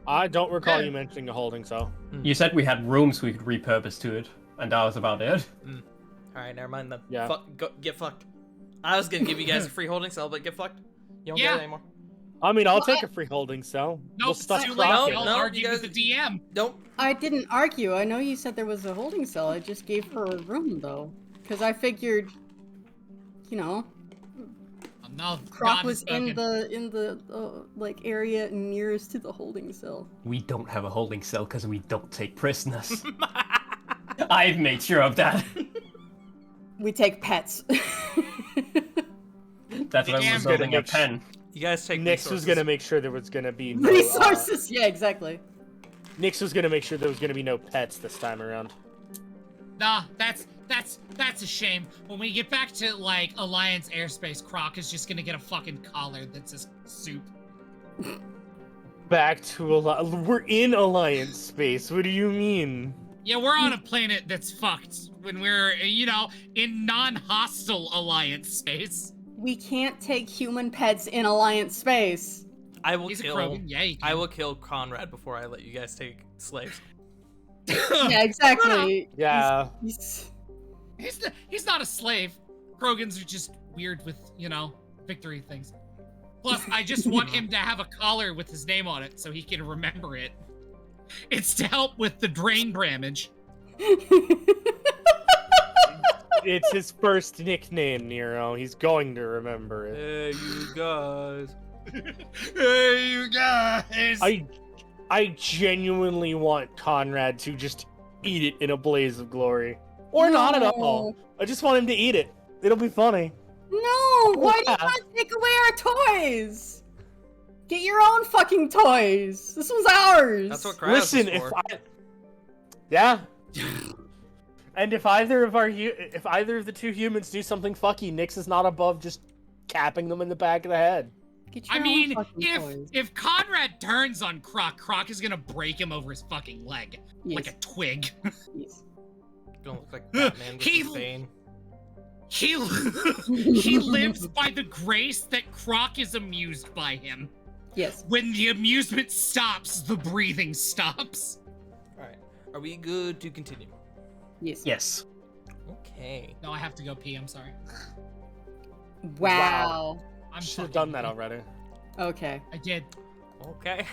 I don't recall Yeah. you mentioning a holding cell. You said we had rooms we could repurpose to it, and that was about it. Alright, never mind then. Yeah. Get fucked. I was gonna give you guys a free holding cell, but get fucked. You don't Yeah. get it anymore. I mean, I'll Well, take a free holding cell. Nope, We'll stuff it's too Croc late. in. I'll No, argue you with guys- the DM. Don't. I didn't argue. I know you said there was a holding cell. I just gave her a room though, because I figured, No, Croc God was has spoken. in the like area nearest to the holding cell. We don't have a holding cell because we don't take prisoners. I've made sure of that. We take pets. That's why Damn. we're building a Gonna make pen. You guys take Nix was resources. gonna make sure there was gonna be no, Resources. Yeah, exactly. Nix was gonna make sure there was gonna be no pets this time around. Nah, that's a shame. When we get back to like Alliance airspace, Croc is just gonna get a fucking collar that says soup. Back to we're in Alliance space. What do you mean? Yeah, we're on a planet that's fucked when we're, in non-hostile Alliance space. We can't take human pets in Alliance space. I will He's a kill. Krogan. Yeah, you can. I will kill Conrad before I let you guys take slaves. Yeah, exactly. Yeah. He's not a slave. Krogans are just weird with, victory things. Plus, I just want him to have a collar with his name on it so he can remember it. It's to help with the drain damage. It's his first nickname, Nero. He's going to remember it. Hey, you guys. Hey, you guys! I genuinely want Conrad to just eat it in a blaze of glory. Or not at all. I just want him to eat it. It'll be funny. No! Why do you Yeah. not take away our toys? Get your own fucking toys. This was ours. That's what Kryos Listen, is for. Yeah. And if either of the two humans do something fucky, Nyx is not above just capping them in the back of the head. Get your I own mean, fucking toys. if Conrad turns on Croc is gonna break him over his fucking leg. Like a Yes, twig. yes. Gonna look like Batman with He- his Bane. He lives by the grace that Croc is amused by him. Yes. When the amusement stops, the breathing stops. Alright. Are we good to continue? Yes. Yes. Okay. No, I have to go pee, I'm sorry. Wow. I'm Should have fucking done that pee. already. Okay. I did. Okay.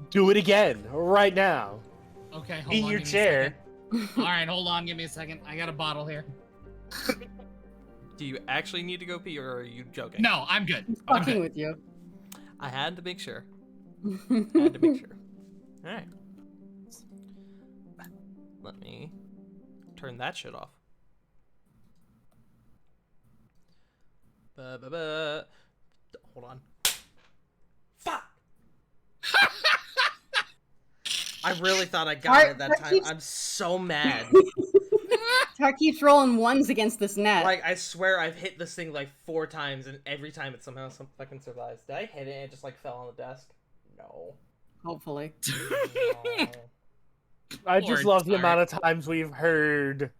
Do it again, right now. Okay, hold In on. your give me a chair. second. Alright, hold on, give me a second. I got a bottle here. Do you actually need to go pee, or are you joking? No, I'm good. I'm Fucking good. with you. I had to make sure. Had to make sure. Alright. Let me turn that shit off. Hold on. Fuck! I really thought I got it that time. I'm so mad. Tar keeps rolling ones against this net. Like, I swear I've hit this thing like 4 times, and every time it somehow fucking survives. Did I hit it and it just like fell on the desk? No. Hopefully. No. I just Poor love the Tart. amount of times we've heard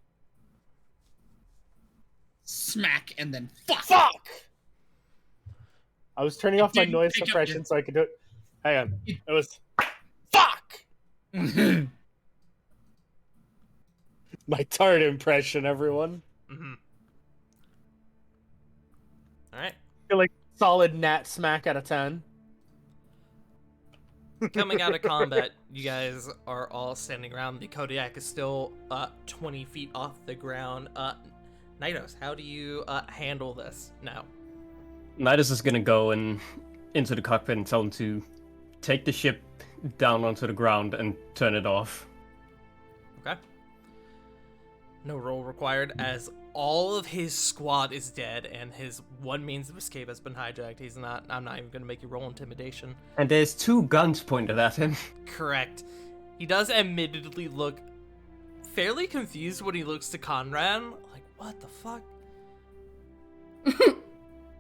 Smack and then fuck. "fuck." I was turning off my didn't noise pick up suppression your- so I could do it. Hang on. It- It was "fuck." My Tart impression, everyone. Mm-hmm. Alright. Feel like solid nat smack out of 10. Coming out of combat, you guys are all standing around. The Kodiak is still 20 feet off the ground. Naidos, how do you handle this now? Nidus is gonna go into the cockpit and tell him to take the ship down onto the ground and turn it off. Okay. No roll required, as all of his squad is dead and his one means of escape has been hijacked. I'm not even gonna make you roll intimidation. And there's 2 guns pointed at him. Correct. He does admittedly look fairly confused when he looks to Conrad. Like, what the fuck?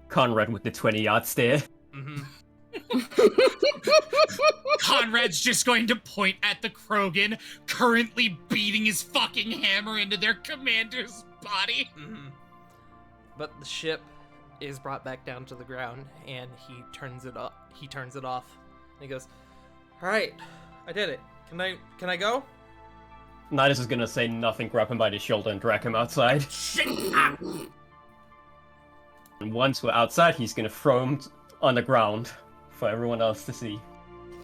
Conrad with the 20-yard stare. Mm-hmm. Conrad's just going to point at the Krogan, currently beating his fucking hammer into their commander's body. Mm-hmm. But the ship is brought back down to the ground, and he turns it off. And he goes, "All right, I did it. Can I go?" Nidus is gonna say nothing, grab him by the shoulder and drag him outside. And once we're outside, he's gonna throw him on the ground for everyone else to see.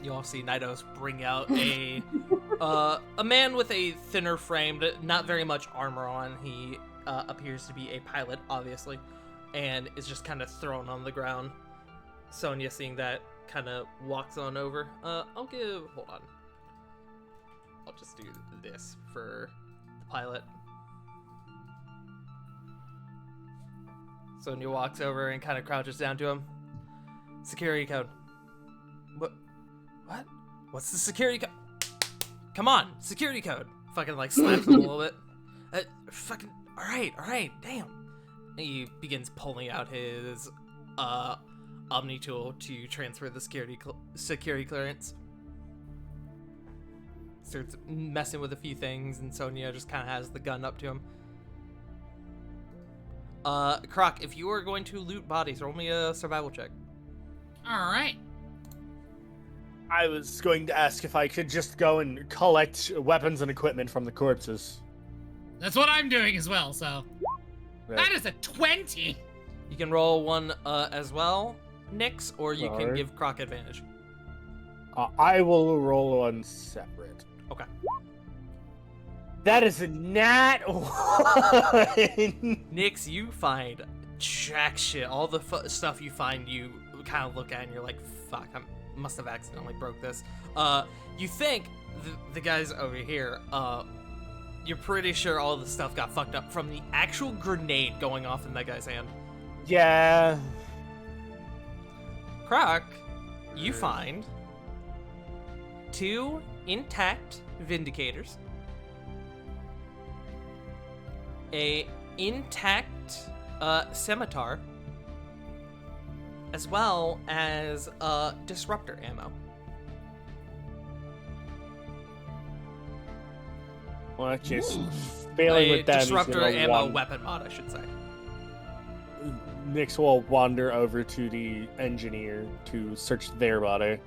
You all see Naidos bring out a man with a thinner frame, not very much armor on. He appears to be a pilot, obviously, and is just kind of thrown on the ground. Sonya, seeing that, kind of walks on over. Hold on. I'll just do this for the pilot. Sonya walks over and kind of crouches down to him. Security code. What? What's the security code? Come on, security code. Fucking like slaps him a little bit. Fucking. All right. Damn. And he begins pulling out his Omni tool to transfer the security clearance. Starts messing with a few things, and Sonya just kind of has the gun up to him. Croc, if you are going to loot bodies, roll me a survival check. All right. I was going to ask if I could just go and collect weapons and equipment from the corpses. That's what I'm doing as well, so. Right. That is a 20! You can roll one as well, Nix, or you can Alright. give Croc advantage. I will roll one separate. Okay. That is a nat 1. Nix, you find jack shit. All the stuff you find, you kind of look at and you're like, fuck, I must have accidentally broke this. You think the guys over here, you're pretty sure all the stuff got fucked up from the actual grenade going off in that guy's hand. Yeah. Croc, you find 2 intact Vindicators, a intact Scimitar, as well as Disruptor ammo. Well, just failing A with that. Disruptor ammo weapon mod, I should say. Nix will wander over to the engineer to search their body.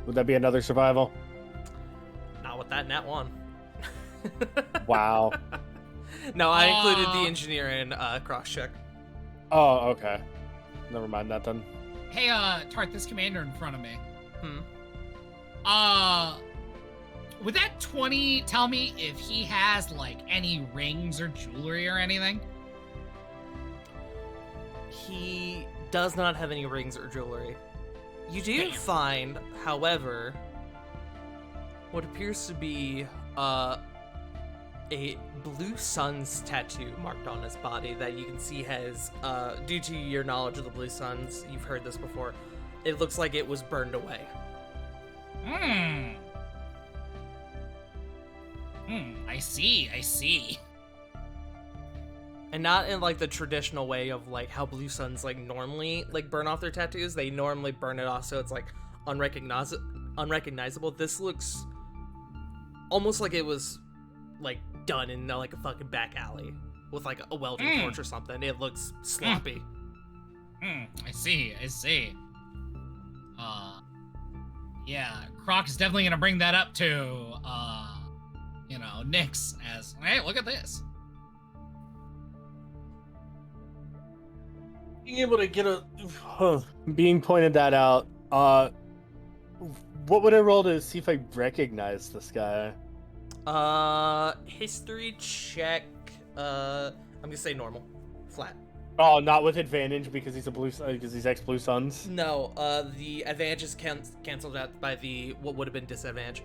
Would that be another survival? Not with that nat 1. Wow. No, I included the engineer in cross check. Oh, okay. Never mind that then. Hey, Tart, this commander in front of me. Hmm. Would that 20 tell me if he has, like, any rings or jewelry or anything? He does not have any rings or jewelry. You do Damn. find, however, what appears to be a Blue Suns tattoo marked on his body that you can see has, due to your knowledge of the Blue Suns, you've heard this before, it looks like it was burned away. I see. And not in like the traditional way of like how Blue Suns like normally like burn off their tattoos. They normally burn it off so it's like unrecognizable. This looks almost like it was like done in like a fucking back alley with like a welding torch or something. It looks sloppy. I see. Yeah, Croc's definitely gonna bring that up to, Nix as, hey, look at this. Being able to get being pointed that out, what would I roll to see if I recognize this guy? History check. I'm gonna say normal, flat. Oh, not with advantage because he's because he's ex-Blue Suns. No, the advantage is canceled out by the what would have been disadvantage.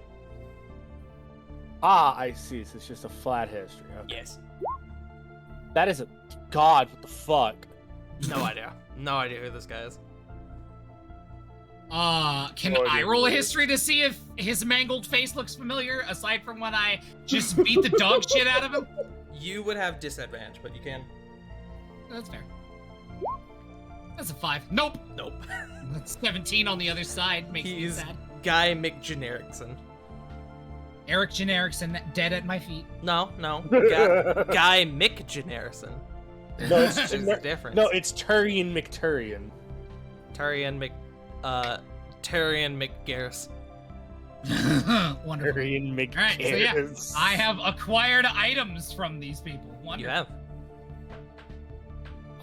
Ah, I see. So it's just a flat history. Okay. Yes. That is a god. What the fuck? No idea. No idea who this guy is. Can Oh, I yeah. roll a history to see if his mangled face looks familiar, aside from when I just beat the dog shit out of him? You would have disadvantage, but you can. That's fair. That's a 5. Nope. Nope. That's 17 on the other side. Makes me He's sad. Guy McGenericson. Eric Genericson dead at my feet. No. Guy McGenericson. No, it's There's a difference. no, it's Turian McTurian. Tyrion McGarris. Wonderful. Turian McGarris. Alright, so yeah, I have acquired items from these people. You Wonderful.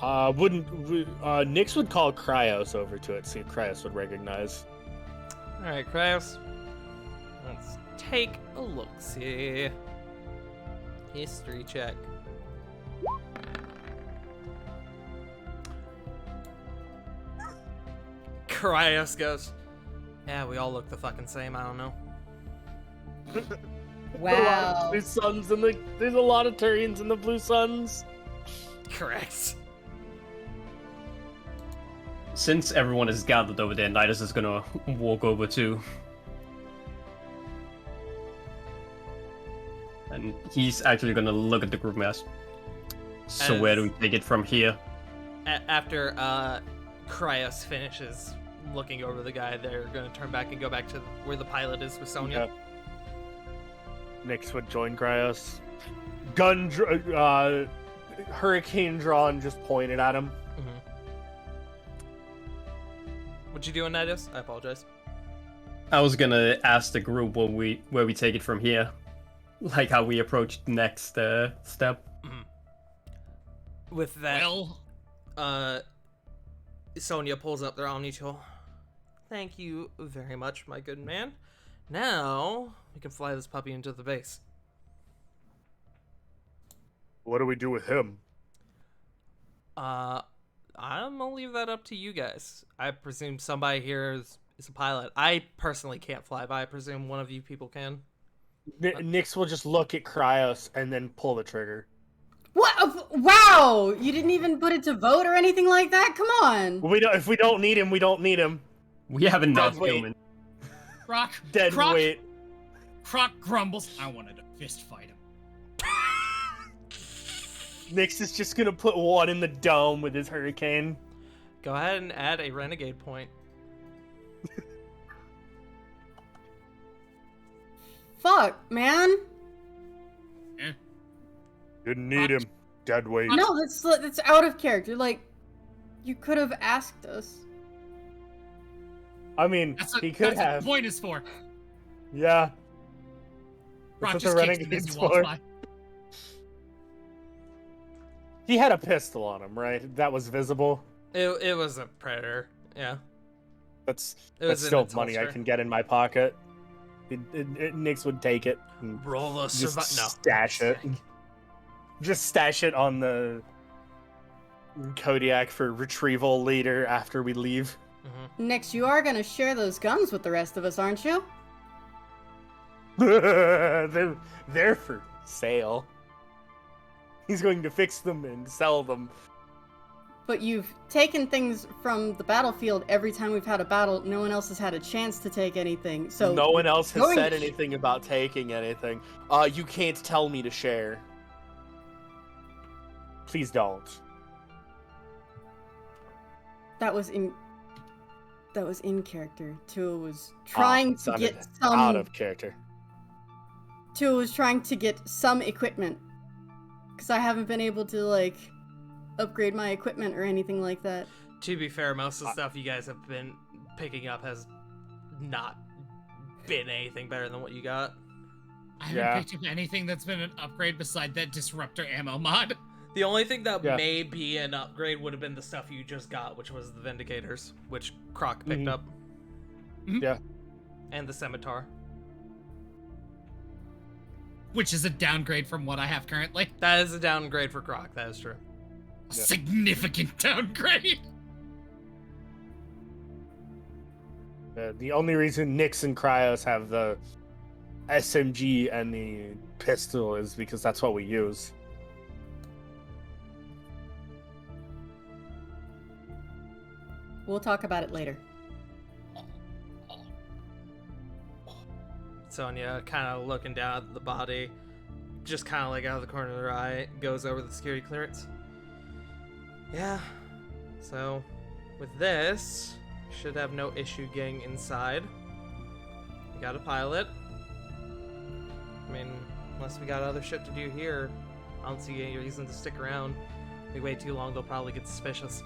have. Nix would call Cryos over to it, see if Cryos would recognize. Alright, Kraus. Let's take a look. See. History check. Cryos goes, yeah, we all look the fucking same, I don't know. Wow. Blue Suns and there's a lot of Turians in the Blue Suns. Correct. Since everyone is gathered over there, Nidus is gonna walk over too. And he's actually gonna look at the group mass. So where do we take it from here? After Cryos finishes looking over the guy, they're gonna turn back and go back to where the pilot is with Sonya. Okay. Nix would join Cryos. Hurricane drawn, just pointed at him. What you doing, Nidus? I apologize. I was gonna ask the group where we take it from here, like how we approach the next step. With that, Well, Sonia pulls up their Omni tool. Thank you very much, my good man. Now we can fly this puppy into the base. What do we do with him? I'm gonna leave that up to you guys. I presume somebody here is a pilot. I personally can't fly, but I presume one of you people can. Nyx will just look at Cryos and then pull the trigger. What? Wow! You didn't even put it to vote or anything like that? Come on! If we don't need him, we don't need him. We have enough Dead weight. human. Croc. Dead Croc, weight. Croc grumbles. I wanted to fist fight him. Nyx is just gonna put one in the dome with his hurricane. Go ahead and add a renegade point. Fuck, man. Didn't need him. Dead weight. No, that's out of character. Like, you could have asked us. I mean, he could That's what have. the point is for. Yeah. Croc That's just what the kicks him as renegade's he walks for. by. He had a pistol on him, right? That was visible. It was a predator. Yeah. That's It was in still its money I holster. can get in my pocket. Nyx would take it and Roll a just survival. No. stash it. Just stash it on the Kodiak for retrieval later after we leave. Next, you are gonna share those guns with the rest of us, aren't you? They're for sale. He's going to fix them and sell them. But you've taken things from the battlefield every time we've had a battle. No one else has had a chance to take anything. So no one else has going- said anything about taking anything. You can't tell me to share. Please don't. That was in character. Tua was trying to Sounded get out some. of character. Tua was trying to get some equipment, because I haven't been able to like upgrade my equipment or anything like that. To be fair, most of the stuff you guys have been picking up has not been anything better than what you got. I haven't Yeah. picked up anything that's been an upgrade beside that disruptor ammo mod. The only thing that Yeah. may be an upgrade would have been the stuff you just got, which was the Vindicators, which Croc picked Mhm. up. Yeah. And the Scimitar. Which is a downgrade from what I have currently. That is a downgrade for Croc, that is true. A Yeah. significant downgrade. The only reason Nyx and Cryos have the SMG and the pistol is because that's what we use. We'll talk about it later. Sonya, kind of looking down at the body, just kind of like out of the corner of their eye, goes over the security clearance. Yeah, so with this, should have no issue getting inside. We got a pilot. I mean, unless we got other shit to do here, I don't see any reason to stick around. If we wait too long, they'll probably get suspicious.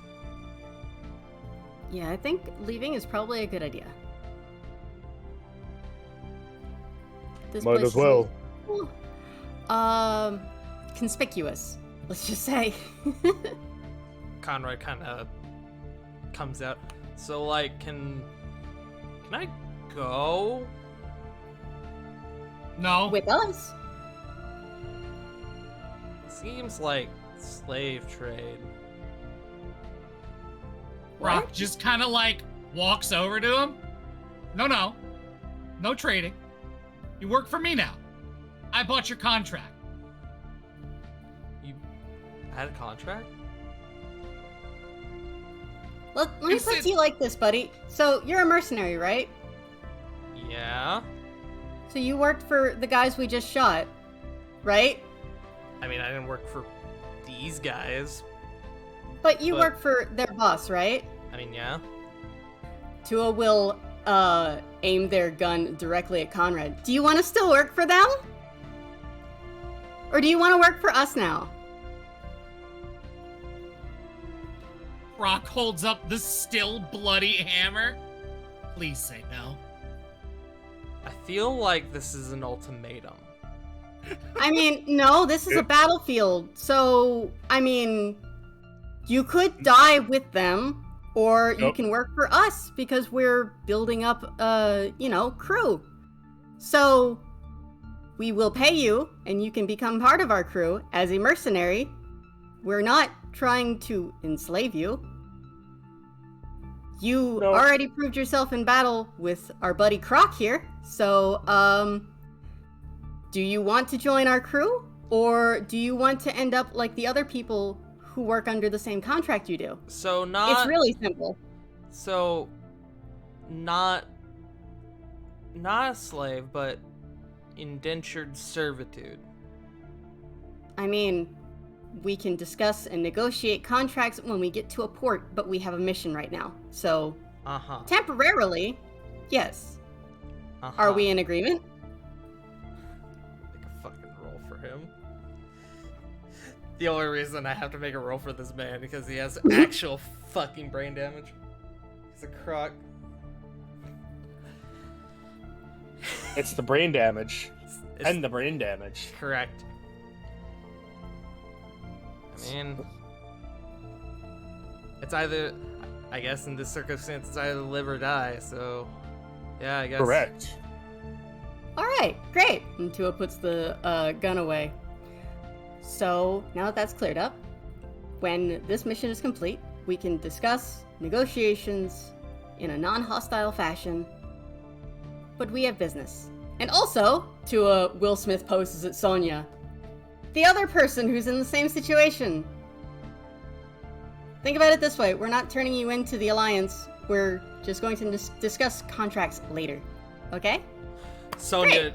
Yeah, I think leaving is probably a good idea. This Might place as well. is conspicuous. Let's just say. Conrad kind of comes out. So, like, can I go? No. With us? Seems like slave trade. Rock What? just kind of like walks over to him. No trading. You work for me now. I bought your contract. You had a contract? Let me Is put it- it to you like this, buddy. So, you're a mercenary, right? Yeah. So you worked for the guys we just shot, right? I mean, I didn't work for these guys. But you But- work for their boss, right? I mean, yeah. Tua will aim their gun directly at Conrad. Do you want to still work for them? Or do you want to work for us now? Rock holds up the still bloody hammer. Please say no. feel like this is an ultimatum. I mean, no, this is a battlefield. So, I mean, you could die with them, or you Yep. can work for us because we're building up crew. So, we will pay you, and you can become part of our crew as a mercenary. We're not trying to enslave you. You No. already proved yourself in battle with our buddy Croc here. So, do you want to join our crew? Or do you want to end up like the other people who work under the same contract you do? So not It's really simple. so not a slave, but indentured servitude. I mean, we can discuss and negotiate contracts when we get to a port, but we have a mission right now. So, Uh-huh. temporarily, yes. Uh-huh. Are we in agreement? Make a fucking roll for him. The only reason I have to make a roll for this man because he has actual fucking brain damage. He's a croc. It's the brain damage. It's And the brain damage. correct. I mean, it's either, I guess in this circumstance, it's either live or die, so, yeah, I guess. Correct. All right, great. And Tua puts the gun away. So now that that's cleared up, when this mission is complete, we can discuss negotiations in a non-hostile fashion. But we have business. And also, Tua Will Smith poses at Sonya, the other person who's in the same situation. Think about it this way: we're not turning you into the Alliance. We're just going to discuss contracts later. Okay? Sonya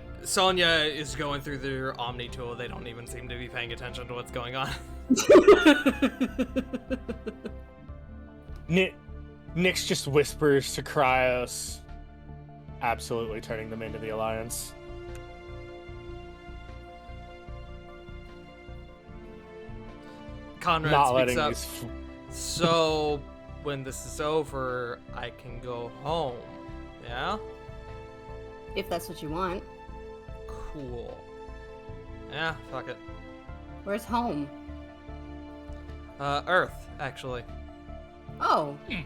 is going through their Omni tool. They don't even seem to be paying attention to what's going on. Nyx just whispers to Cryos, absolutely turning them into the Alliance. Conrad Not speaks letting up. these. So, when this is over, I can go home. Yeah? If that's what you want. Cool. Yeah, fuck it. Where's home? Earth, actually. Oh. Hmm.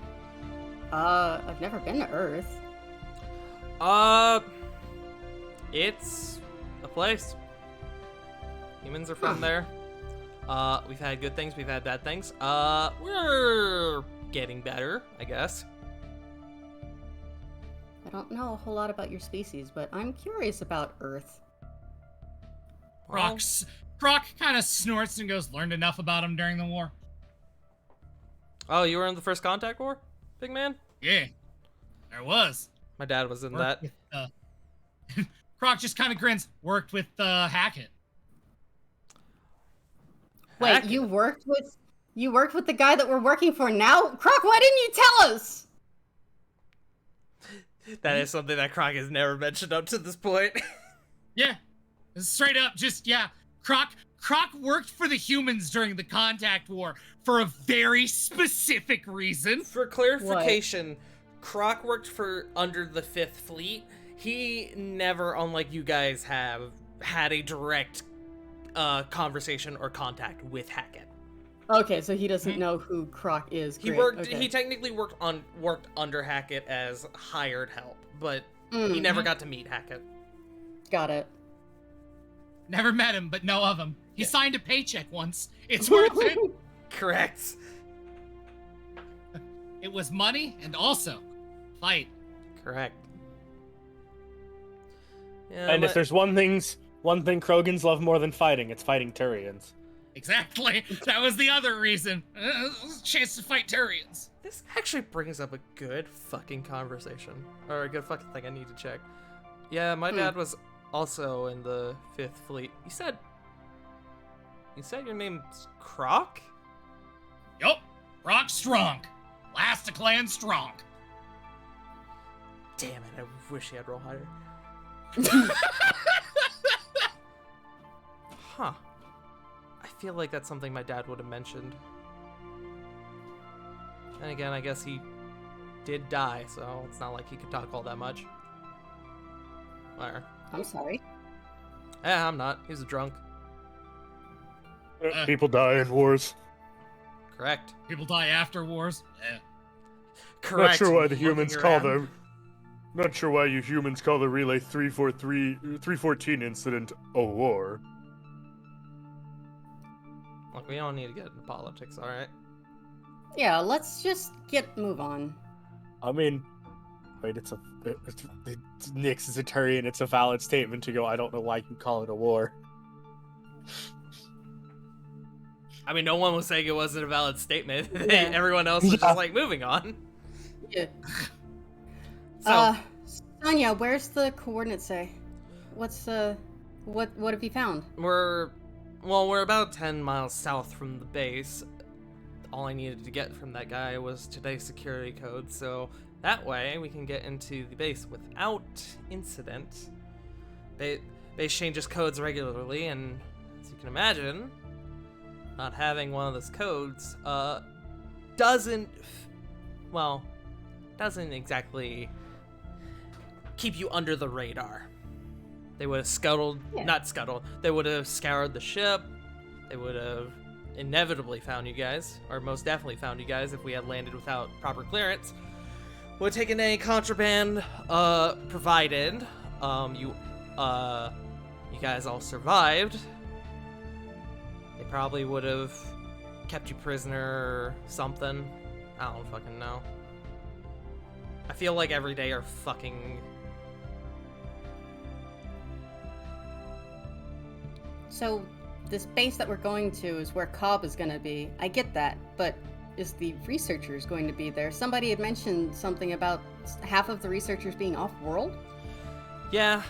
I've never been to Earth. It's a place. Humans are from Huh. there. We've had good things, we've had bad things. We're getting better, I guess. I don't know a whole lot about your species, but I'm curious about Earth. Well, Croc kind of snorts and goes, learned enough about him during the war. oh, you were in the First Contact War, big man? Yeah, there was. My dad was in Worked that. with, Croc just kind of grins, worked with Hackett. Wait, Heck, you worked with the guy that we're working for now? Croc, why didn't you tell us? that is something that Croc has never mentioned up to this point. Yeah, straight up, just, yeah. Croc worked for the humans during the Contact War for a very specific reason. For clarification, Croc worked for under the 5th Fleet. He never, unlike you guys have, had a direct conversation or contact with Hackett. Okay, so he doesn't know who Croc is. He Great, worked. okay. He technically worked under Hackett as hired help, but he Mm, never got to meet Hackett. got it. Never met him, but know of him. He Yeah. signed a paycheck once. It's worth it. Correct. It was money and also fight. Correct. Yeah, And if but- there's one thing Krogans love more than fighting, it's fighting Turians. Exactly. That was the other reason. Chance to fight Turians. This actually brings up a good fucking conversation. Or a good fucking thing I need to check. Yeah, my dad was also in the 5th Fleet. You said your name's Croc? Yup. Rock strong. Last a clan strong. Damn it, I wish he had roll higher. Huh. I feel like that's something my dad would have mentioned. And again, I guess he did die, so it's not like he could talk all that much. Where? I'm sorry. Yeah, I'm not. He's a drunk. People die in wars. Correct. People die after wars. Yeah. Correct. Not sure why the Looking humans call around. them. Not sure why you humans call the Relay 314 incident a war. Look, we don't need to get into politics, all right? Yeah, let's just move on. I mean, wait, it's Nyx is a Turian. It's a valid statement to go. I don't know why you call it a war. I mean, no one was saying it wasn't a valid statement. Yeah. Everyone else was Yeah. just like moving on. Yeah. So, Sonia, where's the coordinates say? What's what have you found? we're about 10 miles south from the base. All I needed to get from that guy was today's security code, so that way we can get into the base without incident. Base changes codes regularly, and as you can imagine, not having one of those codes doesn't exactly keep you under the radar. They would have they would have scoured the ship. They would have inevitably found you guys, or most definitely found you guys if we had landed without proper clearance. Would have taken any contraband provided. You guys all survived. They probably would have kept you prisoner or something. I don't fucking know. I feel like every day are fucking... So, this base that we're going to is where Cobb is going to be. I get that, but is the researchers going to be there? Somebody had mentioned something about half of the researchers being off-world? Yeah,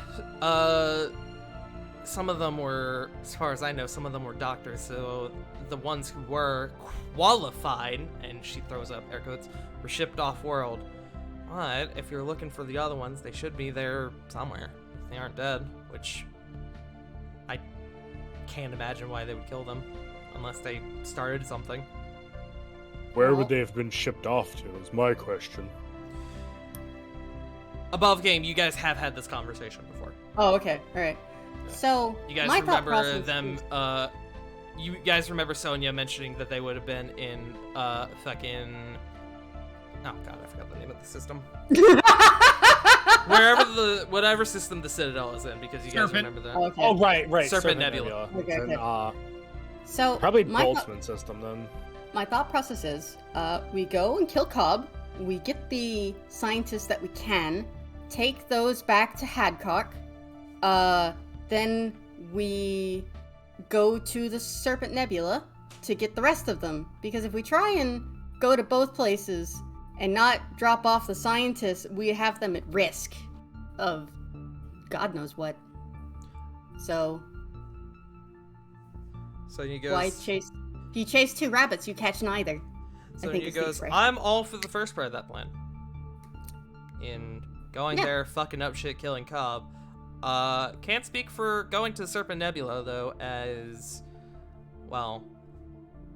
some of them were, as far as I know, some of them were doctors, so the ones who were qualified, and she throws up air quotes, were shipped off-world. But if you're looking for the other ones, they should be there somewhere. If they aren't dead, which I can't imagine why they would kill them, unless they started something. Where Well- would they have been shipped off to, is my question. Above game, you guys have had this conversation before. Oh, okay. All right. So, You guys my thought remember process them, is- you guys remember Sonia mentioning that they would have been in, fucking... Oh god, I forgot the name of the system. Whatever system the Citadel is in, because you guys Serpent. remember that. Okay. Oh, right. Serpent Nebula. Okay, Then, okay. So, probably my thought- Boltzmann system, then. My thought process is, we go and kill Cobb, we get the scientists that we can, take those back to Hadcock, then we go to the Serpent Nebula to get the rest of them. Because if we try and go to both places and not drop off the scientists, we have them at risk of God knows what. So, So you goes, why chase? If you chase two rabbits, you catch neither. so think you it's the goes, expression. I'm all for the first part of that plan. In going Yeah. there, fucking up shit, killing Cobb. Can't speak for going to Serpent Nebula, though, as, well,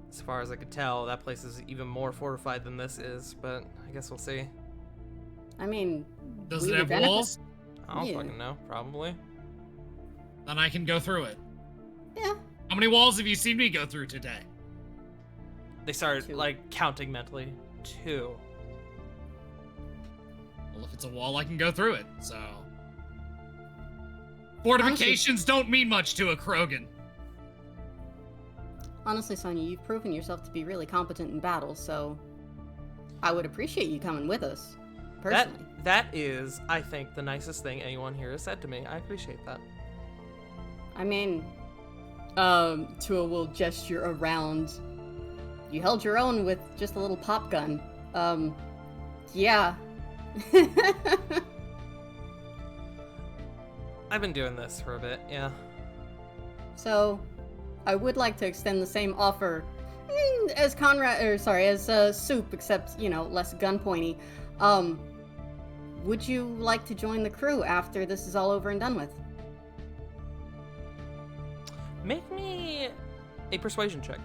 as far as I could tell, that place is even more fortified than this is, but I guess we'll see. I mean, Does we it would have benefit- walls? I don't Yeah. fucking know, probably. Then I can go through it. Yeah. How many walls have you seen me go through today? They started, Two. like, counting mentally. 2. Well, if it's a wall, I can go through it, so... Fortifications don't mean much to a Krogan. Honestly, Sonya, you've proven yourself to be really competent in battle, so I would appreciate you coming with us. Personally. That is, I think, the nicest thing anyone here has said to me. I appreciate that. I mean, Tua will gesture around. You held your own with just a little pop gun. Yeah. I've been doing this for a bit, yeah. So, I would like to extend the same offer as as Soup, except, less gun pointy. Would you like to join the crew after this is all over and done with? Make me a persuasion check.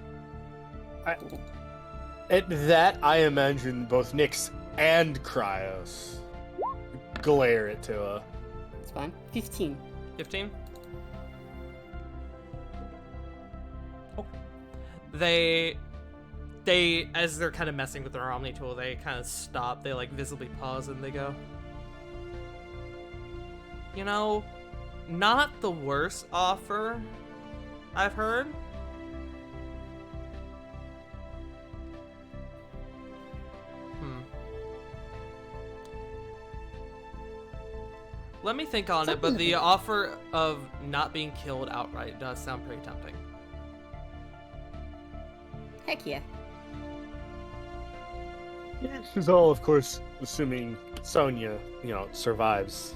At that, I imagine both Nyx and Cryos glare at Tua. It's fine. 15. 15? Oh. They, as they're kind of messing with their Omni tool, they kind of stop. They like visibly pause and they go, you know, not the worst offer I've heard. Let me think on it, but the offer of not being killed outright does sound pretty tempting. Heck yeah. This is all, of course, assuming Sonya, survives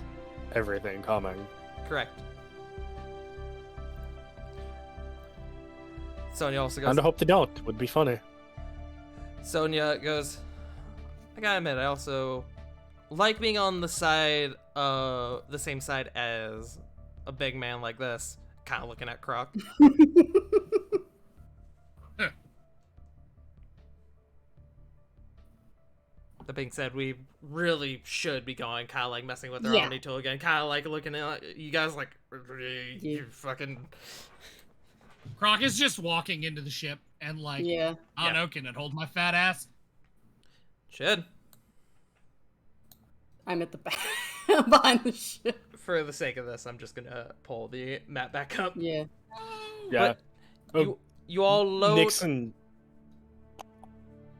everything coming. Correct. Sonya also goes. And I hope they don't. Would be funny. Sonya goes, I gotta admit, I also like being on the same side as a big man like this. Kind of looking at Croc. That being said, we really should be going, kind of like messing with their Omni tool again, kind of like looking at you guys like, you fucking. Croc is just walking into the ship and like, I don't know, can it hold my fat ass? Should. I'm at the back, behind the ship. For the sake of this, I'm just gonna pull the map back up. Yeah. Yeah. You all load. Nixon. I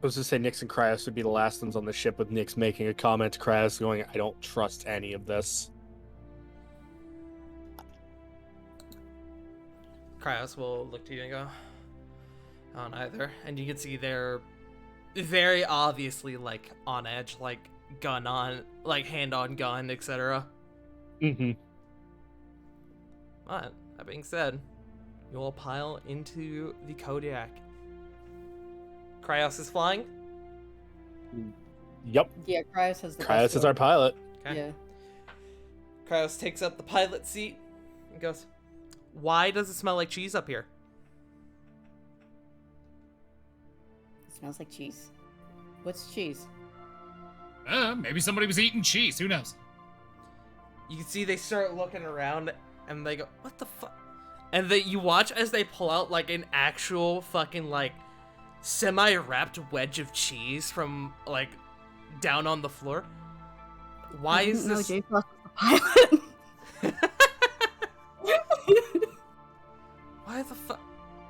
was to say Nix and Kryos would be the last ones on the ship, with Nix making a comment to Kryos going, I don't trust any of this. Kryos will look to you and go, on either. And you can see they're very obviously like on edge, like gun on, like hand on gun, etc. Mm-hmm. But that being said, you all pile into the Kodiak. Kryos is flying. Yep. Yeah, Kryos has the Kryos is our pilot. Okay. Yeah. Kryos takes up the pilot seat and goes, why does it smell like cheese up here? It smells like cheese. What's cheese? Maybe somebody was eating cheese. Who knows? You can see they start looking around and they go, what the fuck? And you watch as they pull out like an actual fucking like semi-wrapped wedge of cheese from like down on the floor. Why is this? J Plus is the pilot. Why the fuck?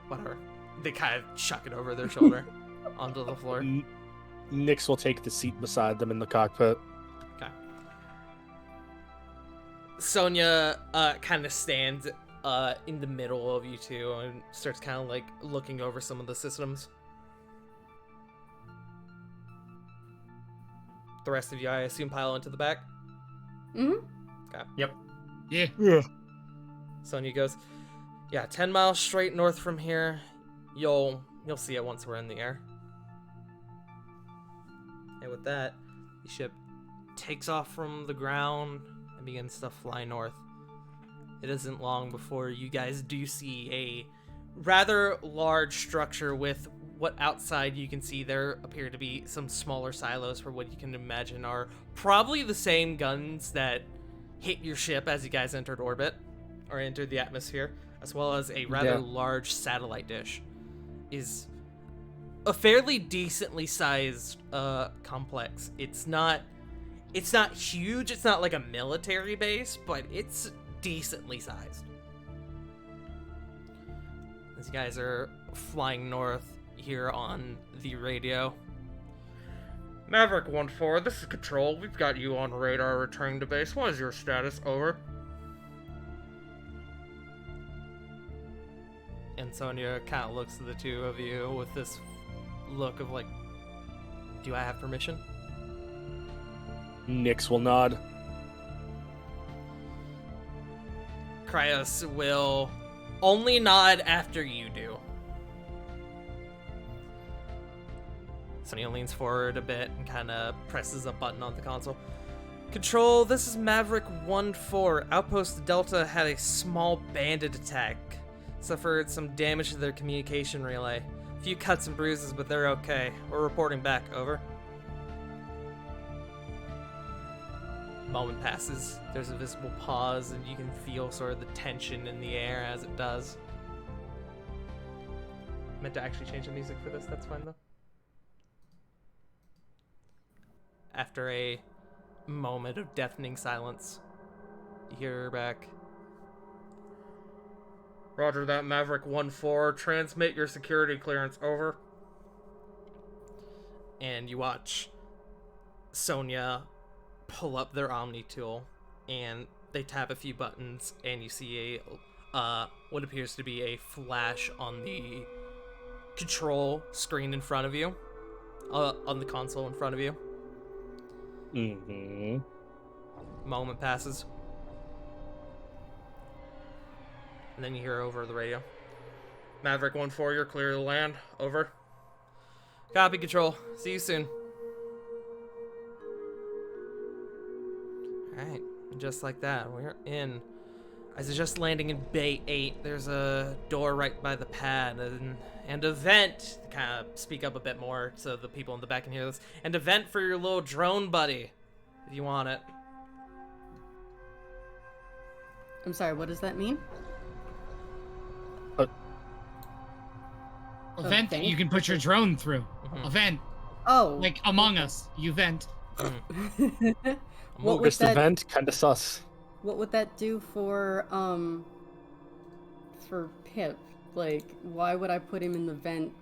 Whatever. They kind of chuck it over their shoulder onto the floor. Nix will take the seat beside them in the cockpit. Okay. Sonya kind of stands in the middle of you two and starts kind of like looking over some of the systems. The rest of you, I assume, pile into the back. Mm-hmm. Okay. Yep. Yeah. Sonya goes, yeah, 10 miles straight north from here. You'll see it once we're in the air. And with that, the ship takes off from the ground and begins to fly north. It isn't long before you guys do see a rather large structure with what outside you can see there appear to be some smaller silos for what you can imagine are probably the same guns that hit your ship as you guys entered orbit or entered the atmosphere, as well as a rather large satellite dish. Is a fairly decently sized complex. It's not huge, it's not like a military base, but it's decently sized. These guys are flying north here on the radio. Maverick 1-4, this is Control. We've got you on radar returning to base. What is your status? Over. And Sonya kind of looks at the two of you with this look of like, do I have permission? Nix will nod. Kryos will only nod after you do. Sonya leans forward a bit and kind of presses a button on the console. Control, this is Maverick 1-4. Outpost Delta had a small bandit attack. Suffered some damage to their communication relay. A few cuts and bruises, but they're okay. We're reporting back. Over. moment passes. There's a visible pause, and you can feel sort of the tension in the air as it does. Meant to actually change the music for this, that's fine though. After a moment of deafening silence, you hear her back. Roger that, Maverick 1-4. Transmit your security clearance, over. And you watch Sonya pull up their Omni tool, and they tap a few buttons, and you see a what appears to be a flash on the control screen in front of you, on the console in front of you. Mm-hmm. Moment passes. And then you hear over the radio. Maverick 1-4, you're clear to land. Over. Copy, Control. See you soon. Alright, just like that, we're in. As it's just landing in Bay 8, there's a door right by the pad, and a vent. Kind of speak up a bit more so the people in the back can hear this. And a vent for your little drone buddy, if you want it. I'm sorry, what does that mean? A vent that you can put your drone through. Mhm. A vent. Oh. Like Among Us. You vent. What would This that event kind of sus. What would that do for Pip? Like, why would I put him in the vent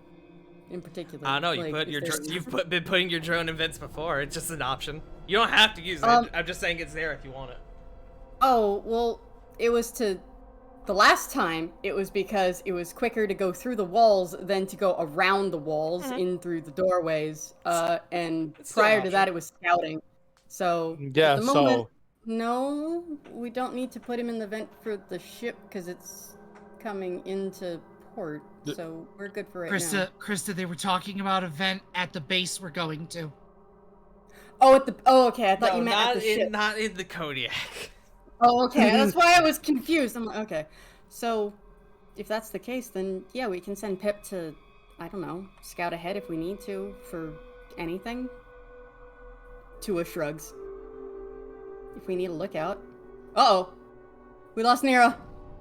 in particular? I know like, you've been putting your drone in vents before. It's just an option. You don't have to use it. I'm just saying it's there if you want it. Oh, well, it was the last time it was because it was quicker to go through the walls than to go around the walls in through the doorways. And It's still an prior to option. that, it was scouting. So Yeah, at the moment, so no, we don't need to put him in the vent for the ship because it's coming into port. So we're good for right now. Krista, they were talking about a vent at the base we're going to. Oh, okay. I thought you meant at the ship. not in the Kodiak. Oh, okay. That's why I was confused. I'm like, okay. So, if that's the case, then yeah, we can send Pip to, I don't know, scout ahead if we need to for anything. Tua shrugs. If we need a lookout. Uh-oh. We lost Nero.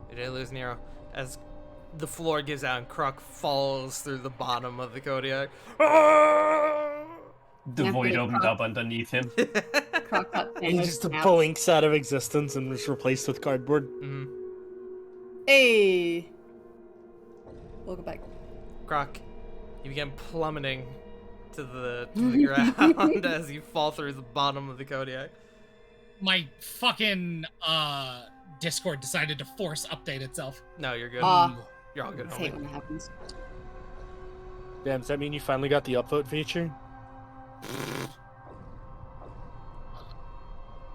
We did lose Nero. As the floor gives out and Kruk falls through the bottom of the Kodiak. The Yeah, void but- opened up underneath him. Crock got he sandwiched just out. blinks out of existence and was replaced with cardboard. Mhm. Hey. Welcome back. Kruk, you begin plummeting to the ground as you fall through the bottom of the Kodiak. My fucking Discord decided to force update itself. No, you're good. Ah. You're all good, I hate homie. when that happens. Damn, does that mean you finally got the upvote feature?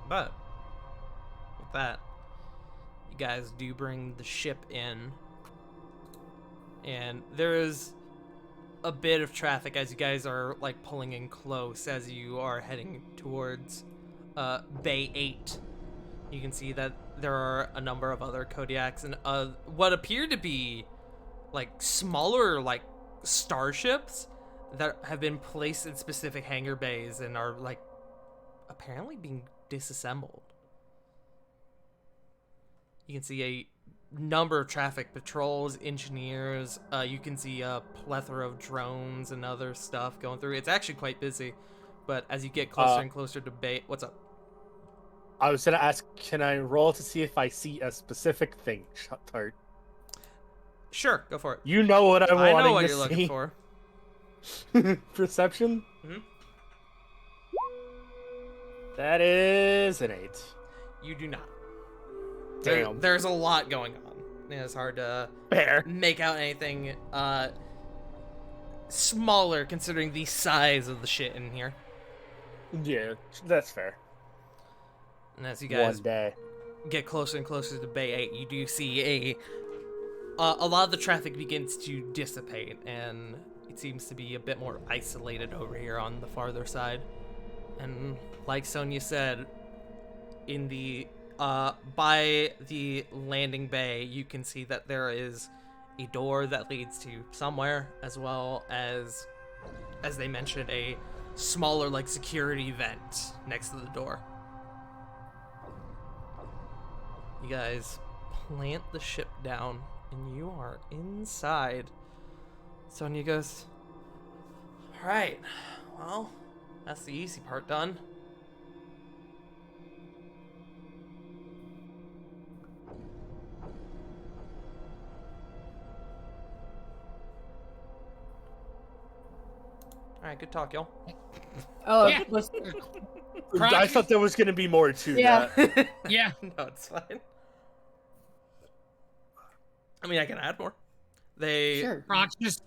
But with that, you guys do bring the ship in, and there is a bit of traffic as you guys are like pulling in close as you are heading towards Bay 8. You can see that there are a number of other Kodiaks and what appear to be like smaller like starships that have been placed in specific hangar bays and are like apparently being disassembled. You can see a number of traffic patrols, engineers. You can see a plethora of drones and other stuff going through. It's actually quite busy, but as you get closer and closer to Bay, what's up? I was gonna ask, can I roll to see if I see a specific thing, Tart? Sure, go for it. You know what I'm I wanting know what to you're see. looking for. Perception? Mhm. That is an 8. You do not. Damn. There's a lot going on. It's hard to Fair. make out anything smaller considering the size of the shit in here. Yeah, that's fair. And as you guys One day. get closer and closer to Bay 8, you do see a lot of the traffic begins to dissipate, and it seems to be a bit more isolated over here on the farther side. And like Sonya said, in the by the landing bay, you can see that there is a door that leads to somewhere, as well as they mentioned, a smaller like security vent next to the door. You guys plant the ship down, and you are inside. Sonia goes, "Alright, well, that's the easy part done." Alright, good talk, y'all. Oh, Yeah. I thought there was going to be more to Yeah. that. Yeah. No, it's fine. I mean, I can add more. They sure. Croc just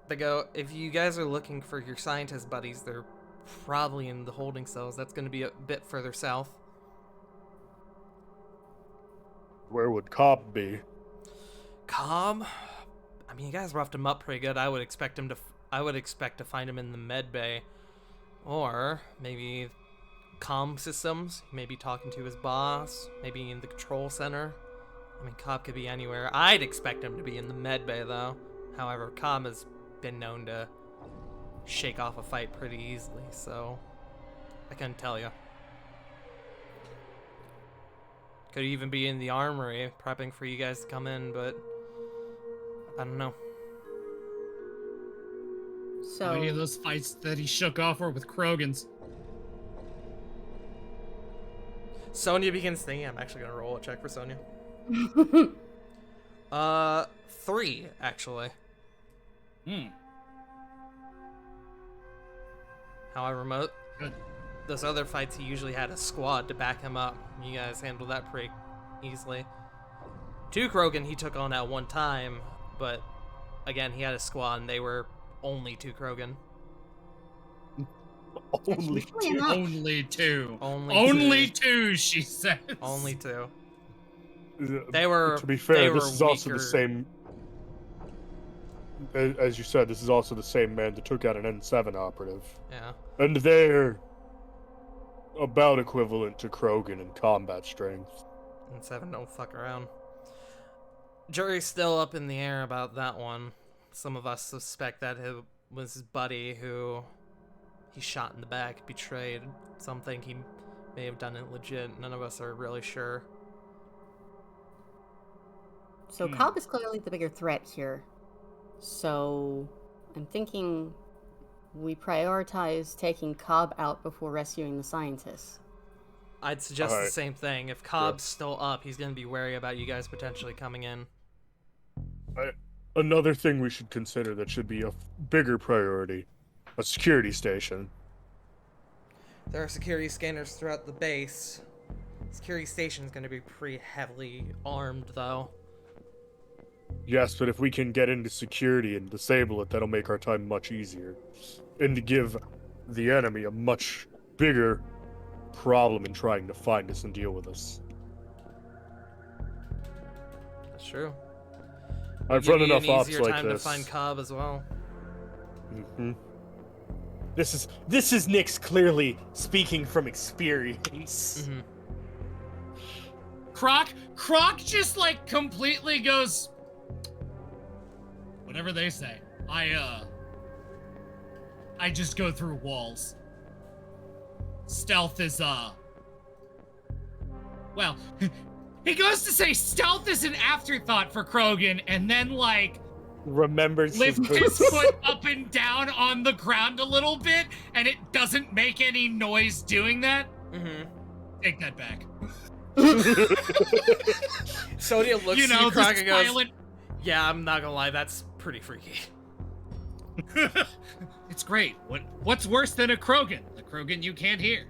They go, if you guys are looking for your scientist buddies, they're probably in the holding cells. That's going to be a bit further south. Where would Cobb be? Cobb? I mean, you guys roughed him up pretty good. I would expect to find him in the med bay. Or maybe comm systems, maybe talking to his boss, maybe in the control center. I mean, Cobb could be anywhere. I'd expect him to be in the med bay, though. However, Cobb has been known to shake off a fight pretty easily, so I couldn't tell you. Could even be in the armory, prepping for you guys to come in, but I don't know. So many of those fights that he shook off were with Krogans. Sonia begins thinking. I'm actually gonna roll a check for Sonia. 3 actually. However, Good. those other fights he usually had a squad to back him up. You guys handled that pretty easily. 2 Krogan he took on at one time, but again he had a squad and they were only 2 Krogan. Only usually two. enough. Only 2. Only Only two. 2, she says. Only 2. They were. To be they fair, were this is also the weaker. same. As you said, this is also the same man that took out an N7 operative. Yeah. And they're about equivalent to Krogan in combat strength. And 7 don't fuck around. Jury's still up in the air about that one. Some of us suspect that it was his buddy who he shot in the back, betrayed. Some think he may have done it legit. None of us are really sure. So Cobb is clearly the bigger threat here. So I'm thinking we prioritize taking Cobb out before rescuing the scientists. I'd suggest the Alright. same thing. If Cobb's still up, he's gonna be wary about you guys potentially coming in. Another thing we should consider that should be a bigger priority: a security station. There are security scanners throughout the base. Security station's gonna be pretty heavily armed, though. Yes, but if we can get into security and disable it, that'll make our time much easier. And to give the enemy a much bigger problem in trying to find us and deal with us. That's true. I've Give run you enough an ops easier like time this. to find Cobb as well. Hmm. This is Nyx clearly speaking from experience. Mm-hmm. Croc just like completely goes, whatever they say. I just go through walls. Stealth is well, he goes to say stealth is an afterthought for Krogan, and then like Remembers his lift his boots. foot up and down on the ground a little bit, and it doesn't make any noise doing that. Mm-hmm. Take that back. Sonia looks You at know, you, Croc, the and goes, silent. yeah, I'm not gonna lie, that's pretty freaky. It's great. What's worse than a Krogan? A Krogan you can't hear.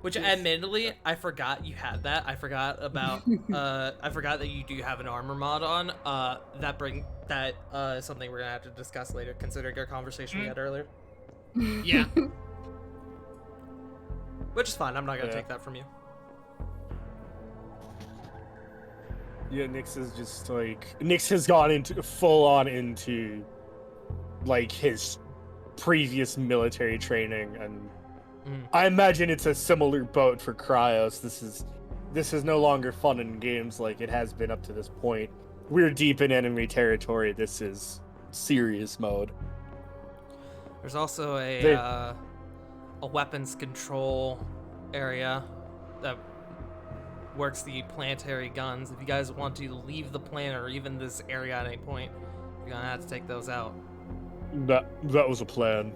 Which, admittedly, I forgot you had that. I forgot about, I forgot that you do have an armor mod on. That is something we're gonna have to discuss later, considering our conversation we had earlier. Yeah. Which is fine, I'm not gonna Yeah. take that from you. Yeah, Nyx is just like Nyx has gone into full on into like his previous military training, and Mm. I imagine it's a similar boat for Cryos. This is no longer fun and games like it has been up to this point. We're deep in enemy territory. This is serious mode. There's also They- a weapons control area that works the planetary guns. If you guys want to leave the planet or even this area at any point, you're gonna have to take those out. That was a plan.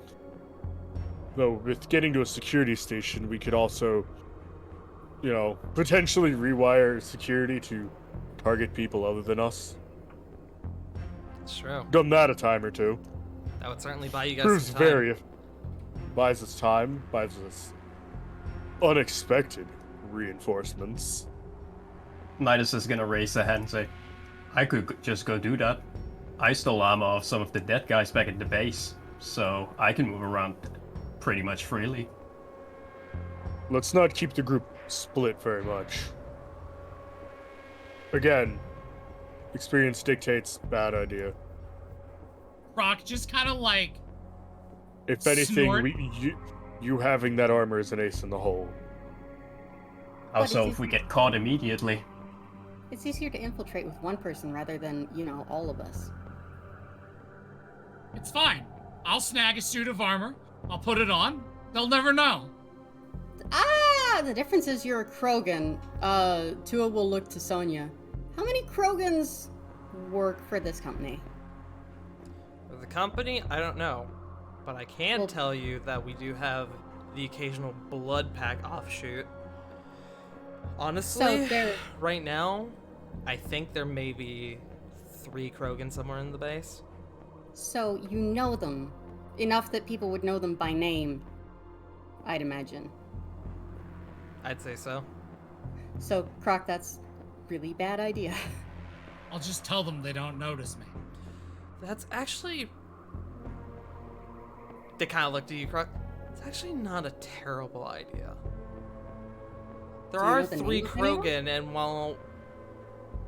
Though with getting to a security station, we could also, potentially rewire security to target people other than us. It's true. Done that a time or two. That would certainly buy you guys Proves some time. buys us time, buys us unexpected reinforcements. Midas is gonna raise a hand and say, I could just go do that. I stole armor off some of the dead guys back at the base, so I can move around pretty much freely. Let's not keep the group split very much. Again, experience dictates bad idea. Rock just kind of like If anything, Snort. you having that armor is an ace in the hole. Also, is if we get caught immediately, It's easier to infiltrate with one person rather than, all of us. it's fine. I'll snag a suit of armor. I'll put it on. They'll never know. Ah, the difference is you're a Krogan. Tua will look to Sonya. How many Krogans work for this company? For the company, I don't know. But I can Well- tell you that we do have the occasional blood pack offshoot. Honestly, there- right now, I think there may be 3 Krogan somewhere in the base. So you know them. Enough that people would know them by name, I'd imagine. I'd say so. So, Croc, that's really bad idea. I'll just tell them they don't notice me. That's actually... They kind of looked at you, Croc. It's actually not a terrible idea. There Do you are know the 3 name of anyone? Krogan, and while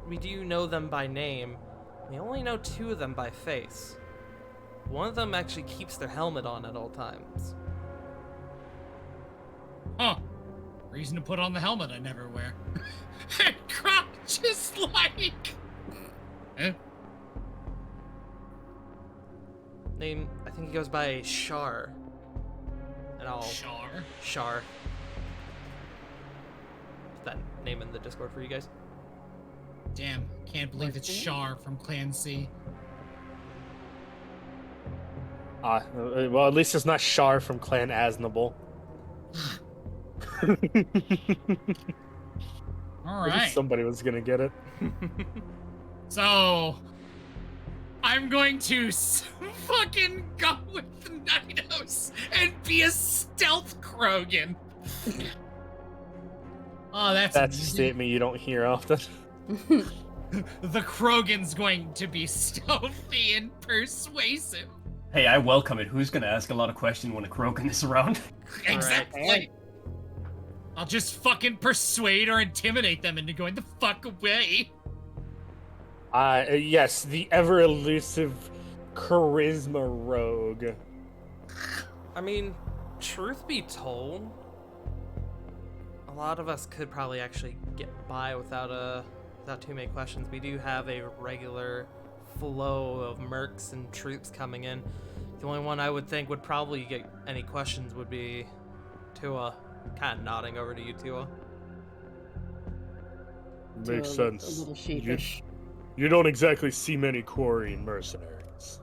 we do know them by name, we only know 2 of them by face. One of them actually keeps their helmet on at all times. Huh. Reason to put on the helmet I never wear. And Croc just like... Eh? Name, I think he goes by Shar. And I'll... Char? Shar. Put that name in the Discord for you guys. Damn, can't believe it's Char from Clan C. Well, at least it's not Shar from Clan Aznable. Alright. Somebody was gonna get it. So, I'm going to fucking go with Nidos and be a stealth Krogan. Oh, That's a easy. statement you don't hear often. The Krogan's going to be stealthy and persuasive. hey, I welcome it. Who's gonna ask a lot of questions when a Krogan is around? Exactly. I'll just fucking persuade or intimidate them into going the fuck away. Yes, the ever elusive charisma rogue. I mean, truth be told, a lot of us could probably actually get by without too many questions. We do have a regular flow of mercs and troops coming in. The only one I would think would probably get any questions would be Tua. Kind of nodding over to you, Tua. Makes Tua sense. looked a little sheepish. You don't exactly see many Quarian mercenaries.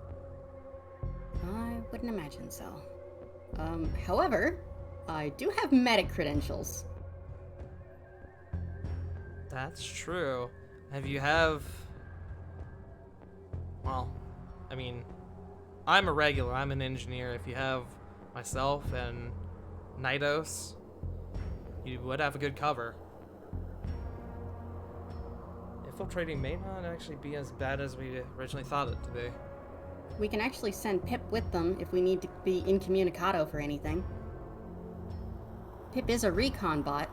I wouldn't imagine so. However, I do have medic credentials. That's true. Well, I mean, I'm a regular. I'm an engineer. If you have myself and Nidos, you would have a good cover. Infiltrating may not actually be as bad as we originally thought it to be. We can actually send Pip with them if we need to be incommunicado for anything. Pip is a recon bot.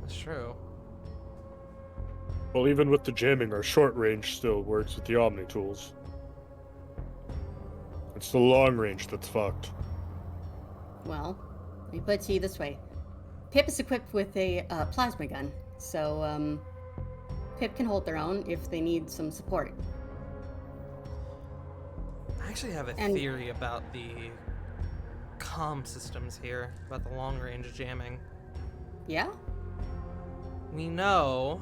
That's true. Well, even with the jamming, our short range still works with the Omni tools. It's the long range that's fucked. Well, let me put it to you this way. Pip is equipped with a plasma gun, so Pip can hold their own if they need some support. I actually have a And- theory about the comm systems here, about the long range jamming. Yeah? we know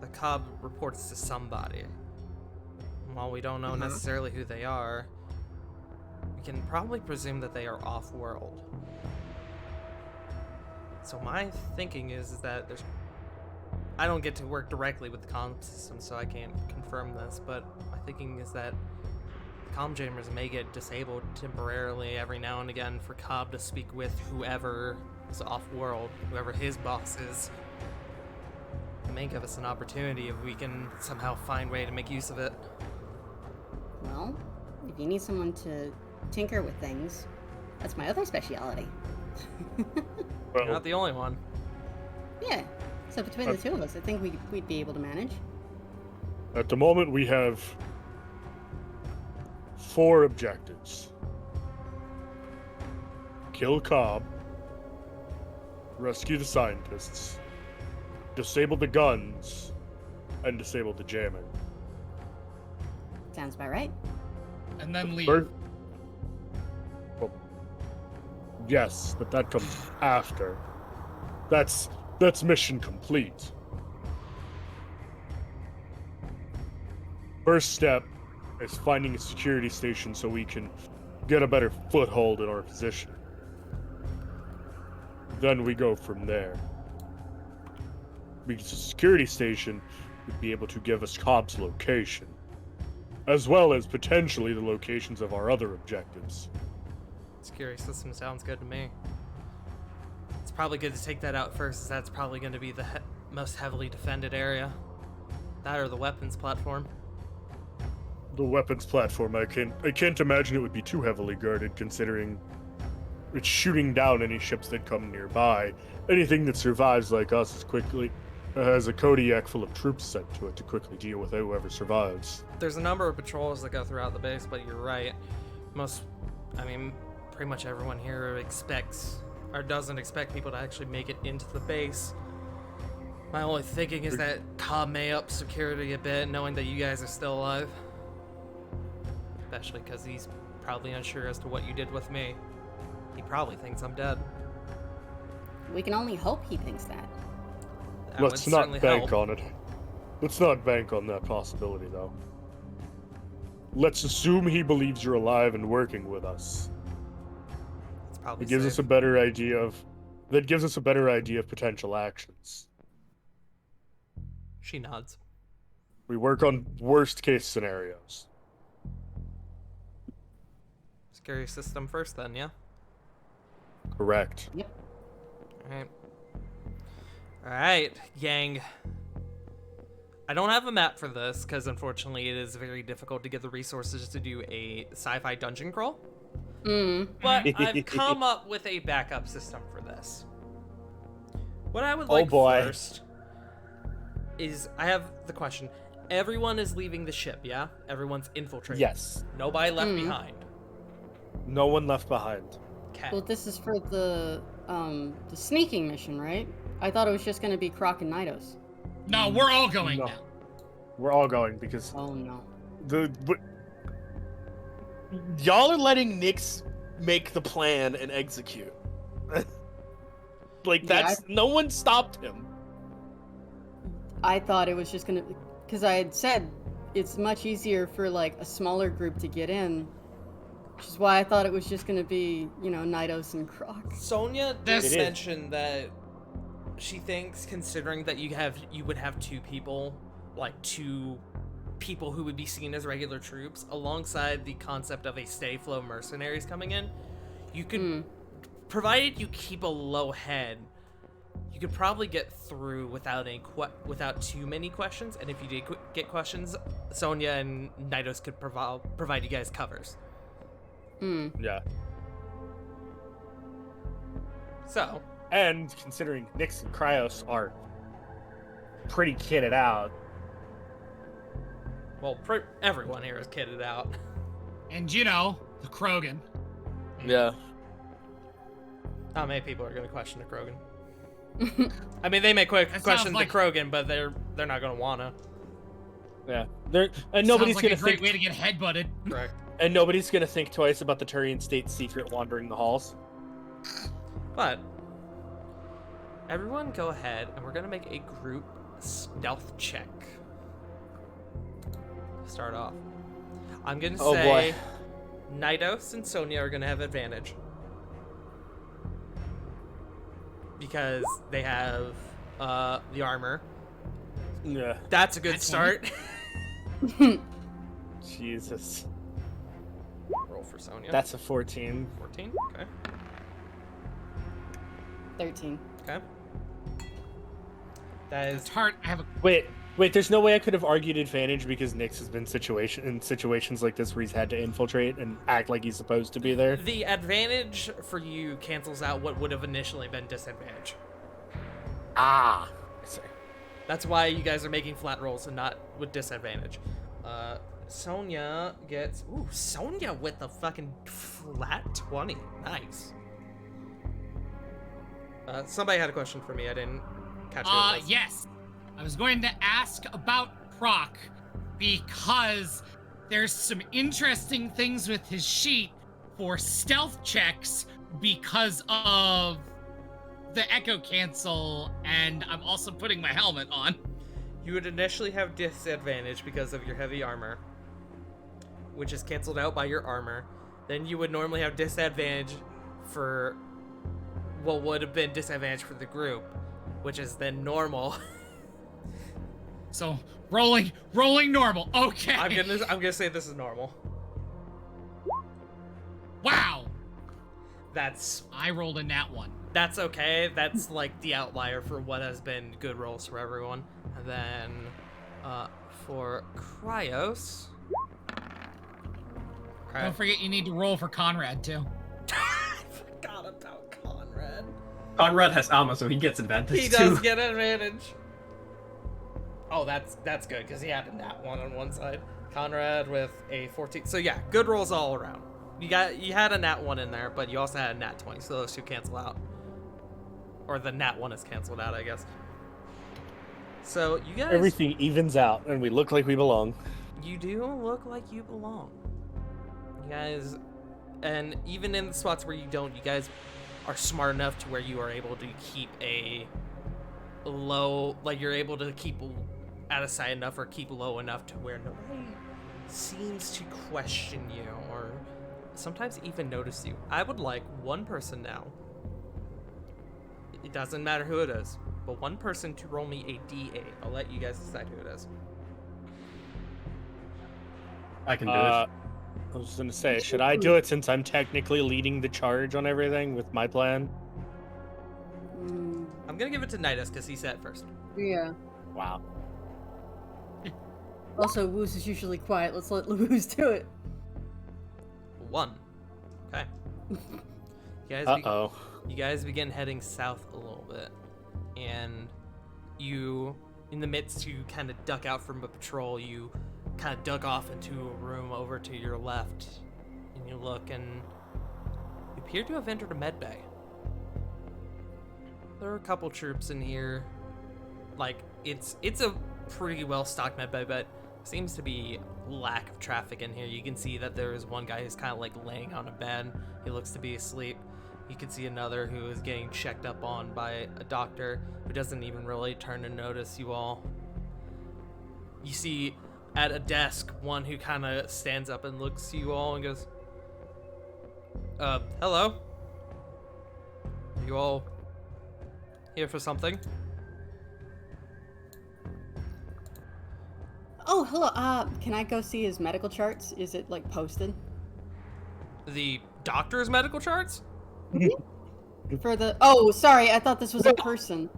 the Cobb reports to somebody. And while we don't know necessarily who they are, we can probably presume that they are off-world. So my thinking is that there's... I don't get to work directly with the comm system, so I can't confirm this, but my thinking is that comm chambers may get disabled temporarily every now and again for Cobb to speak with whoever is off-world, whoever his boss is. It may give us an opportunity if we can somehow find a way to make use of it. Well, if you need someone to tinker with things, that's my other specialty. You're not the only one. Yeah, so between the two of us, I think we'd be able to manage. At the moment, we have 4 objectives. Kill Cobb, rescue the scientists, disable the guns, and disable the jamming. Sounds about right. And then leave. Well, yes, but that comes after. That's mission complete. First step is finding a security station so we can get a better foothold in our position. Then we go from there. Because a security station would be able to give us Cobb's location, as well as potentially the locations of our other objectives. Security system sounds good to me. It's probably good to take that out first, as that's probably going to be the most heavily defended area. That or the weapons platform. The weapons platform, I can't imagine it would be too heavily guarded, considering it's shooting down any ships that come nearby. Anything that survives like us is quickly has a Kodiak full of troops sent to it to quickly deal with whoever survives. There's a number of patrols that go throughout the base, but you're right. Pretty much everyone here expects, or doesn't expect people to actually make it into the base. My only thinking is that Cobb may up security a bit, knowing that you guys are still alive. Especially because he's probably unsure as to what you did with me. He probably thinks I'm dead. We can only hope he thinks that. That Let's would not certainly bank help. on it. Let's not bank on that possibility, though. Let's assume he believes you're alive and working with us. It's probably It gives us a better idea of potential actions. She nods. We work on worst case scenarios. Security system first, then, yeah. Correct. Yep. Alright, gang. I don't have a map for this, because unfortunately it is very difficult to get the resources to do a sci-fi dungeon crawl. But I've come up with a backup system for this. What I would like first is, I have the question. Everyone is leaving the ship, yeah? Everyone's infiltrating. Yes. Nobody left behind. No one left behind. Okay. Well, this is for the sneaking mission, right? I thought it was just gonna be Croc and Nidos. No, we're all going No. now. We're all going because Oh no. Y'all are letting Nyx make the plan and execute. Like, Yeah, no one stopped him. I thought it was just gonna, because I had said it's much easier for like a smaller group to get in, which is why I thought it was just gonna be, Nidos and Croc. Sonia This- did It is. mention that she thinks, considering that you would have two people who would be seen as regular troops, alongside the concept of a stay flow mercenaries coming in, you could, provided you keep a low head, you could probably get through without too many questions. And if you did get questions, Sonia and Nidos could provide you guys covers. yeah. So, And considering Nyx and Cryos are pretty kitted out, well, everyone here is kitted out. And the Krogan. Yeah. How many people are going to question the Krogan? I mean, they may question sounds like- the Krogan, but they're not going to wanna. yeah, and nobody's Sounds like gonna a great think, way to get headbutted. Correct. And nobody's gonna think twice about the Turian State secret wandering the halls. But Everyone go ahead, and we're gonna make a group stealth check. Start off. I'm gonna Oh, say boy. Naidos and Sonia are gonna have advantage. Because they have the armor. Yeah. That's a good That's start. Jesus. Roll for Sonia. That's a 14. 14. Okay. 13. Okay. That is It's hard. I have a Wait, there's no way I could have argued advantage because Nyx has been in situations like this where he's had to infiltrate and act like he's supposed to be there. the advantage for you cancels out what would have initially been disadvantage. Ah. I see. That's why you guys are making flat rolls and not with disadvantage. Sonia gets Sonia with a fucking flat 20. Nice. Somebody had a question for me. I didn't catch it. yes. I was going to ask about Proc because there's some interesting things with his sheet for stealth checks because of the echo cancel, and I'm also putting my helmet on. You would initially have disadvantage because of your heavy armor, which is canceled out by your armor. Then you would normally have disadvantage for what would have been disadvantage for the group, which is then normal. So rolling normal. Okay. I'm gonna say this is normal. Wow. That's I rolled a nat 1. That's okay. That's like the outlier for what has been good rolls for everyone. And then for Cryos. Don't forget you need to roll for Conrad too. I forgot about Conrad. Conrad has armor, so he gets advantage He too. does get advantage. Oh, that's good because he had a nat 1 on one side. Conrad with a 14. So yeah, good rolls all around. You had a nat 1 in there, but you also had a nat 20, so those two cancel out. Or the nat 1 is canceled out, I guess. So you guys, Everything evens out, and we look like we belong. you do look like you belong. You guys, and even in the spots where you don't, you guys are smart enough to where you are able to keep a low, like you're able to keep out of sight enough or keep low enough to where nobody seems to question you or sometimes even notice you. I would like one person now. It doesn't matter who it is, but one person to roll me a D8. I'll let you guys decide who it is. I can do it. I was gonna say, should I do it since I'm technically leading the charge on everything with my plan? Mm, I'm gonna give it to Nidus because he said it first. yeah. Wow. Also, Woos is usually quiet. Let's let Woos do it. 1. Okay. Uh-oh. You guys begin heading south a little bit, and you, in the midst, you kind of duck out from a patrol. You kind of duck off into a room over to your left, and you look, and you appear to have entered a med bay. There are a couple troops in here. Like it's a pretty well stocked med bay, but seems to be lack of traffic in here. You can see that there is one guy who's kind of like laying on a bed. He looks to be asleep. You can see another who is getting checked up on by a doctor who doesn't even really turn to notice you all. You see at a desk one who kind of stands up and looks at you all and goes, hello? Are you all here for something? Oh, hello. Can I go see his medical charts? Is it like posted? The doctor's medical charts? For the Oh, sorry. I thought this was a person.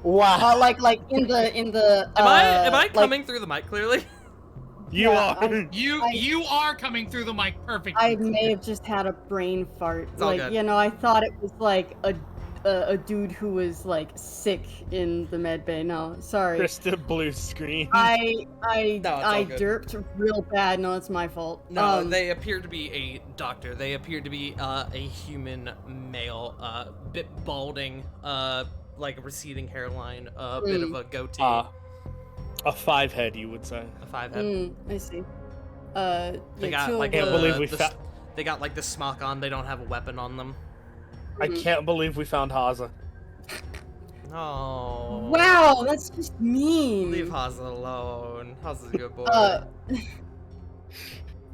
Wow. Like in the. Am I like- coming through the mic clearly? You Yeah, are. You are coming through the mic perfectly. I may have just had a brain fart. It's all Like, good. you know, I thought it was like a dude who was like sick in the med bay. No, sorry. Krista blue screen. I No, it's all good. derped real bad. No, it's my fault. No, they appear to be a doctor. They appear to be a human male, bit balding, like a receding hairline, a bit of a goatee, A 5 head, you would say. a 5 head. I see. They Yeah, got two like of Can't the- believe we the, fa- they got like the smock on. They don't have a weapon on them. I can't believe we found Haza. Oh. Wow, that's just mean. Leave Haza alone. Haza's a good boy.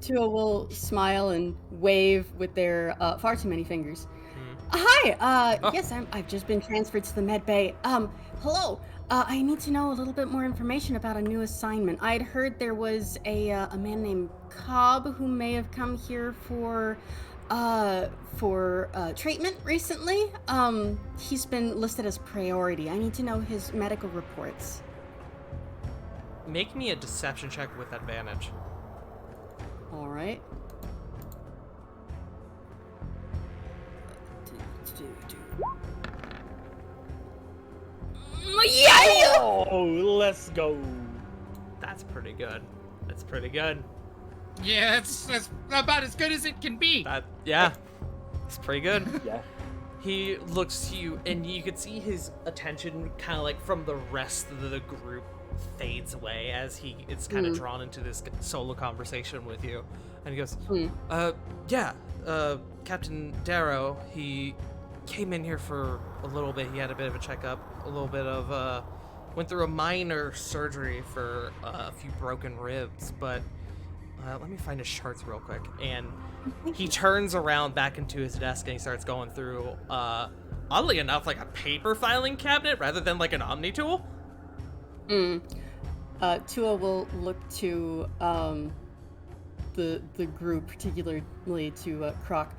Tua will smile and wave with their far too many fingers. Hmm. Hi. Oh. Yes, I've just been transferred to the med bay. Hello. I need to know a little bit more information about a new assignment. I'd heard there was a man named Cobb who may have come here for treatment recently. He's been listed as priority. I need to know his medical reports. Make me a deception check with advantage. All right. Yeah! Oh, let's go. That's pretty good. That's pretty good. Yeah, that's about as good as it can be. Yeah. It's pretty good. Yeah. He looks to you, and you can see his attention kind of like from the rest of the group fades away as he is kind of drawn into this solo conversation with you. And he goes, Captain Darrow, he came in here for a little bit. He had a bit of a checkup, a little bit of, went through a minor surgery for a few broken ribs, but let me find his charts real quick. And he turns around back into his desk and he starts going through, oddly enough, like a paper filing cabinet rather than like an Omni tool. Tua will look to the group, particularly to Croc.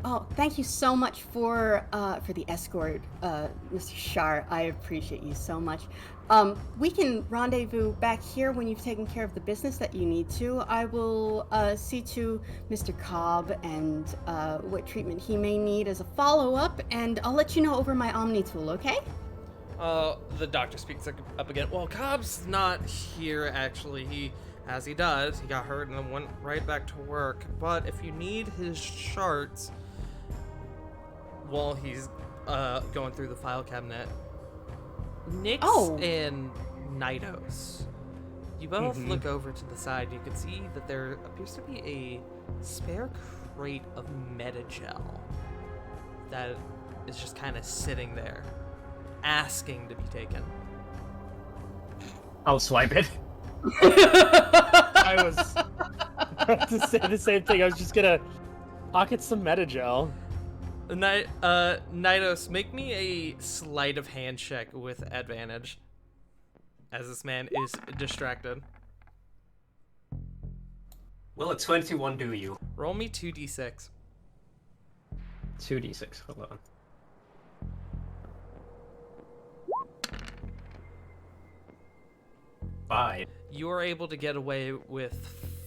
Oh, thank you so much for the escort, Mr. Shar. I appreciate you so much. We can rendezvous back here when you've taken care of the business that you need to. I will see to Mr. Cobb and what treatment he may need as a follow-up, and I'll let you know over my Omni tool, okay? The doctor speaks up again. Well, Cobb's not here, actually. He does. He got hurt and then went right back to work. But if you need his charts while he's going through the file cabinet, Nyx and Nidos, you both look over to the side. You can see that there appears to be a spare crate of Metagel that is just kind of sitting there, asking to be taken. I'll swipe it. I was to say the same thing. I was just gonna pocket some Metagel. Nidos, make me a sleight of hand check with advantage, as this man is distracted. Will a 21 do you? Roll me 2d6. 2d6, hold on. Five. You are able to get away with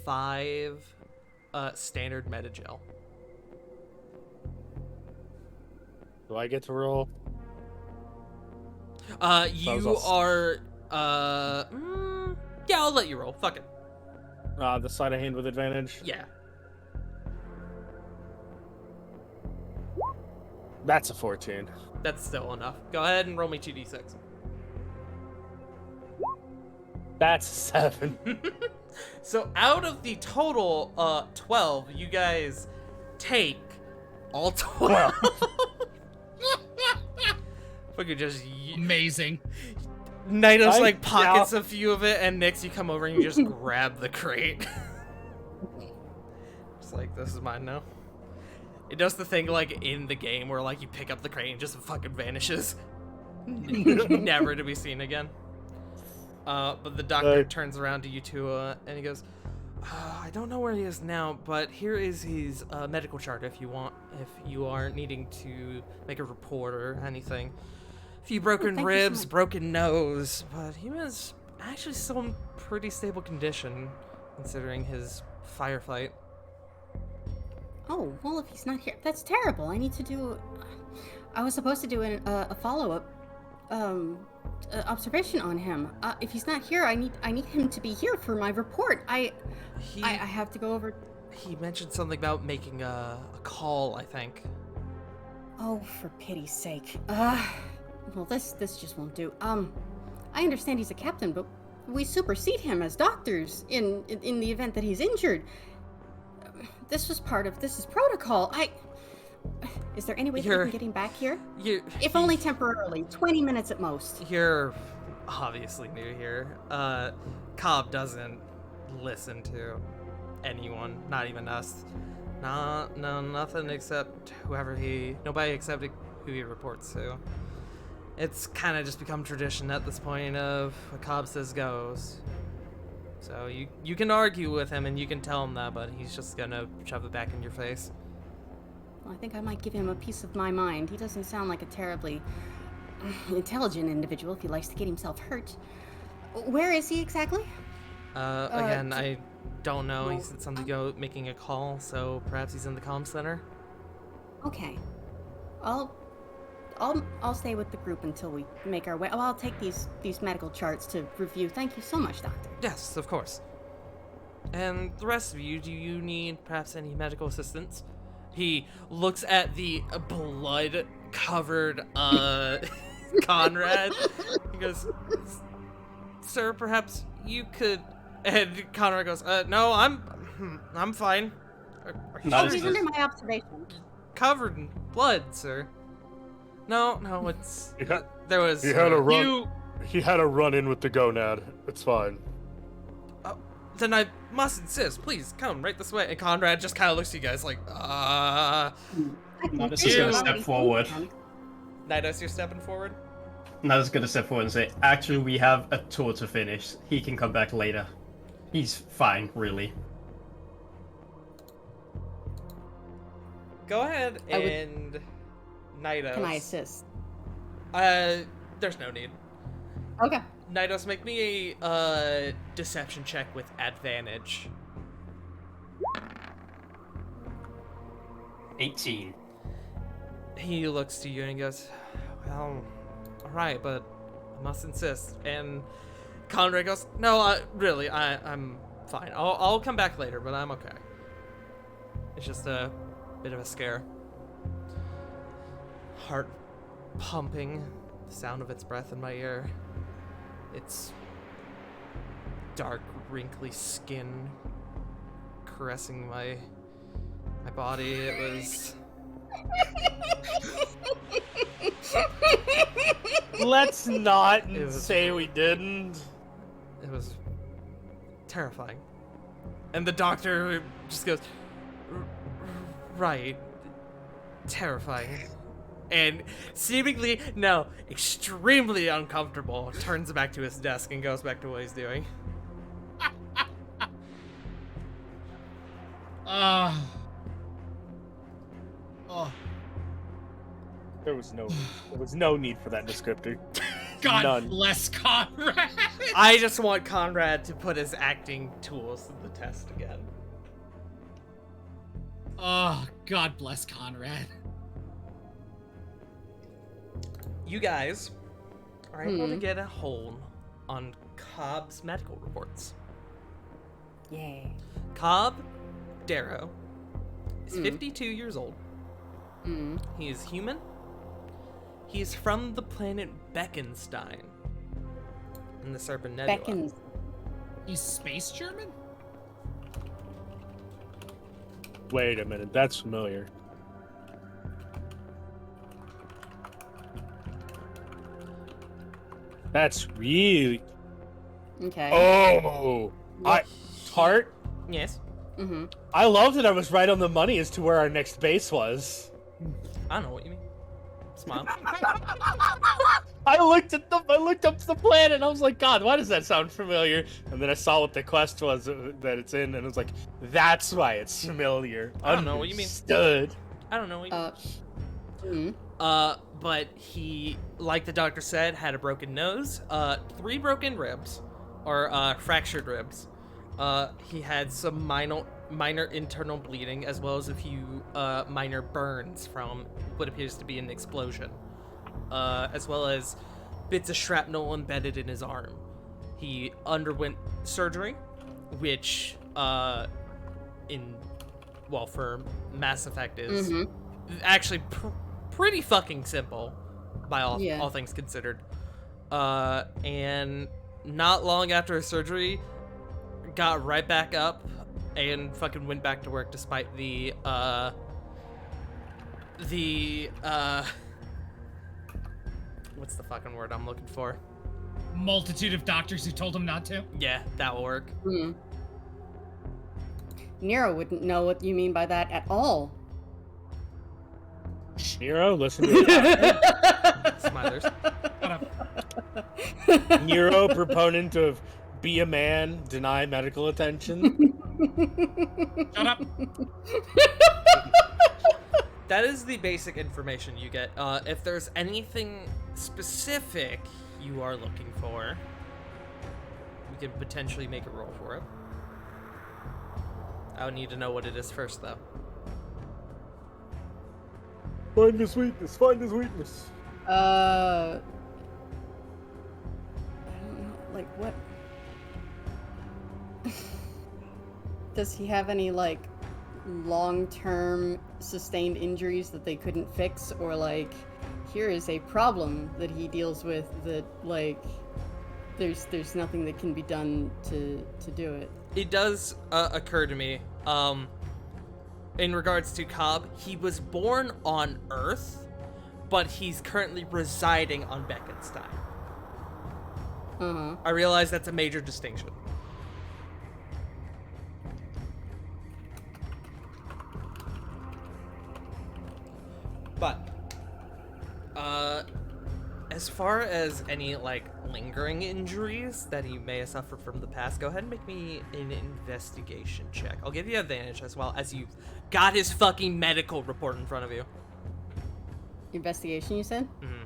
5 standard Metagel. Do I get to roll? You are, yeah, I'll let you roll. Fuck it. The sleight of hand with advantage. Yeah. That's a 14. That's still enough. Go ahead and roll me 2d6. That's a 7. So out of the total 12, you guys take all 12. Fucking just Amazing. Nidos like pockets a few of it, and Nyx, you come over and you just grab the crate. Just like, this is mine now. It does the thing like in the game where like you pick up the crate and just fucking vanishes. Never to be seen again. But the doctor turns around to you two, and he goes, I don't know where he is now, but here is his medical chart if you are needing to make a report or anything. A few broken ribs, broken nose, but he was actually still in pretty stable condition considering his firefight. Oh, well, if he's not here, that's terrible. I need to do... I was supposed to do a follow-up observation on him. If he's not here, I need him to be here for my report. I have to go over... He mentioned something about making a call, I think. Oh, for pity's sake. Well, this just won't do. I understand he's a captain, but we supersede him as doctors in the event that he's injured. This is protocol. Is there any way that we You're- can get him back here? You, If only temporarily, 20 minutes at most. You're obviously new here. Cobb doesn't listen to anyone, not even us. No, nothing except nobody except who he reports to. It's kind of just become tradition at this point of what Cobb says goes. So you can argue with him and you can tell him that, but he's just gonna shove it back in your face. Well, I think I might give him a piece of my mind. He doesn't sound like a terribly intelligent individual if he likes to get himself hurt. Where is he exactly? Again, I don't know. He said something about making a call, so perhaps he's in the comm center. Okay. I'll stay with the group until we make our way. Oh, I'll take these medical charts to review. Thank you so much, Doctor. Yes, of course. And the rest of you, do you need perhaps any medical assistance? He looks at the blood-covered, Conrad. He goes, "Sir, perhaps you could..." And Conrad goes, "No, I'm fine." Not Oh, as he's good. under my observation. Covered in blood, sir. No, it's... He had- There was... he had a run. You He had a run-in with the gonad. It's fine. Then I must insist. Please, come right this way. And Conrad just kind of looks at you guys like, Nidus is gonna step forward. Nidus, you're stepping forward? Nidus is gonna step forward and say, actually, we have a tour to finish. He can come back later. He's fine, really. Go ahead I would- and Nidus. Can I assist? There's no need. Okay. Nidus, make me a deception check with advantage. 18. He looks to you and he goes, "Well, alright, but I must insist." And Conrad goes, "No, really, I'm fine. I'll come back later, but I'm okay." It's just a bit of a scare. Heart pumping, the sound of its breath in my ear. Its dark, wrinkly skin caressing my body. It was... Let's not It was- say we didn't. It was terrifying. And the doctor just goes, "Right. Terrifying." And seemingly, no, extremely uncomfortable, turns back to his desk and goes back to what he's doing. oh, There was no need for that descriptor. God None. bless Conrad. I just want Conrad to put his acting tools to the test again. Oh, God bless Conrad. You guys are able to Hmm. get a hold on Cobb's medical reports. Yay. Cobb Darrow is Mm. 52 years old. Mm. He is human. He is from the planet Beckenstein in the Serpent Nebula. Beckons. He's space German? Wait a minute, that's familiar. That's really. Okay. Oh, Tart. Yes. Mm-hmm. I love that I was right on the money as to where our next base was. I don't know what you mean. Smile. I looked up the planet and I was like, God, why does that sound familiar? And then I saw what the quest was that it's in, and it was like, that's why it's familiar. I don't know what you mean. Understood. I don't know what you mean. But he, like the doctor said, had a broken nose, 3 broken ribs, or fractured ribs. He had some minor internal bleeding, as well as a few minor burns from what appears to be an explosion, as well as bits of shrapnel embedded in his arm. He underwent surgery, which, for Mass Effect is Mm-hmm. actually pretty fucking simple, by Yeah. all things considered. And not long after his surgery, got right back up and fucking went back to work despite the the what's the fucking word I'm looking for? Multitude of doctors who told him not to. Yeah, that will work. Hmm. Nero wouldn't know what you mean by that at all. Nero, listen to it. Smilers. Shut up. Nero, proponent of be a man, deny medical attention. Shut up. That is the basic information you get. If there's anything specific you are looking for, we can potentially make a roll for it. I would need to know what it is first, though. Find his weakness. Find his weakness. I don't know, like what? Does he have any like long-term sustained injuries that they couldn't fix, or like here is a problem that he deals with that like there's nothing that can be done to do it? It does occur to me, in regards to Cobb, he was born on Earth, but he's currently residing on Beckenstein. Uh-huh. I realize that's a major distinction. But, as far as any, like, lingering injuries that he may have suffered from the past, go ahead and make me an investigation check. I'll give you advantage as well, as you've got his fucking medical report in front of you. Investigation, you said? Mm-hmm.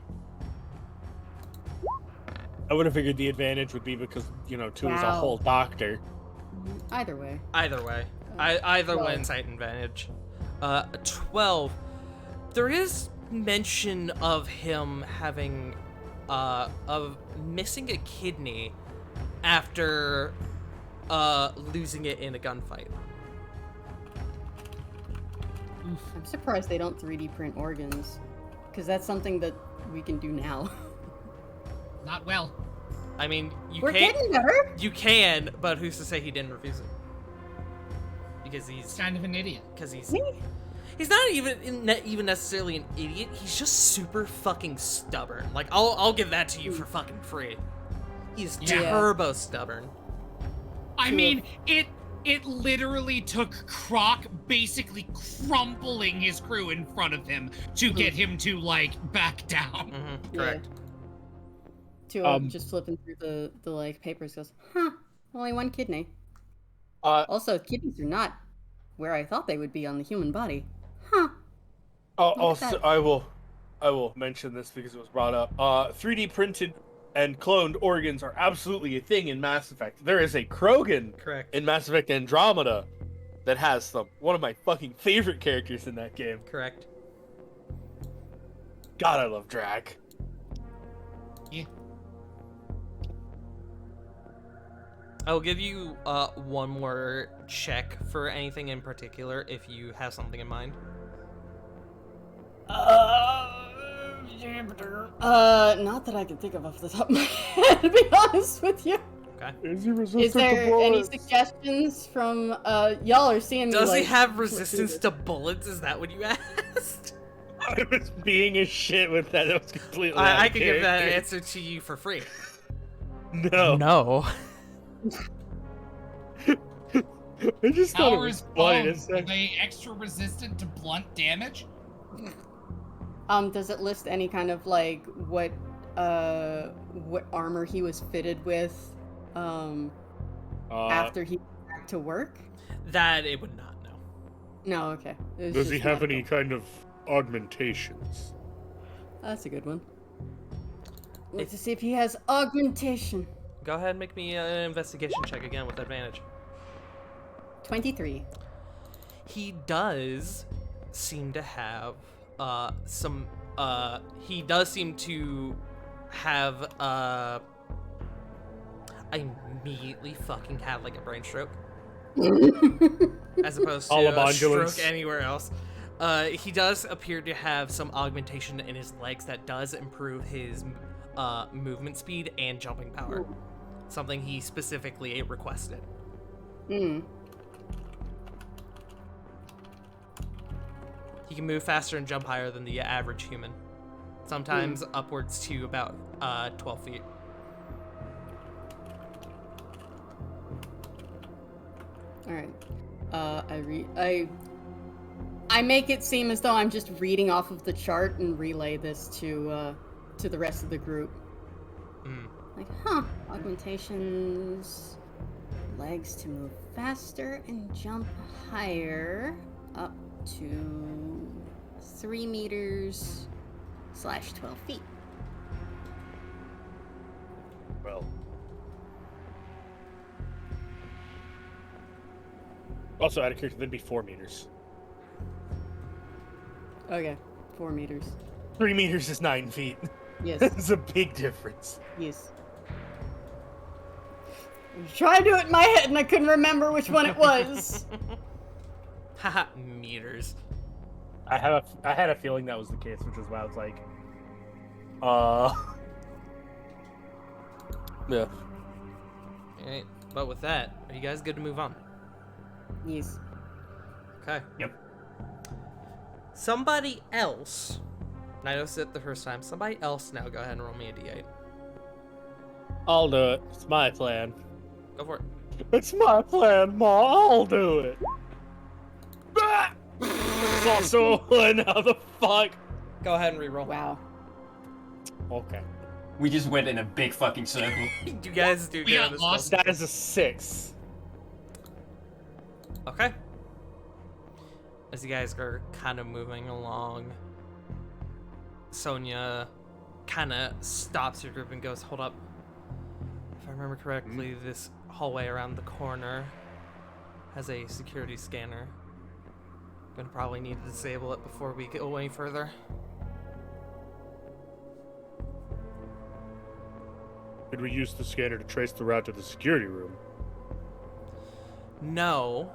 I would have figured the advantage would be because, you know, two is a Wow. whole doctor. Either way. Either way. Either way, Well. insight advantage. 12. There is mention of him having, of missing a kidney after, losing it in a gunfight. I'm surprised they don't 3D print organs, because that's something that we can do now. Not well. I mean, you We're can't. getting better. You can, but who's to say he didn't refuse it? Because He's he's kind of an idiot. he's not even necessarily an idiot. He's just super fucking stubborn. Like I'll give that to you for fucking free. He's Yeah. turbo stubborn. I mean, it literally took Croc basically crumpling his crew in front of him to get him to like back down. Mm-hmm. Correct. To just flipping through the like papers goes, huh? Only one kidney. Uh, Also, kidneys are not where I thought they would be on the human body. Huh? Also, that. I will mention this because it was brought up. 3D printed and cloned organs are absolutely a thing in Mass Effect. There is a Krogan Correct. in Mass Effect Andromeda that has them. One of my fucking favorite characters in that game. Correct. God, I love Drag. Yeah. I'll give you one more check for anything in particular if you have something in mind. Not that I can think of off the top of my head, to be honest with you. Okay. Is he resistant Is there any suggestions from y'all are seeing me Does like, he have flip through resistance this. to bullets? Is that what you asked? I was being a shit with that. That was completely. I could give that answer to you for free. No. No. I just thought it Powers was funny. bombs, are they extra resistant to blunt damage? Does it list any kind of like what armor he was fitted with after he went back to work? That it would not know. No, okay. It was Does he just have medical. any kind of augmentations? That's a good one. Let's see if he has augmentation. Go ahead and make me an investigation check again with advantage. 23. He does seem to have some he does seem to have I immediately fucking had like a brain stroke as opposed to a Ambulance. stroke anywhere else. He does appear to have some augmentation in his legs that does improve his movement speed and jumping power. Something he specifically requested. He can move faster and jump higher than the average human. Sometimes upwards to about 12 feet. All right. I make it seem as though I'm just reading off of the chart and relay this to the rest of the group. Like, augmentations, legs to move faster and jump higher, up to 3 meters / 12 feet. Well. Also, out of character, that'd be 4 meters. Okay, 4 meters. 3 meters is 9 feet. Yes, It's a big difference. yes. I was trying to do it in my head and I couldn't remember which one it was. Haha, meters. I had a feeling that was the case, which is why I was like, yeah. Alright, but with that, are you guys good to move on? Yes. Okay. Yep. Somebody else. Nidos did it the first time. Somebody else now go ahead and roll me a d8. I'll do it. It's my plan. Go for it. It's my plan, Ma. I'll do it. Ah! It's also one. How the fuck? Go ahead and reroll. Wow. Okay. We just went in a big fucking circle. You guys do We get got on this lost. one. That is a 6. Okay. As you guys are kind of moving along, Sonia kind of stops your group and goes, "Hold up. If I remember correctly, this hallway around the corner has a security scanner. Gonna probably need to disable it before we go any further." Could we use the scanner to trace the route to the security room? No,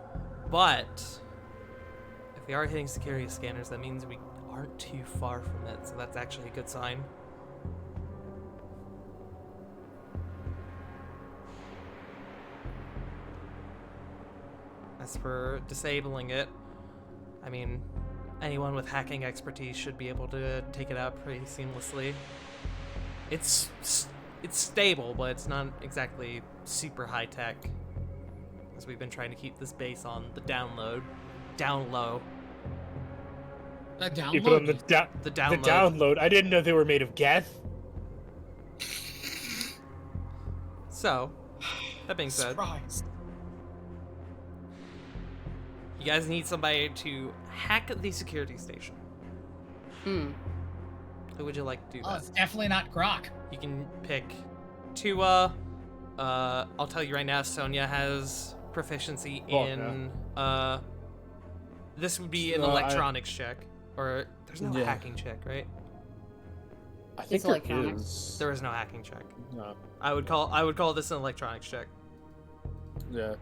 but if we are hitting security scanners, that means we aren't too far from it, so that's actually a good sign. As for disabling it, I mean, anyone with hacking expertise should be able to take it out pretty seamlessly. It's stable, but it's not exactly super high tech. As we've been trying to keep this base on the down low. The Keep it on the, download. The the download. download. I didn't know they were made of geth. So, that being said, Surprise. you guys need somebody to hack the security station. Hmm. Who would you like to do Oh, that? it's definitely not Grok. You can pick Tua. I'll tell you right now, Sonia has proficiency in this would be an So electronics check. Or there's no Yeah. hacking check, right? I It's there electronics. is. There is no hacking check. No. I would call this an electronics check. Yeah.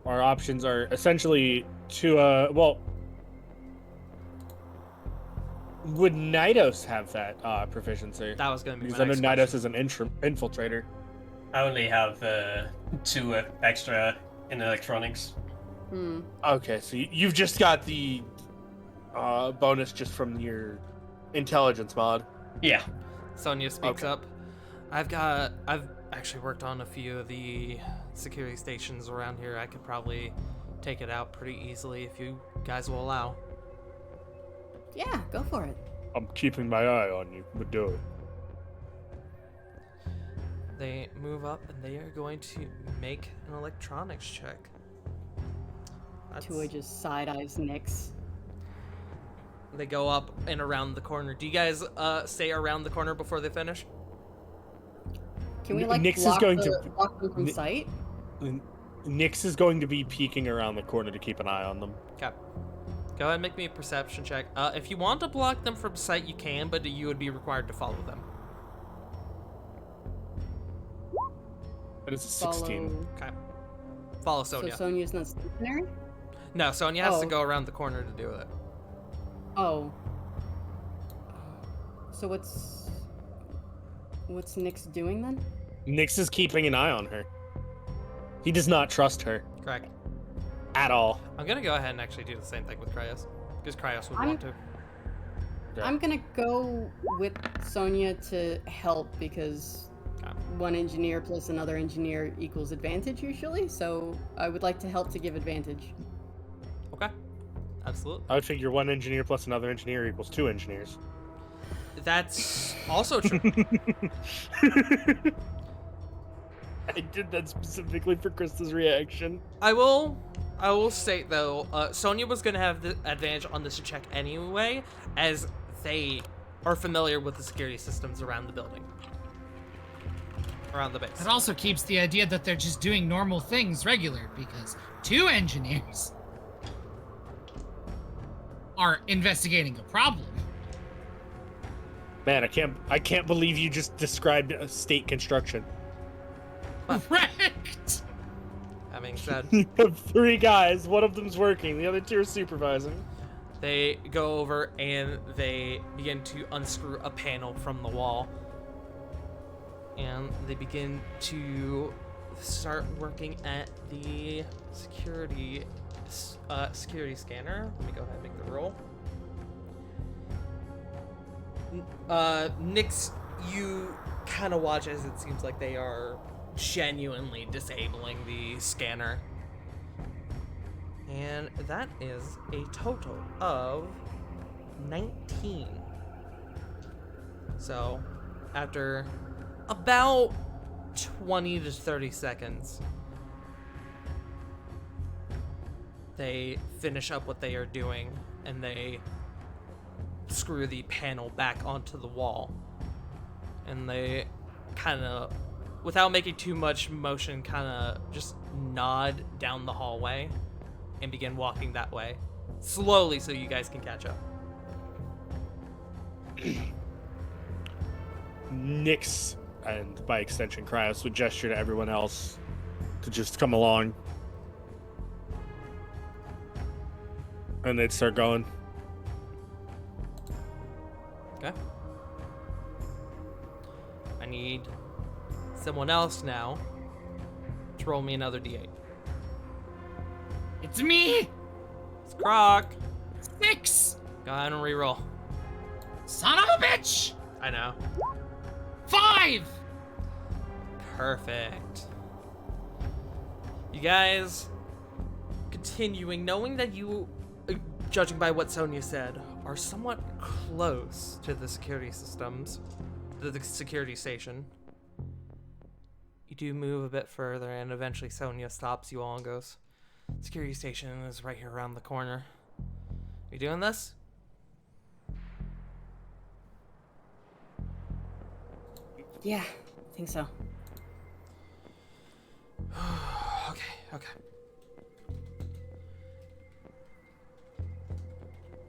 Our options are essentially to would Nidos have that proficiency? That was gonna be Because my I know next Nidos question. is an infiltrator. I only have 2 extra in electronics. Hmm. Okay, so you've just got the bonus just from your intelligence mod. Yeah. Sonia speaks Okay. up. I've actually worked on a few of the security stations around here. I could probably take it out pretty easily if you guys will allow. Yeah, go for it. I'm keeping my eye on you, but do it. They move up and they are going to make an electronics check. Tua just side eyes Nyx. They go up and around the corner. Do you guys stay around the corner before they finish? Can we N- like Nyx is block, going the, to- block them from N- sight? Nyx is going to be peeking around the corner to keep an eye on them. Okay. Go ahead and make me a perception check. If you want to block them from sight, you can, but you would be required to follow them. That is a 16. Follow... Okay. Follow Sonia. So Sonia's not stationary? No, Sonia has to Oh. go around the corner to do it. Oh. So what's Nyx doing then? Nyx is keeping an eye on her. He does not trust her Correct. at all. I'm gonna go ahead and actually do the same thing with Kryos. Because Cryos would I'm- want to. Yeah. I'm gonna go with Sonia to help because Okay. one engineer plus another engineer equals advantage usually. So I would like to help to give advantage. Okay. Absolutely. I would figure one engineer plus another engineer equals 2 engineers. That's also true. I did that specifically for Krista's reaction. I will state though, Sonya was gonna have the advantage on this check anyway, as they are familiar with the security systems around the building, around the base. It also keeps the idea that they're just doing normal things regular, because 2 engineers are investigating a problem. Man, I can't believe you just described a state construction. Correct. Having said, You have 3 guys, one of them's working, the other 2 are supervising. they go over and they begin to unscrew a panel from the wall, and they begin to start working at the security scanner. Let me go ahead and make the roll. Nyx, you kind of watch as it seems like they are genuinely disabling the scanner. And that is a total of 19. So, after about 20 to 30 seconds, they finish up what they are doing and they screw the panel back onto the wall. And they kind of, without making too much motion, kind of just nod down the hallway and begin walking that way slowly so you guys can catch up. Nyx, and by extension Cryos, would gesture to everyone else to just come along. And they'd start going. Okay. I need someone else now to roll me another d8. It's me, It's Croc. 6. Go ahead and reroll. Son of a bitch. I know. 5. Perfect. You guys, continuing, knowing that you, judging by what Sonia said, are somewhat close to the security systems, to the security station. You do move a bit further, and eventually Sonia stops you all and goes, "Security station is right here around the corner. You doing this?" Yeah, I think so. Okay.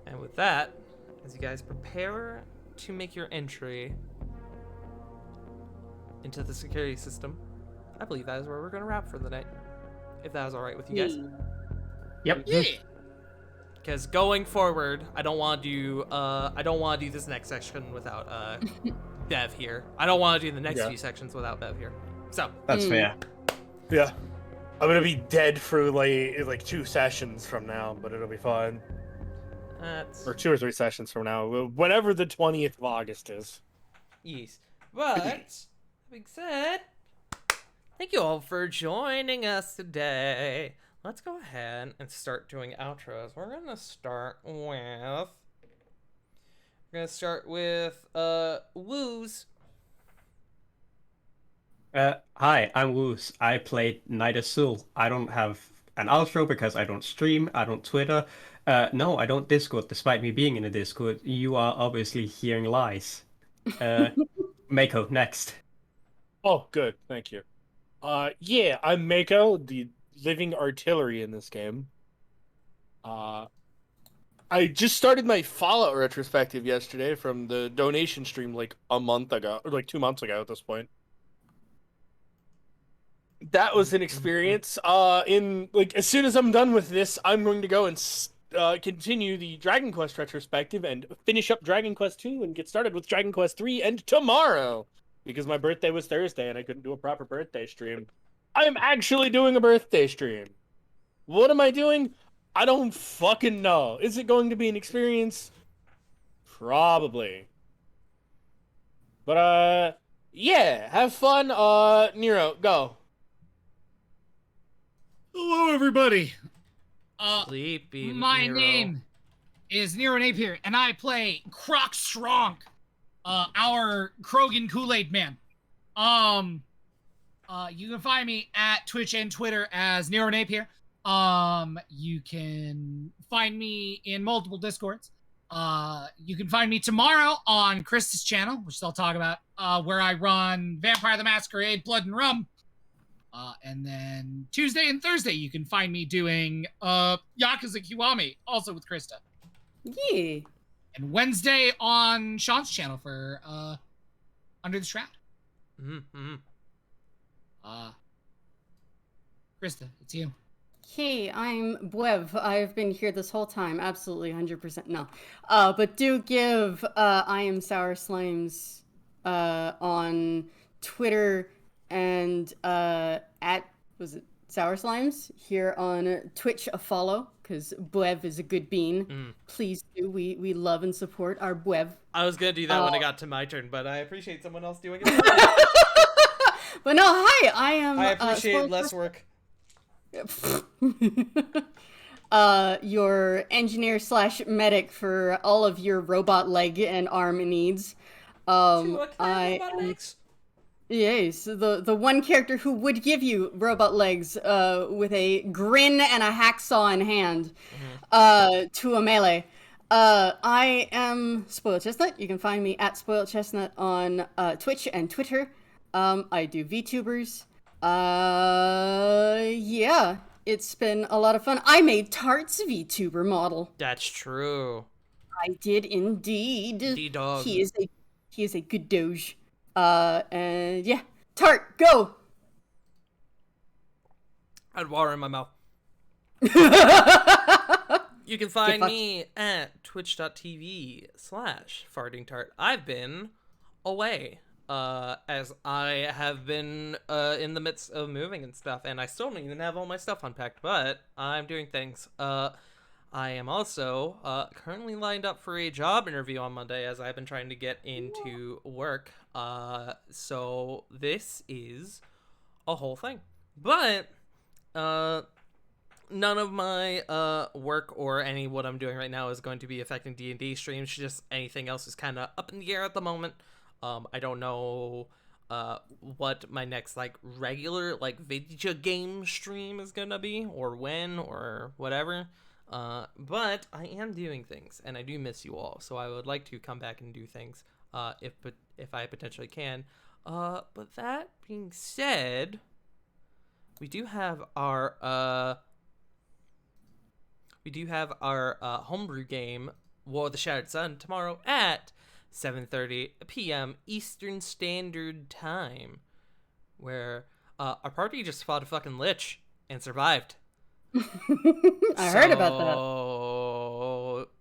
And with that, as you guys prepare to make your entry into the security system, I believe that is where we're going to wrap for the night. If that is all right with you guys. Yep. Yeah. Because going forward, I don't want to do this next section without Bev here. I don't want to do the next Yeah. few sections without Bev here. So, That's fair. Yeah. I'm gonna be dead for like 2 sessions from now, but it'll be fine. that's Or 2 or 3 sessions from now, whenever the 20th of August is. yes. But, that being said, thank you all for joining us today. Let's go ahead and start doing outros. We're gonna start with Woos. Hi, I'm Woos. I played Night Azul. I don't have an outro because I don't stream, I don't Twitter. No, I don't Discord, despite me being in a Discord. You are obviously hearing lies. Mako, next. Oh, good. Thank you. Yeah, I'm Mako, the living artillery in this game. I just started my Fallout retrospective yesterday from the donation stream like a month ago, or like 2 months ago at this point. That was an experience. In like as soon as I'm done with this, I'm going to go and continue the Dragon Quest retrospective and finish up Dragon Quest 2 and get started with Dragon Quest 3 and tomorrow. Because my birthday was Thursday and I couldn't do a proper birthday stream. I'm actually doing a birthday stream. What am I doing? I don't fucking know. Is it going to be an experience? Probably. But yeah, have fun. Nero, go. Hello, everybody. Sleepy My Nero. name is Nero Napier, and I play Croc Strong, our Krogan Kool-Aid Man. You can find me at Twitch and Twitter as Nero Napier. You can find me in multiple Discords. You can find me tomorrow on Krista's channel, which I'll talk about, where I run Vampire the Masquerade, Blood and Rum. And then Tuesday and Thursday, you can find me doing Yakuza Kiwami, also with Krista. Yeah. And Wednesday on Sean's channel for Under the Shroud. Mm-hmm. Krista, it's you. Hey, I'm Bwev. I've been here this whole time. Absolutely, 100% no. But do give I am Sour Slimes on Twitter and at, was it Sour Slimes? Here on Twitch a follow, because Bwev is a good bean. Please do. We love and support our Bwev. I was gonna do that when it got to my turn, but I appreciate someone else doing it. But no, hi, I am... I appreciate less work. Your engineer / medic for all of your robot leg and arm needs. What kind I of robot legs? Yes, the one character who would give you robot legs with a grin and a hacksaw in hand to a melee. I am Spoiled Chestnut. You can find me at Spoiled Chestnut on Twitch and Twitter. I do VTubers. Yeah, it's been a lot of fun. I made Tart's VTuber model. That's true. I did indeed. D-dog. He is a good doge. And yeah, Tart, go. I had water in my mouth. You can find me at twitch.tv/fartingtart. I've been away, as I have been in the midst of moving and stuff, and I still don't even have all my stuff unpacked, but I'm doing things. I am also currently lined up for a job interview on Monday, as I've been trying to get into work. So this is a whole thing. But none of my work or any what I'm doing right now is going to be affecting D&D streams. Just anything else is kind of up in the air at the moment. I don't know what my next like regular like video game stream is gonna be, or when, or whatever. But I am doing things, and I do miss you all. So I would like to come back and do things if I potentially can. But that being said, we do have our homebrew game, War of the Shattered Sun, tomorrow at 7:30 p.m. Eastern Standard Time, where our party just fought a fucking lich and survived. I heard about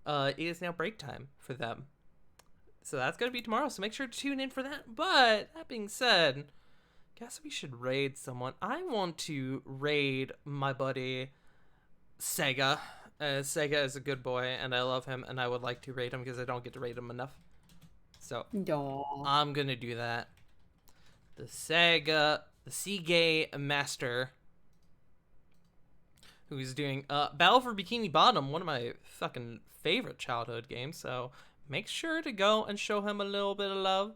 that. It is now break time for them. So that's going to be tomorrow, so make sure to tune in for that. But that being said, guess we should raid someone. I want to raid my buddy Sega. Sega is a good boy, and I love him, and I would like to raid him because I don't get to raid him enough. So Aw. I'm going to do that. The Seagay Master, who's doing Battle for Bikini Bottom, one of my fucking favorite childhood games. So make sure to go and show him a little bit of love.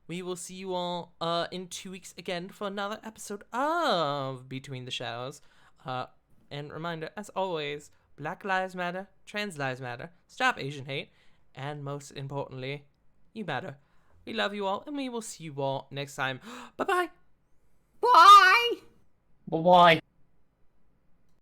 We will see you all in 2 weeks again for another episode of Between the Shadows. And reminder, as always, Black Lives Matter, Trans Lives Matter, stop Asian hate, and most importantly, you matter. We love you all, and we will see you all next time. Bye-bye! Bye! Bye-bye.